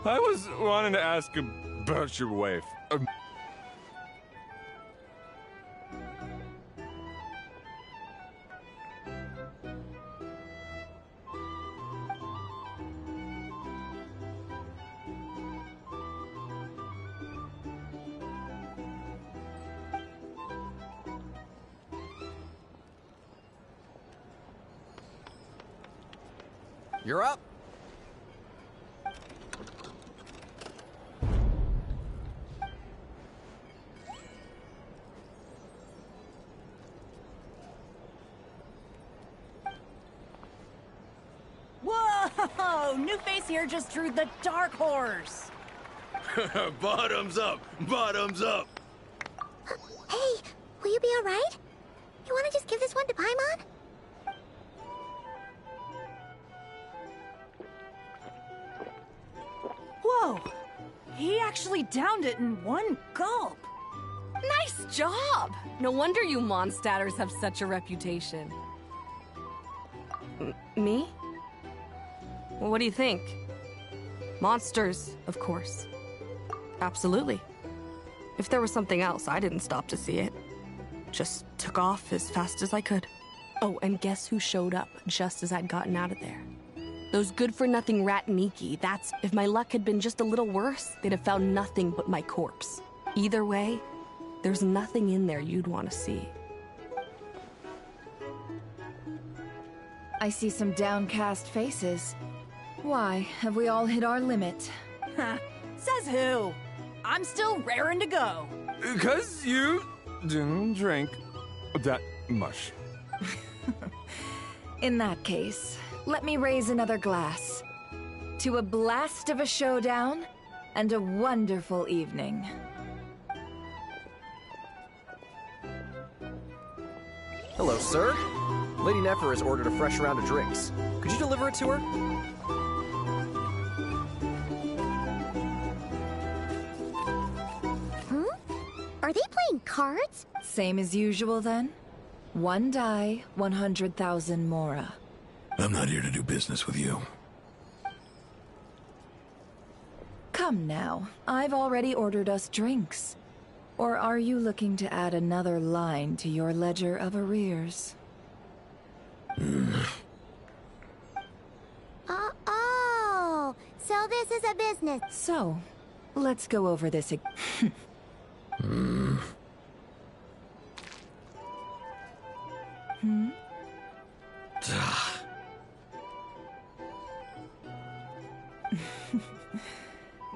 I was wanting to ask about your wife. You're up. Whoa! New face here just drew the dark horse. Bottoms up! Bottoms up! Hey, will you be alright? You wanna just give this one to Paimon? Whoa! He actually downed it in one gulp. Nice job! No wonder you Mondstadters have such a reputation. Me? Well, what do you think? Monsters, of course. Absolutely. If there was something else, I didn't stop to see it. Just took off as fast as I could. Oh, and guess who showed up just as I'd gotten out of there? Those good-for-nothing rat Niki. That's... If my luck had been just a little worse, they'd have found nothing but my corpse. Either way, there's nothing in there you'd want to see. I see some downcast faces. Why, have we all hit our limit? Says who? I'm still raring to go. 'Cause you didn't drink that much. In that case, let me raise another glass. To a blast of a showdown and a wonderful evening. Hello, sir. Lady Nefer has ordered a fresh round of drinks. Could you deliver it to her? Are they playing cards? Same as usual then? One die, 100,000 Mora. I'm not here to do business with you. Come now, I've already ordered us drinks. Or are you looking to add another line to your ledger of arrears? Oh, so this is a business. So, let's go over this again.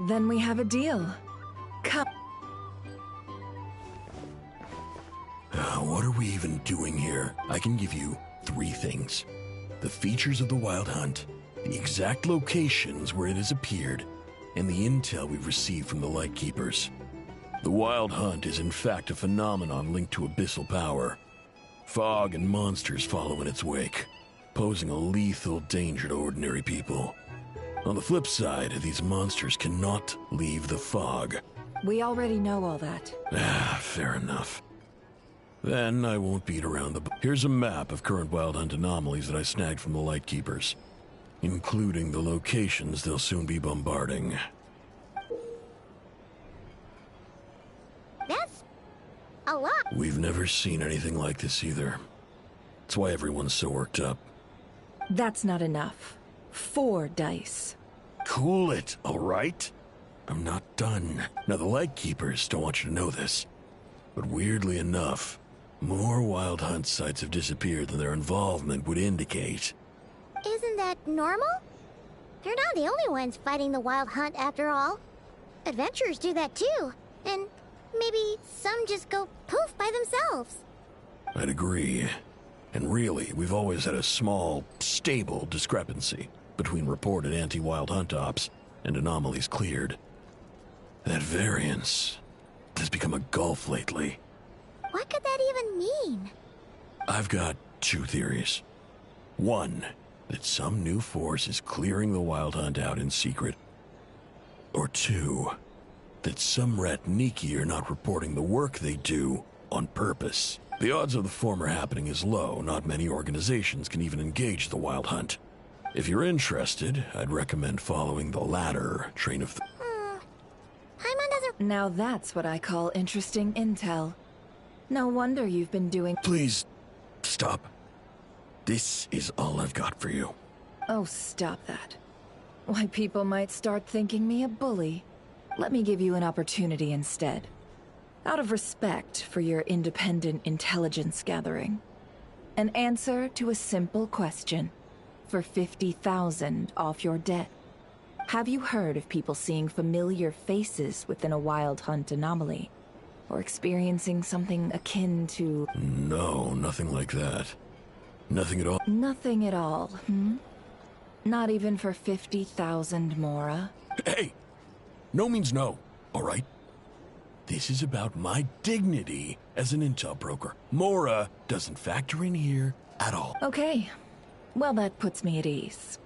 Then we have a deal. Come. What are we even doing here? I can give you 3 things. The features of the Wild Hunt, the exact locations where it has appeared, and the intel we've received from the Lightkeepers. The Wild Hunt is in fact a phenomenon linked to abyssal power. Fog and monsters follow in its wake, posing a lethal danger to ordinary people. On the flip side, these monsters cannot leave the fog. We already know all that. Fair enough. Then I won't beat around the bush. Here's a map of current Wild Hunt anomalies that I snagged from the Lightkeepers, including the locations they'll soon be bombarding. That's a lot. We've never seen anything like this either. That's why everyone's so worked up. That's not enough. 4 dice. Cool it, all right? I'm not done. Now, the Lightkeepers don't want you to know this, but weirdly enough, more Wild Hunt sites have disappeared than their involvement would indicate. Isn't that normal? They're not the only ones fighting the Wild Hunt after all. Adventurers do that too. And maybe some just go poof by themselves. I'd agree. And really, we've always had a small, stable discrepancy between reported anti-wild hunt ops and anomalies cleared. That variance has become a gulf lately. What could that even mean? I've got two theories. One, that some new force is clearing the wild hunt out in secret. Or two, that some Ratniki are not reporting the work they do on purpose. The odds of the former happening is low. Not many organizations can even engage the wild hunt. If you're interested, I'd recommend following the latter train of thought. Now that's what I call interesting intel. No wonder you've been doing— Please, stop. This is all I've got for you. Oh, stop that. Why, people might start thinking me a bully. Let me give you an opportunity instead. Out of respect for your independent intelligence gathering. An answer to a simple question. For 50,000 off your debt. Have you heard of people seeing familiar faces within a wild hunt anomaly? Or experiencing something akin to— No, nothing like that. Nothing at all. Nothing at all, hmm? Not even for 50,000 Mora? Hey! No means no, alright? This is about my dignity as an intel broker. Mora doesn't factor in here at all. Okay. Well, that puts me at ease.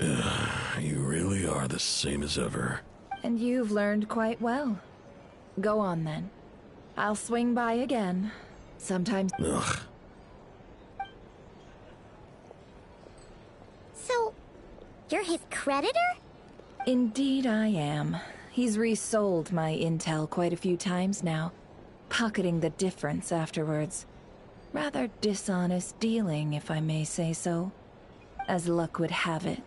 You really are the same as ever. And you've learned quite well. Go on, then. I'll swing by again. Sometimes— Ugh. So, you're his creditor? Indeed I am. He's resold my intel quite a few times now, pocketing the difference afterwards. Rather dishonest dealing, if I may say so. As luck would have it,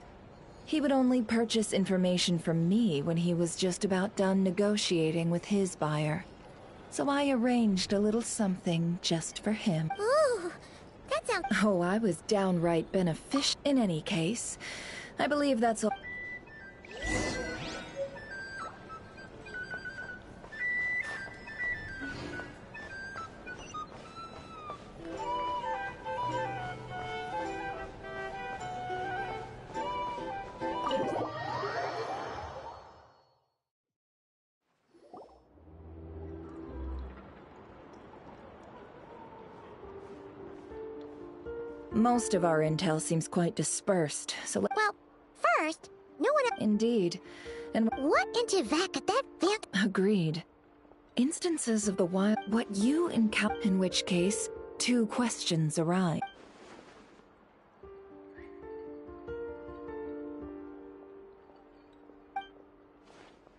he would only purchase information from me when he was just about done negotiating with his buyer. So I arranged a little something just for him. Ooh, that sounds— Oh, I was downright beneficial. In any case, I believe that's all. Most of our intel seems quite dispersed, so— Well, first, no one— Indeed. And what into that could that vent— Agreed. Instances of the wild— What you encounter— In which case, two questions arise.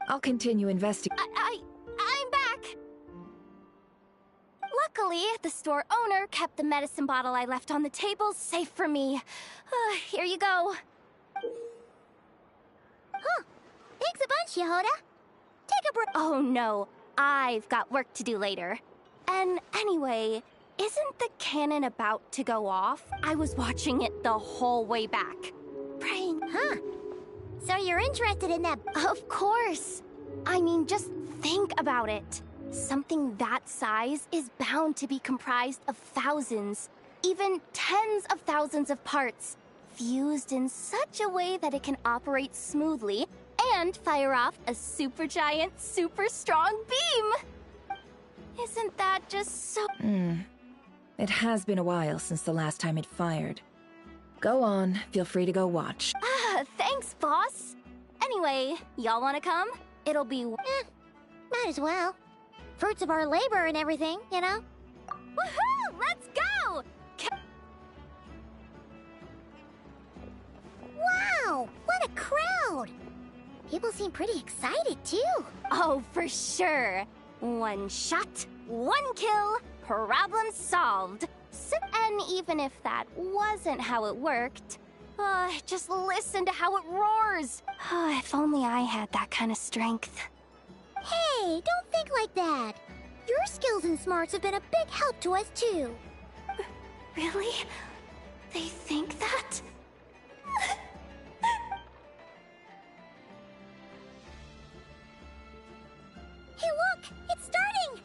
I'll continue investigating. I'm back! Luckily, the store owner kept the medicine bottle I left on the table safe for me. Here you go. Huh. Thanks a bunch, Yehoda. Take a break. Oh no, I've got work to do later. And anyway, isn't the cannon about to go off? I was watching it the whole way back. Praying. Huh. So you're interested in that— Of course. I mean, just think about it. Something that size is bound to be comprised of thousands, even tens of thousands of parts, fused in such a way that it can operate smoothly and fire off a supergiant, super strong beam! Isn't that just so— It has been a while since the last time it fired. Go on, feel free to go watch. Thanks, boss. Anyway, y'all wanna come? It'll be— might as well. Fruits of our labor and everything, you know? Woohoo! Let's go! Wow! What a crowd! People seem pretty excited, too. Oh, for sure. One shot, one kill, problem solved. And even if that wasn't how it worked, just listen to how it roars. If only I had that kind of strength. Hey, don't think like that. Your skills and smarts have been a big help to us, too. Really? They think that? Hey, look! It's starting!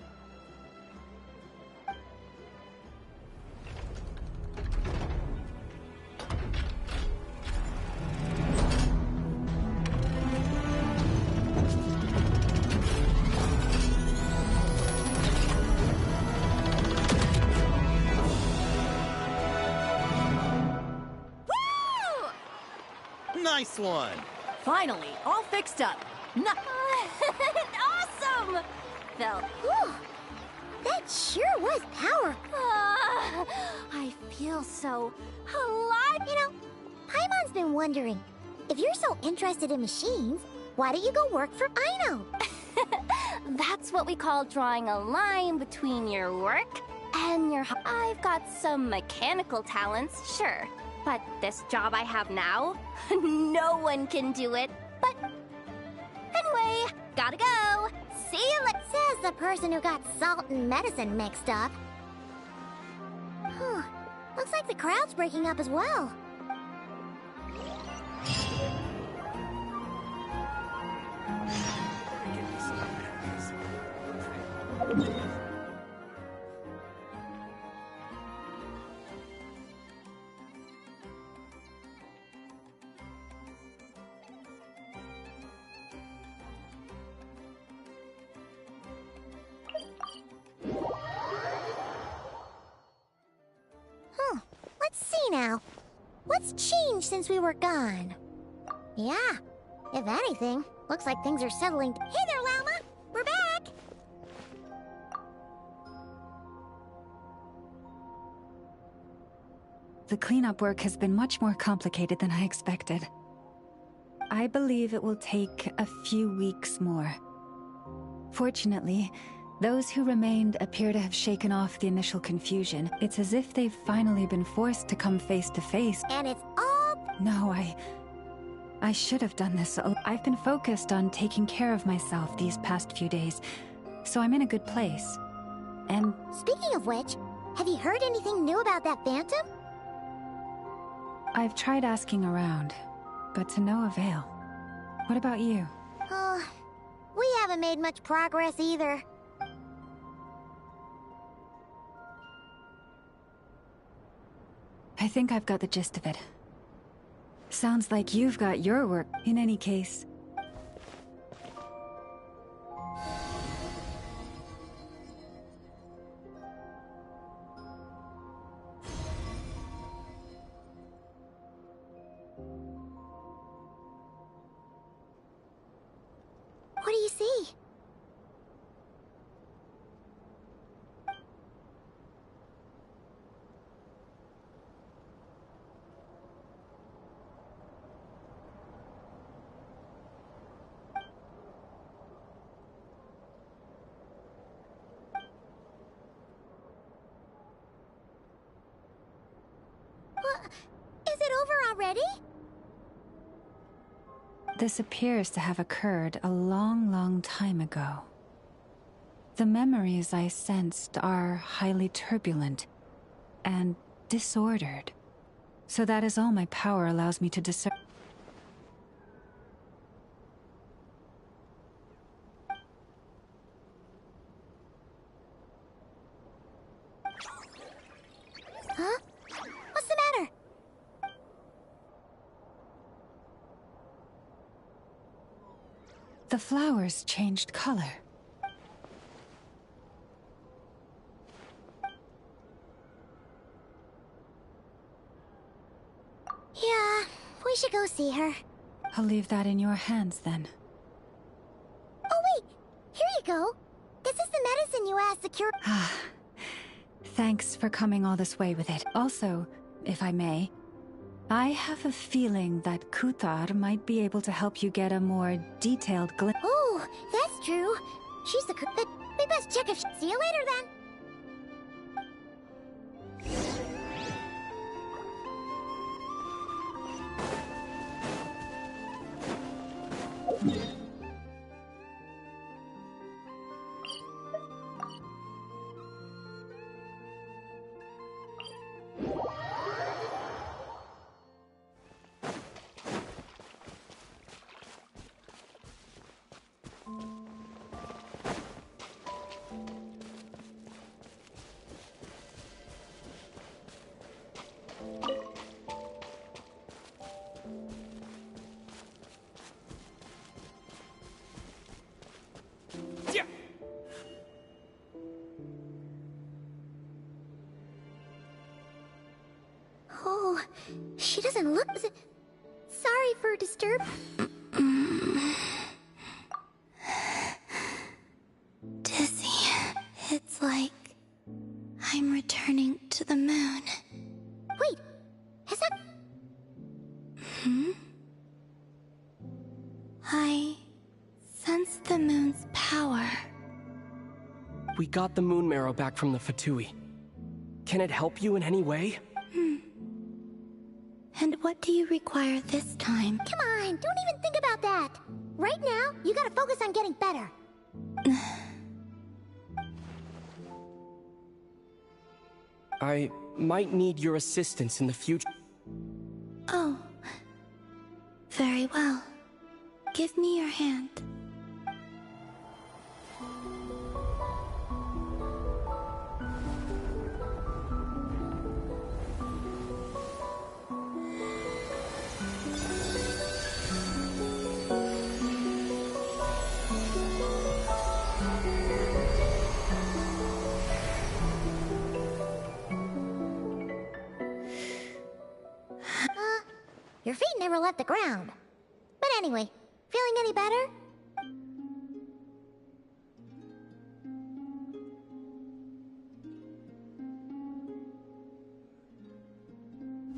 Nice one. Finally, all fixed up. Awesome! Felt. Whew. That sure was powerful. I feel so alive. You know, Paimon's been wondering, if you're so interested in machines, why don't you go work for Aino? That's what we call drawing a line between your work and your... I've got some mechanical talents, sure. But this job I have now, no one can do it. But anyway, gotta go. See you later. Says the person who got salt and medicine mixed up. Huh. Looks like the crowd's breaking up as well. Let's see now. What's changed since we were gone? Yeah, if anything, looks like things are settling. Hey there, Llama! We're back! The cleanup work has been much more complicated than I expected. I believe it will take a few weeks more. Fortunately, those who remained appear to have shaken off the initial confusion. It's as if they've finally been forced to come face to face. And it's all... No, I should have done this. I've been focused on taking care of myself these past few days, so I'm in a good place. And... Speaking of which, have you heard anything new about that phantom? I've tried asking around, but to no avail. What about you? We haven't made much progress either. I think I've got the gist of it. Sounds like you've got your work. In any case... What do you see? Is it over already? This appears to have occurred a long, long time ago. The memories I sensed are highly turbulent and disordered. So that is all my power allows me to discern. Huh? What's the matter? The flowers changed color. Yeah, we should go see her. I'll leave that in your hands then. Oh wait, here you go. This is the medicine you asked the cure. Thanks for coming all this way with it. Also, if I may, I have a feeling that Kuthar might be able to help you get a more detailed glimpse. Oh, that's true. She's the cook. But we best check if. See you later then. Oh, she doesn't look... Sorry for disturb. Dizzy. It's like I'm returning to the moon. Wait, is that... I sense the moon's power. We got the moon marrow back from the Fatui. Can it help you in any way? And what do you require this time? Come on, don't even think about that. Right now, you gotta focus on getting better. I might need your assistance in the future. Oh. Very well. Give me your hand. Your feet never left the ground. But anyway, feeling any better?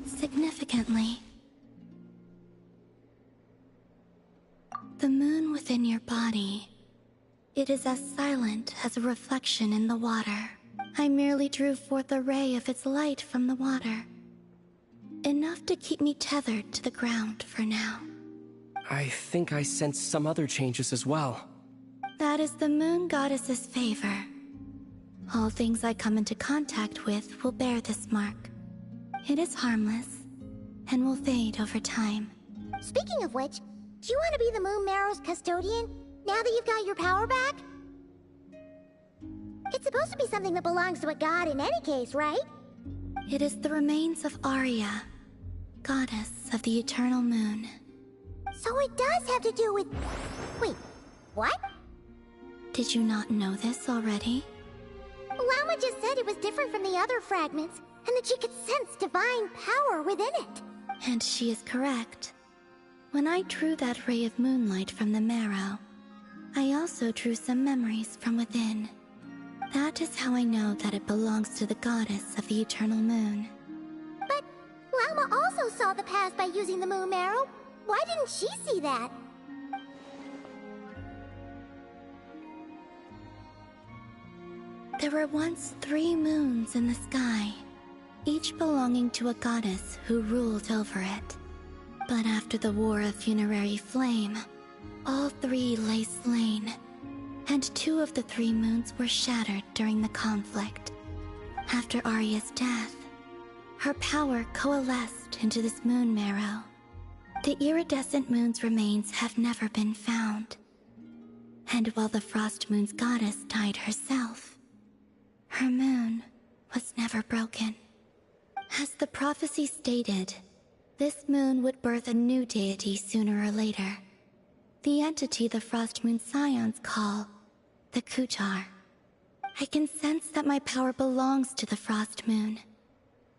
Significantly, the moon within your body, it is as silent as a reflection in the water. I merely drew forth a ray of its light from the water. Enough to keep me tethered to the ground for now. I think I sense some other changes as well. That is the moon goddess's favor. All things I come into contact with will bear this mark. It is harmless, and will fade over time. Speaking of which, do you want to be the moon marrow's custodian, now that you've got your power back? It's supposed to be something that belongs to a god in any case, right? It is the remains of Arya, goddess of the eternal moon. So it does have to do with... Wait, what? Did you not know this already? Lama just said it was different from the other fragments, and that she could sense divine power within it. And she is correct. When I drew that ray of moonlight from the marrow, I also drew some memories from within. That is how I know that it belongs to the goddess of the eternal moon. But Lama also saw the past by using the moon marrow. Why didn't she see that? There were once 3 moons in the sky, each belonging to a goddess who ruled over it. But after the War of Funerary Flame, all 3 lay slain, and 2 of the 3 moons were shattered during the conflict. After Arya's death, her power coalesced into this moon marrow. The iridescent moon's remains have never been found. And while the Frost Moon's goddess died herself, her moon was never broken. As the prophecy stated, this moon would birth a new deity sooner or later. The entity the Frost Moon Scions call the Kujar. I can sense that my power belongs to the Frost Moon,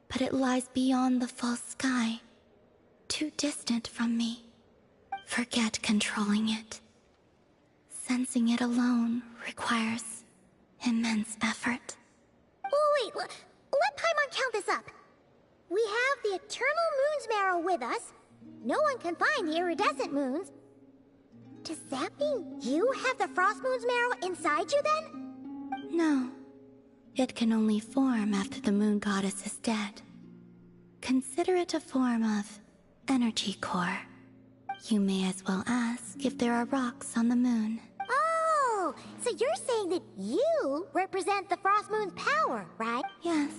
but it lies beyond the false sky, too distant from me. Forget controlling it. Sensing it alone requires immense effort. Oh, wait, let Paimon count this up. We have the Eternal Moon's marrow with us. No one can find the iridescent moons. Does that mean you have the Frost Moon's marrow inside you then? No. It can only form after the moon goddess is dead. Consider it a form of energy core. You may as well ask if there are rocks on the moon. Oh, so you're saying that you represent the Frost Moon's power, right? Yes.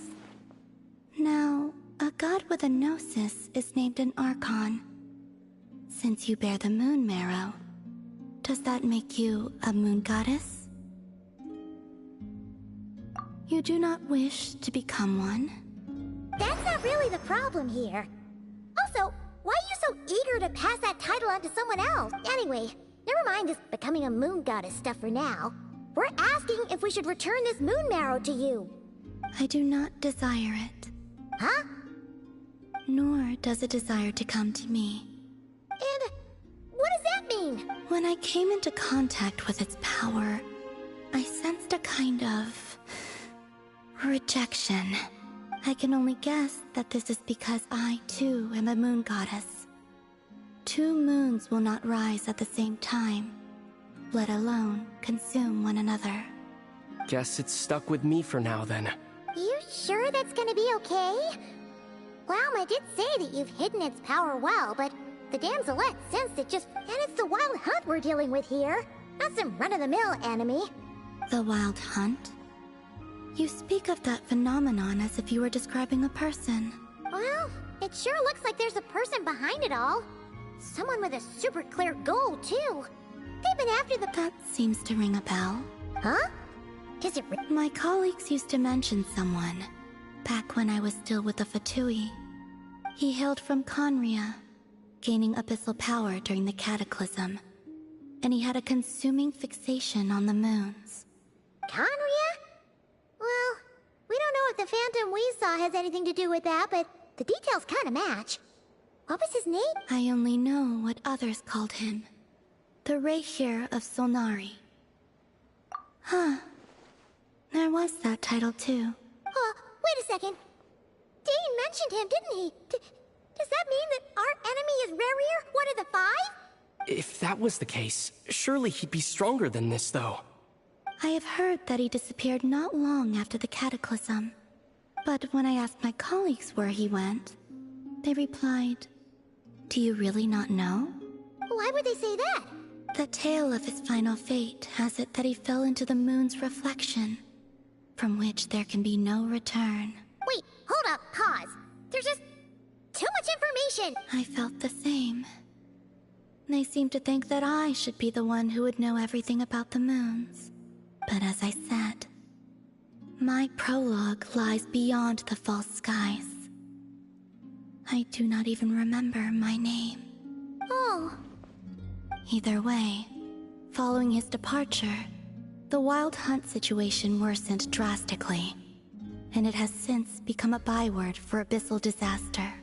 Now, a god with a gnosis is named an Archon. Since you bear the moon marrow, does that make you a moon goddess? You do not wish to become one? That's not really the problem here. Also, why are you so eager to pass that title on to someone else? Anyway, never mind this becoming a moon goddess stuff for now. We're asking if we should return this moon marrow to you. I do not desire it. Huh? Nor does it desire to come to me. And When I came into contact with its power, I sensed a kind of rejection. I can only guess that this is because I, too, am a moon goddess. 2 moons will not rise at the same time, let alone consume one another. Guess it's stuck with me for now, then. You sure that's gonna be okay? Glauma did say that you've hidden its power well, but the damselette sensed it just... And it's the wild hunt we're dealing with here, not some run-of-the-mill enemy. The wild hunt? You speak of that phenomenon as if you were describing a person. Well, it sure looks like there's a person behind it all. Someone with a super clear goal, too. They've been after the... That seems to ring a bell. Huh? Does it... My colleagues used to mention someone, back when I was still with the Fatui. He hailed from Conria, gaining abyssal power during the Cataclysm. And he had a consuming fixation on the moons. Conria? Well, we don't know if the phantom we saw has anything to do with that, but the details kinda match. What was his name? I only know what others called him. The Reihir of Solnari. Huh. There was that title, too. Wait a second. Dane mentioned him, didn't he? Does that mean that our enemy is Rerir, one of the 5? If that was the case, surely he'd be stronger than this, though. I have heard that he disappeared not long after the Cataclysm. But when I asked my colleagues where he went, they replied, "Do you really not know?" Why would they say that? The tale of his final fate has it that he fell into the moon's reflection, from which there can be no return. Wait, hold up, pause. There's just too much information. I felt the same. They seemed to think that I should be the one who would know everything about the moons. But as I said, my prologue lies beyond the false skies. I do not even remember my name. Oh. Either way, following his departure, the wild hunt situation worsened drastically, and it has since become a byword for abyssal disaster.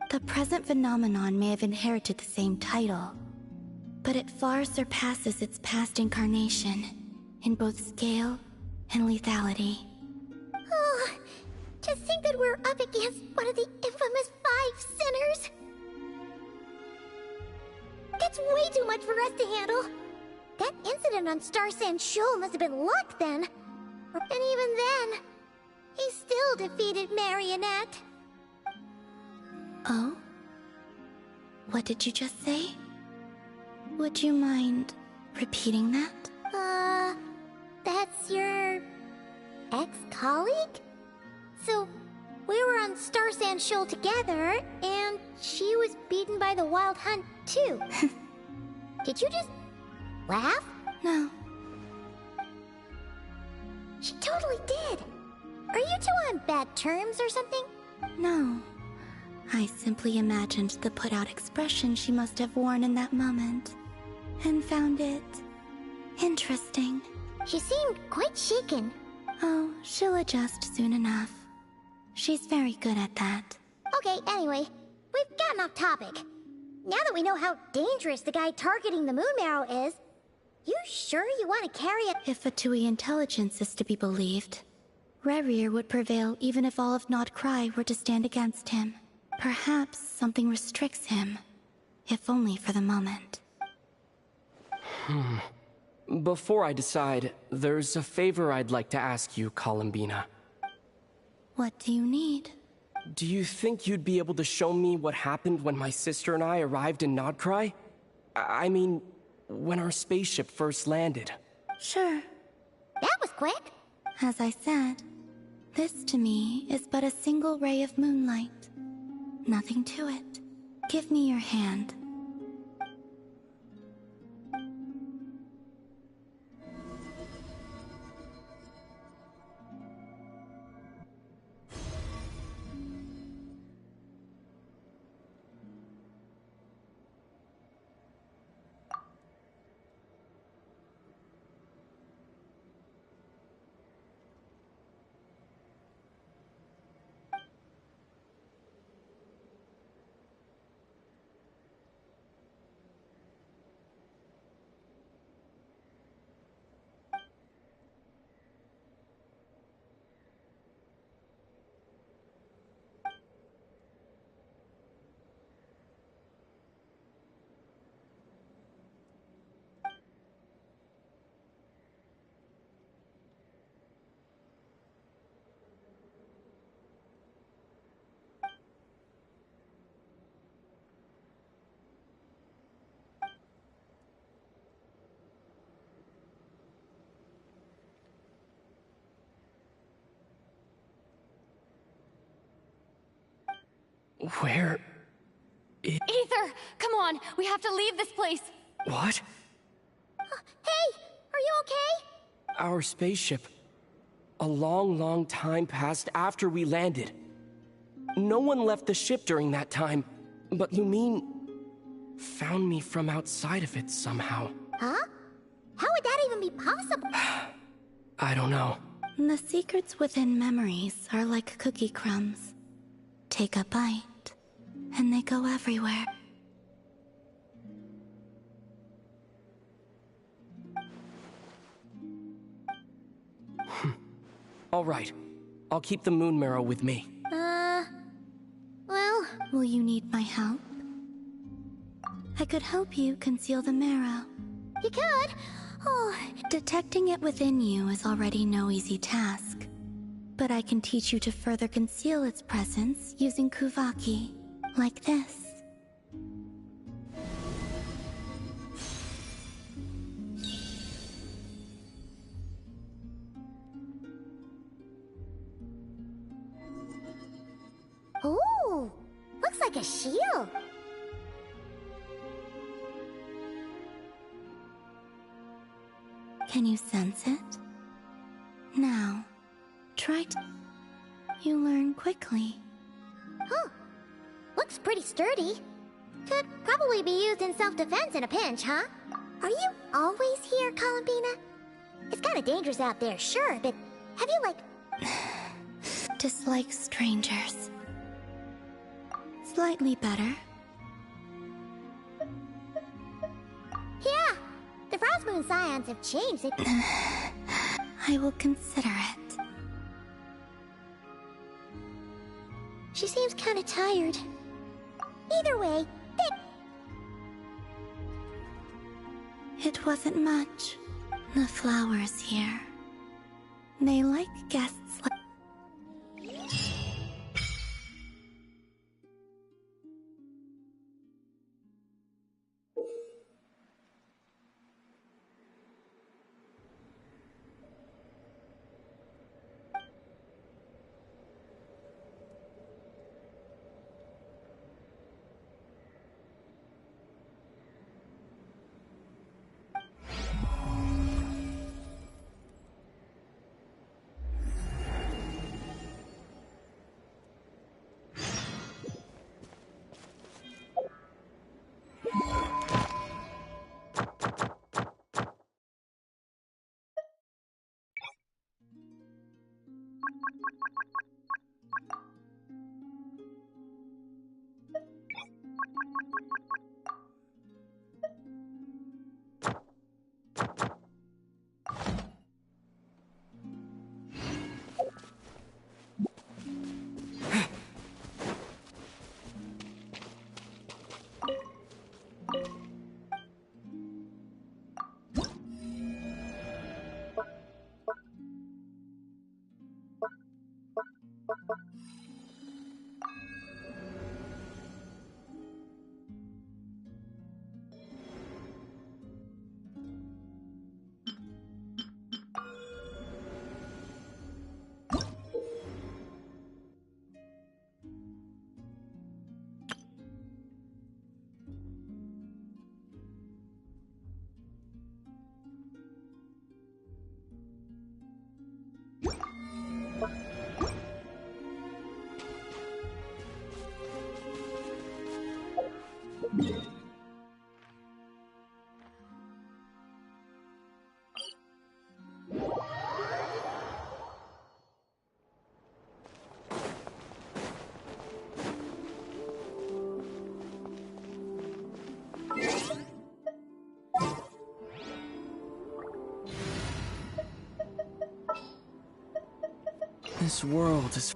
The present phenomenon may have inherited the same title, but it far surpasses its past incarnation in both scale and lethality. Oh, to think that we're up against one of the infamous 5 sinners! That's way too much for us to handle. That incident on Star Sand Shoal must have been luck then. And even then, he still defeated Marionette. Oh? What did you just say? Would you mind repeating that? That's your... ex-colleague? So, we were on Star Sand Shoal together, and she was beaten by the Wild Hunt, too. Did you just... laugh? No. She totally did. Are you two on bad terms or something? No. I simply imagined the put-out expression she must have worn in that moment, and found it... interesting. She seemed quite shaken. Oh, she'll adjust soon enough. She's very good at that. Okay, anyway, we've gotten off topic. Now that we know how dangerous the guy targeting the Moon Marrow is, you sure you want to carry it? If Fatui intelligence is to be believed, Rerir would prevail even if all of Nod Cry were to stand against him. Perhaps something restricts him, if only for the moment. Before I decide, there's a favor I'd like to ask you, Columbina. What do you need? Do you think you'd be able to show me what happened when my sister and I arrived in Nodcry? I mean, when our spaceship first landed. Sure. That was quick. As I said, this to me is but a single ray of moonlight. Nothing to it. Give me your hand. Where... Aether! Come on! We have to leave this place! What? Hey! Are you okay? Our spaceship. A long, long time passed after we landed. No one left the ship during that time, but Lumine found me from outside of it somehow. Huh? How would that even be possible? I don't know. The secrets within memories are like cookie crumbs. Take a bite, and they go everywhere. All right. I'll keep the moon marrow with me. Well... Will you need my help? I could help you conceal the marrow. You could? Oh... Detecting it within you is already no easy task. But I can teach you to further conceal its presence using Kuvaki, like this. Ooh! Looks like a shield! Can you sense it? Now, try to... You learn quickly. Huh. Looks pretty sturdy. Could probably be used in self-defense in a pinch, huh? Are you always here, Columbina? It's kinda dangerous out there, sure, but have you, like... Dislike strangers. Slightly better. Yeah! The Frostmoon Scions have changed it. I will consider it. She seems kinda tired. Either way, It wasn't much. The flowers here. They like guests like... This world is...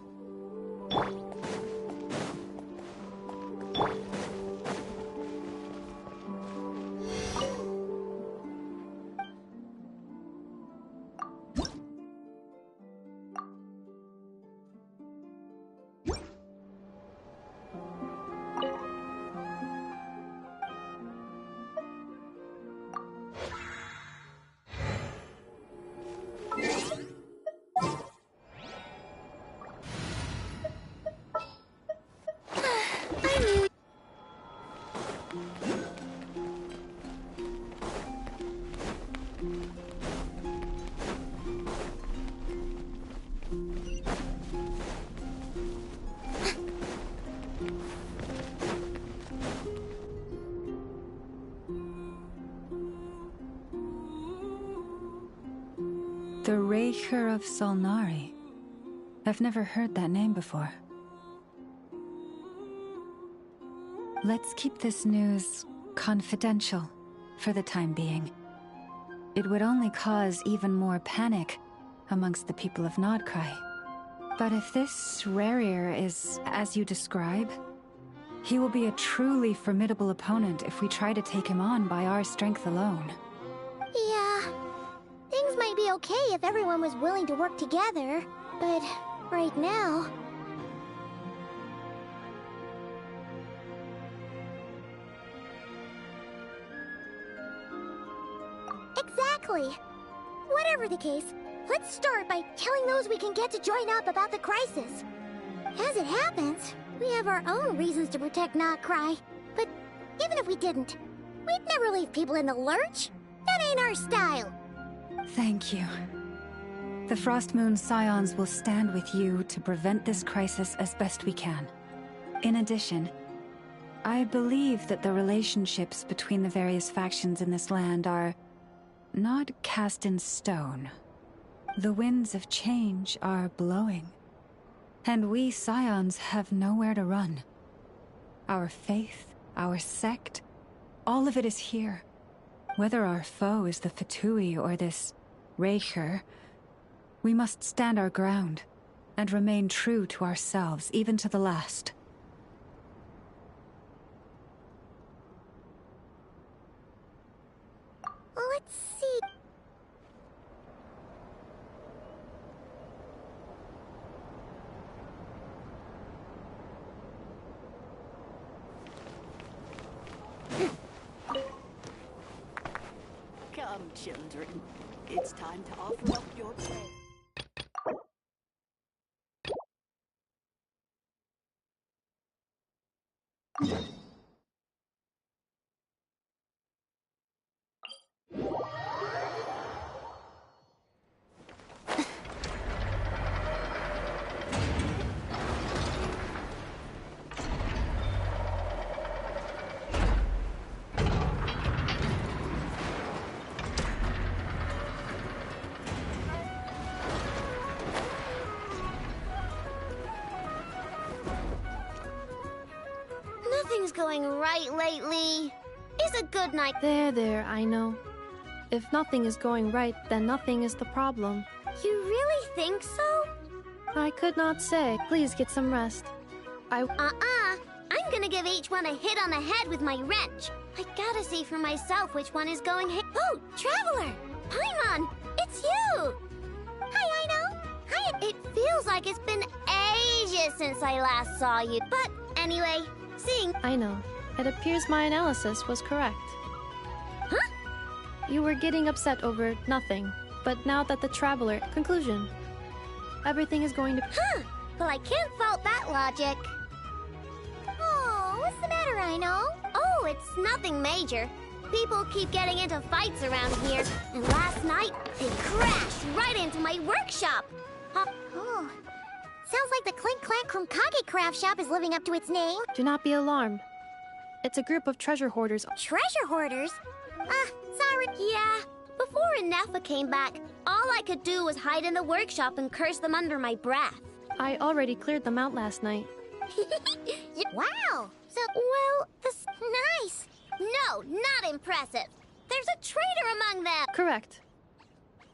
The Raker of Solnari. I've never heard that name before. Let's keep this news confidential for the time being. It would only cause even more panic amongst the people of Nodcry. But if this Rarier is as you describe, he will be a truly formidable opponent if we try to take him on by our strength alone. Yeah, things might be okay if everyone was willing to work together, but right now... Exactly. Whatever the case, let's start by telling those we can get to join up about the crisis. As it happens, we have our own reasons to protect Nodcry, but even if we didn't, we'd never leave people in the lurch. That ain't our style. Thank you. The Frostmoon Scions will stand with you to prevent this crisis as best we can. In addition, I believe that the relationships between the various factions in this land are not cast in stone. The winds of change are blowing, and we Scions have nowhere to run. Our faith, our sect, all of it is here. Whether our foe is the Fatui or this Raker, we must stand our ground and remain true to ourselves, even to the last. Let's see. Come, children. It's time to offer up your prayer. Nothing's going right lately. It's a good night. There, I know. If nothing is going right, then nothing is the problem. You really think so? I could not say. Please get some rest. I'm gonna give each one a hit on the head with my wrench. I gotta see for myself which one is going Oh, Traveler! Paimon! It's you! Hi, Aino! Hi, it feels like it's been ages since I last saw you. But anyway, seeing... I know. It appears my analysis was correct. Huh? You were getting upset over nothing, but now that the Traveler... Conclusion. Everything is going to... Huh! Well, I can't fault that logic. Oh, what's the matter, Aino? Oh, it's nothing major. People keep getting into fights around here, and last night, they crashed right into my workshop. Oh, sounds like the Clink Clank from Kage Craft Shop is living up to its name. Do not be alarmed. It's a group of treasure hoarders. Treasure hoarders? Sorry. Yeah, before Inefa came back, all I could do was hide in the workshop and curse them under my breath. I already cleared them out last night. Wow! So, well, that's nice. No, not impressive. There's a traitor among them. Correct.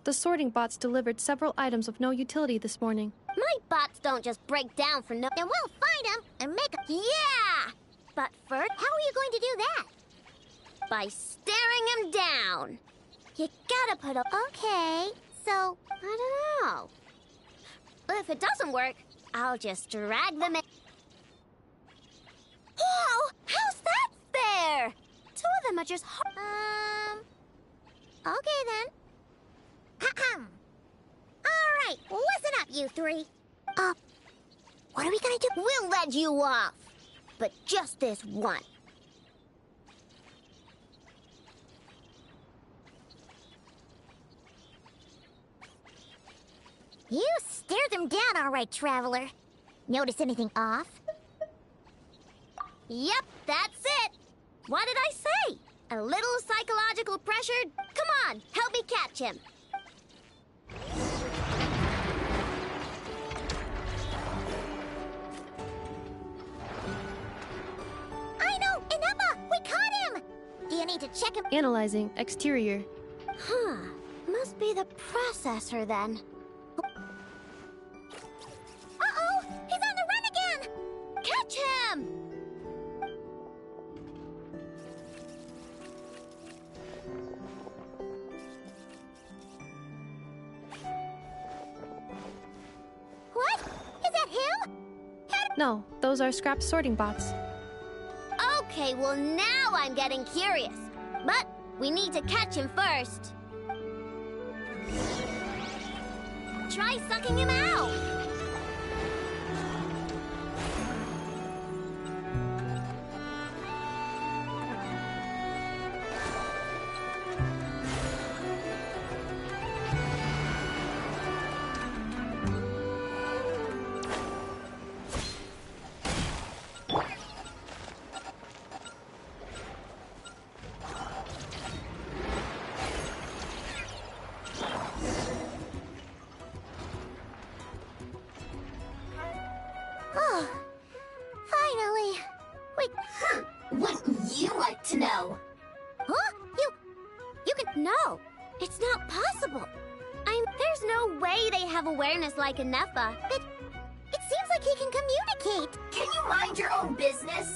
The sorting bots delivered several items of no utility this morning. My bots don't just break down for no... And we'll find them and make a... Yeah! But first, how are you going to do that? By staring him down. You gotta put a... Okay, so, I don't know. If it doesn't work, I'll just drag them in... Whoa! How's that fair? Two of them are just... Okay then. Ahem. Alright, listen up, you three. What are we gonna do? We'll let you off. But just this one. You stared them down all right, Traveler. Notice anything off? Yep, that's it. What did I say? A little psychological pressure? Come on, help me catch him. Analyzing exterior. Huh. Must be the processor then. Uh-oh! He's on the run again! Catch him! What? Is that him? No, those are scrap sorting bots. Okay, well now I'm getting curious. But we need to catch him first. Try sucking him out! Oh, finally. Wait. Wouldn't you like to know? Huh? You can... No, it's not possible. There's no way they have awareness like Anefa. It seems like he can communicate. Can you mind your own business?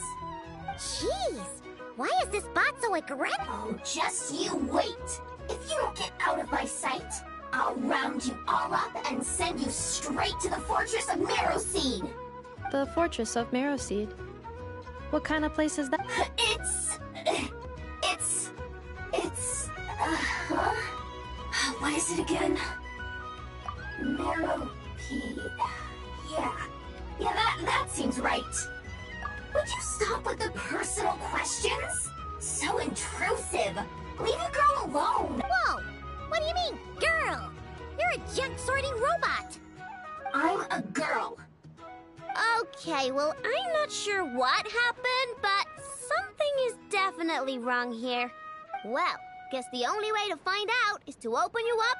Jeez, why is this bot so aggressive? Oh, just you wait. If you don't get out of my sight, I'll round you all up and send you straight to the fortress of Marrowseed. The Fortress of Marrowseed. What kind of place is that? What is it again? Marrowpeed. Yeah, that seems right. Would you stop with the personal questions? So intrusive. Leave a girl alone. Whoa! What do you mean, girl? You're a junk sorting robot. I'm a girl. Okay, well, I'm not sure what happened, but something is definitely wrong here. Well, guess the only way to find out is to open you up.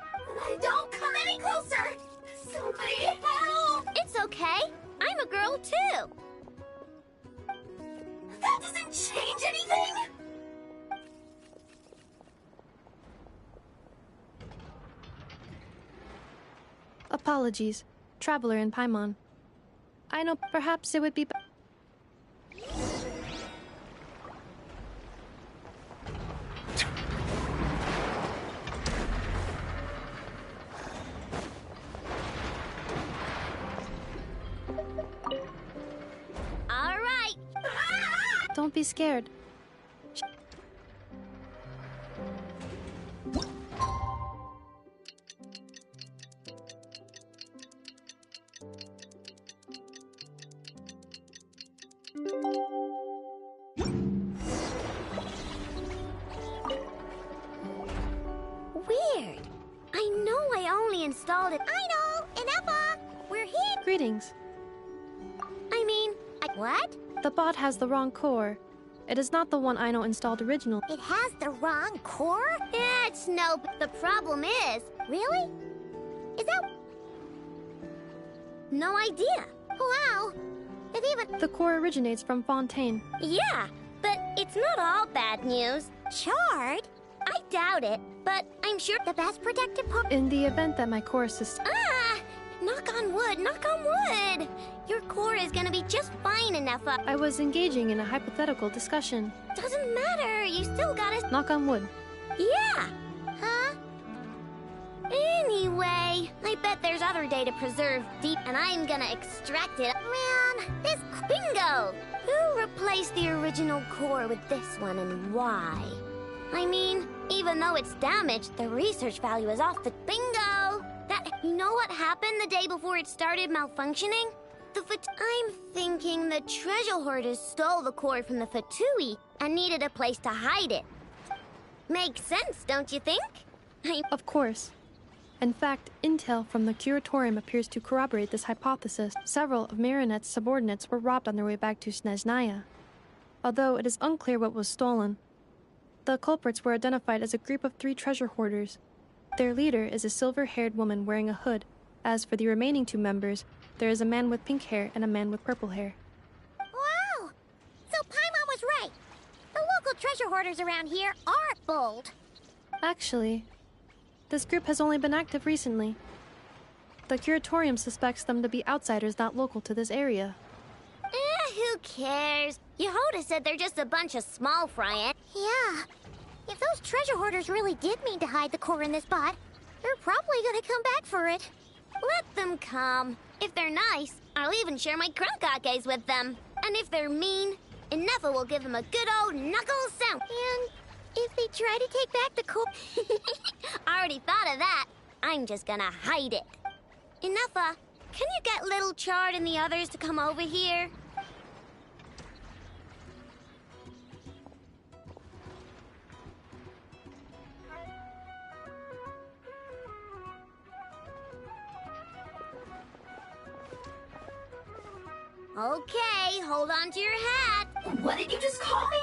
Don't come any closer! Somebody help! It's okay. I'm a girl, too. That doesn't change anything! Apologies. Traveler in Paimon. I know perhaps it would be... All right. Don't be scared. Weird. I know I only installed it. I know! Inepa! We're here! Greetings. I mean, what? The bot has the wrong core. It is not the one Aino installed originally. It has the wrong core? It's no... The problem is... Really? Is that... No idea. Wow. If even... The core originates from Fontaine. Yeah, but it's not all bad news. Charred? I doubt it, but I'm sure the best protected part... In the event that my core system... Ah! Knock on wood, knock on wood! Your core is gonna be just fine, Anefa. I was engaging in a hypothetical discussion. Doesn't matter, you still gotta... Knock on wood. Yeah! Huh? Anyway, I bet there's other data preserved deep, and I'm gonna extract it. Man, this... Bingo! Who replaced the original core with this one and why? I mean, even though it's damaged, the research value is off the... Bingo! You know what happened the day before it started malfunctioning? I'm thinking the treasure hoarders stole the core from the Fatui and needed a place to hide it. Makes sense, don't you think? Of course. In fact, intel from the Curatorium appears to corroborate this hypothesis. Several of Marinette's subordinates were robbed on their way back to Snezhnaya, although it is unclear what was stolen. The culprits were identified as a group of 3 treasure hoarders. Their leader is a silver-haired woman wearing a hood. As for the remaining 2 members, there is a man with pink hair and a man with purple hair. Wow! So Paimon was right. The local treasure hoarders around here aren't bold. Actually, this group has only been active recently. The Curatorium suspects them to be outsiders not local to this area. Who cares? Yehoda said they're just a bunch of small fry. Yeah. If those treasure hoarders really did mean to hide the core in this spot, they're probably gonna come back for it. Let them come. If they're nice, I'll even share my crunkakes with them. And if they're mean, Inefa will give them a good old knuckle sound. And if they try to take back the core... I already thought of that. I'm just gonna hide it. Inefa, can you get Little Chard and the others to come over here? Okay, hold on to your hat. What did you just call me?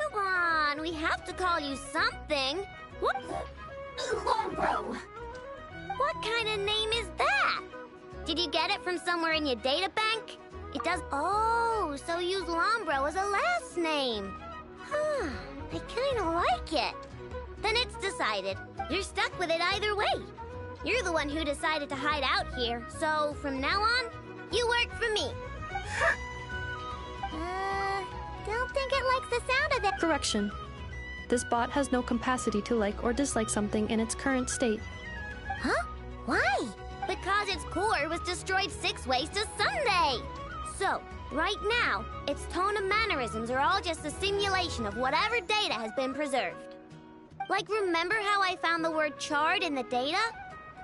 Come on, we have to call you something. What? Lombro. What kind of name is that? Did you get it from somewhere in your data bank? It does. Oh, so use Lombro as a last name. Huh, I kind of like it. Then it's decided. You're stuck with it either way. You're the one who decided to hide out here, so from now on, you work for me. Don't think it likes the sound of it. Correction. This bot has no capacity to like or dislike something in its current state. Huh? Why? Because its core was destroyed 6 ways to Sunday. So, right now, its tone and mannerisms are all just a simulation of whatever data has been preserved. Like, remember how I found the word chard in the data?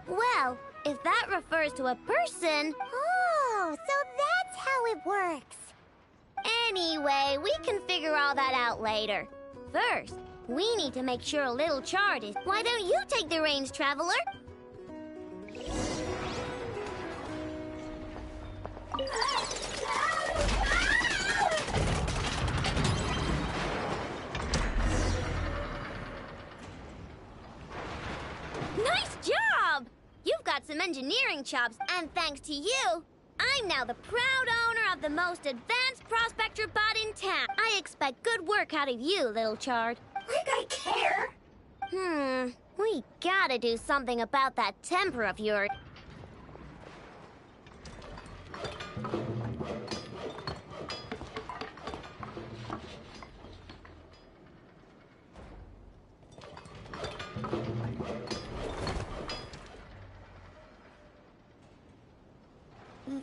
Well, if that refers to a person... Oh, so that's how it works. Anyway, we can figure all that out later. First, we need to make sure Little Chard is... Why don't you take the reins, Traveler? Nice job! You've got some engineering chops, and thanks to you, I'm now the proud owner of the most advanced prospector bot in town. I expect good work out of you, Little Chard. Like I care. We gotta do something about that temper of yours.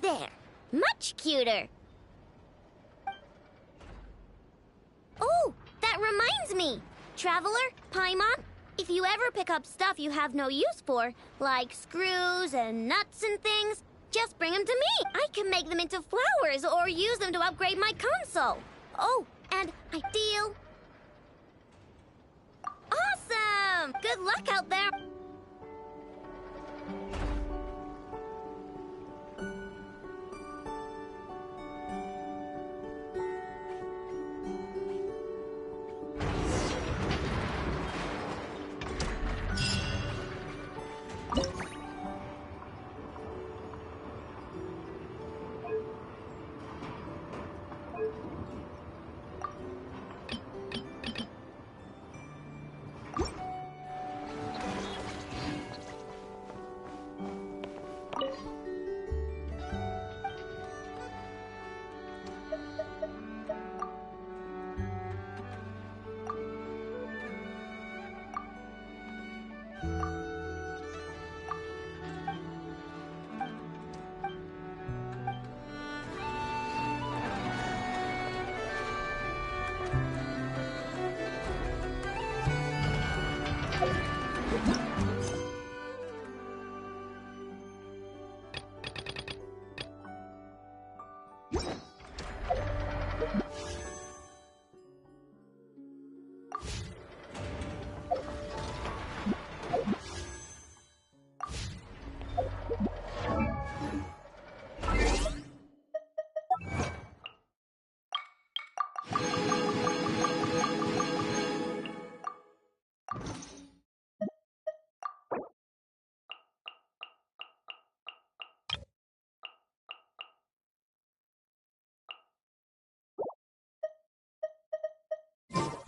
There. Much cuter. Oh, that reminds me. Traveler, Paimon, if you ever pick up stuff you have no use for, like screws and nuts and things, just bring them to me. I can make them into flowers or use them to upgrade my console. Oh, and ideal. Awesome! Good luck out there.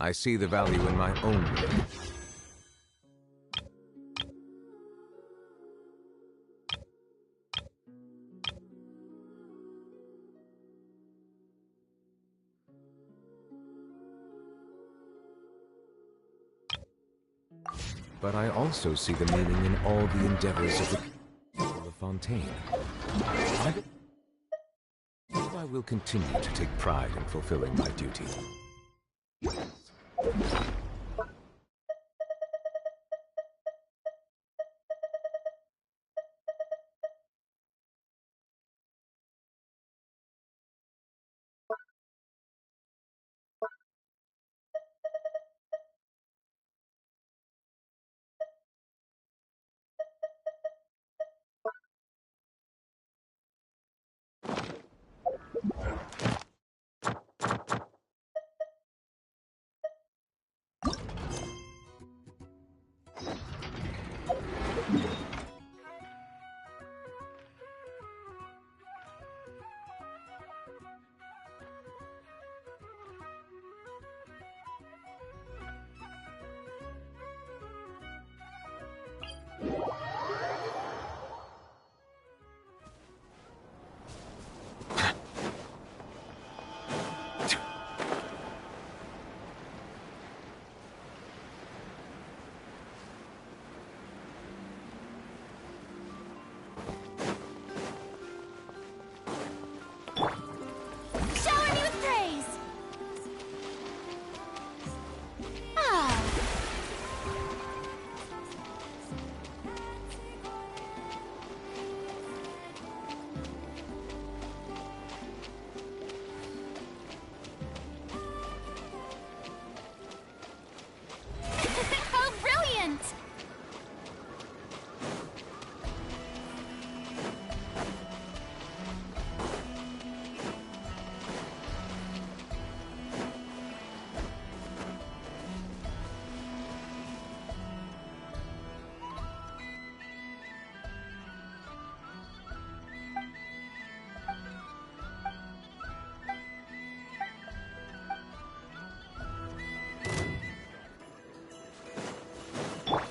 I see the value in my own work. But I also see the meaning in all the endeavors of the people of Fontaine. I will continue to take pride in fulfilling my duty. Shower me with praise! Ah. How brilliant!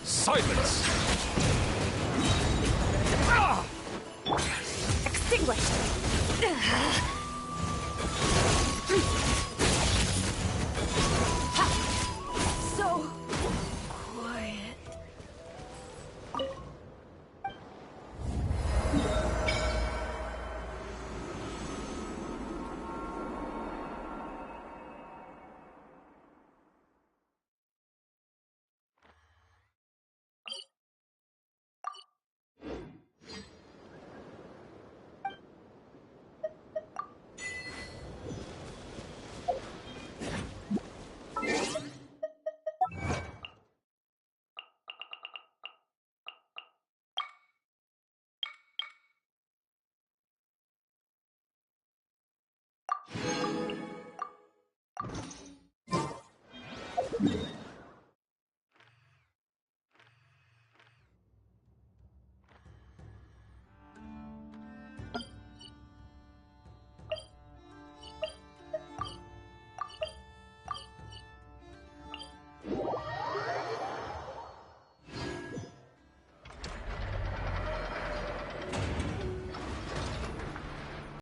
Silence! Extinguished! So quiet.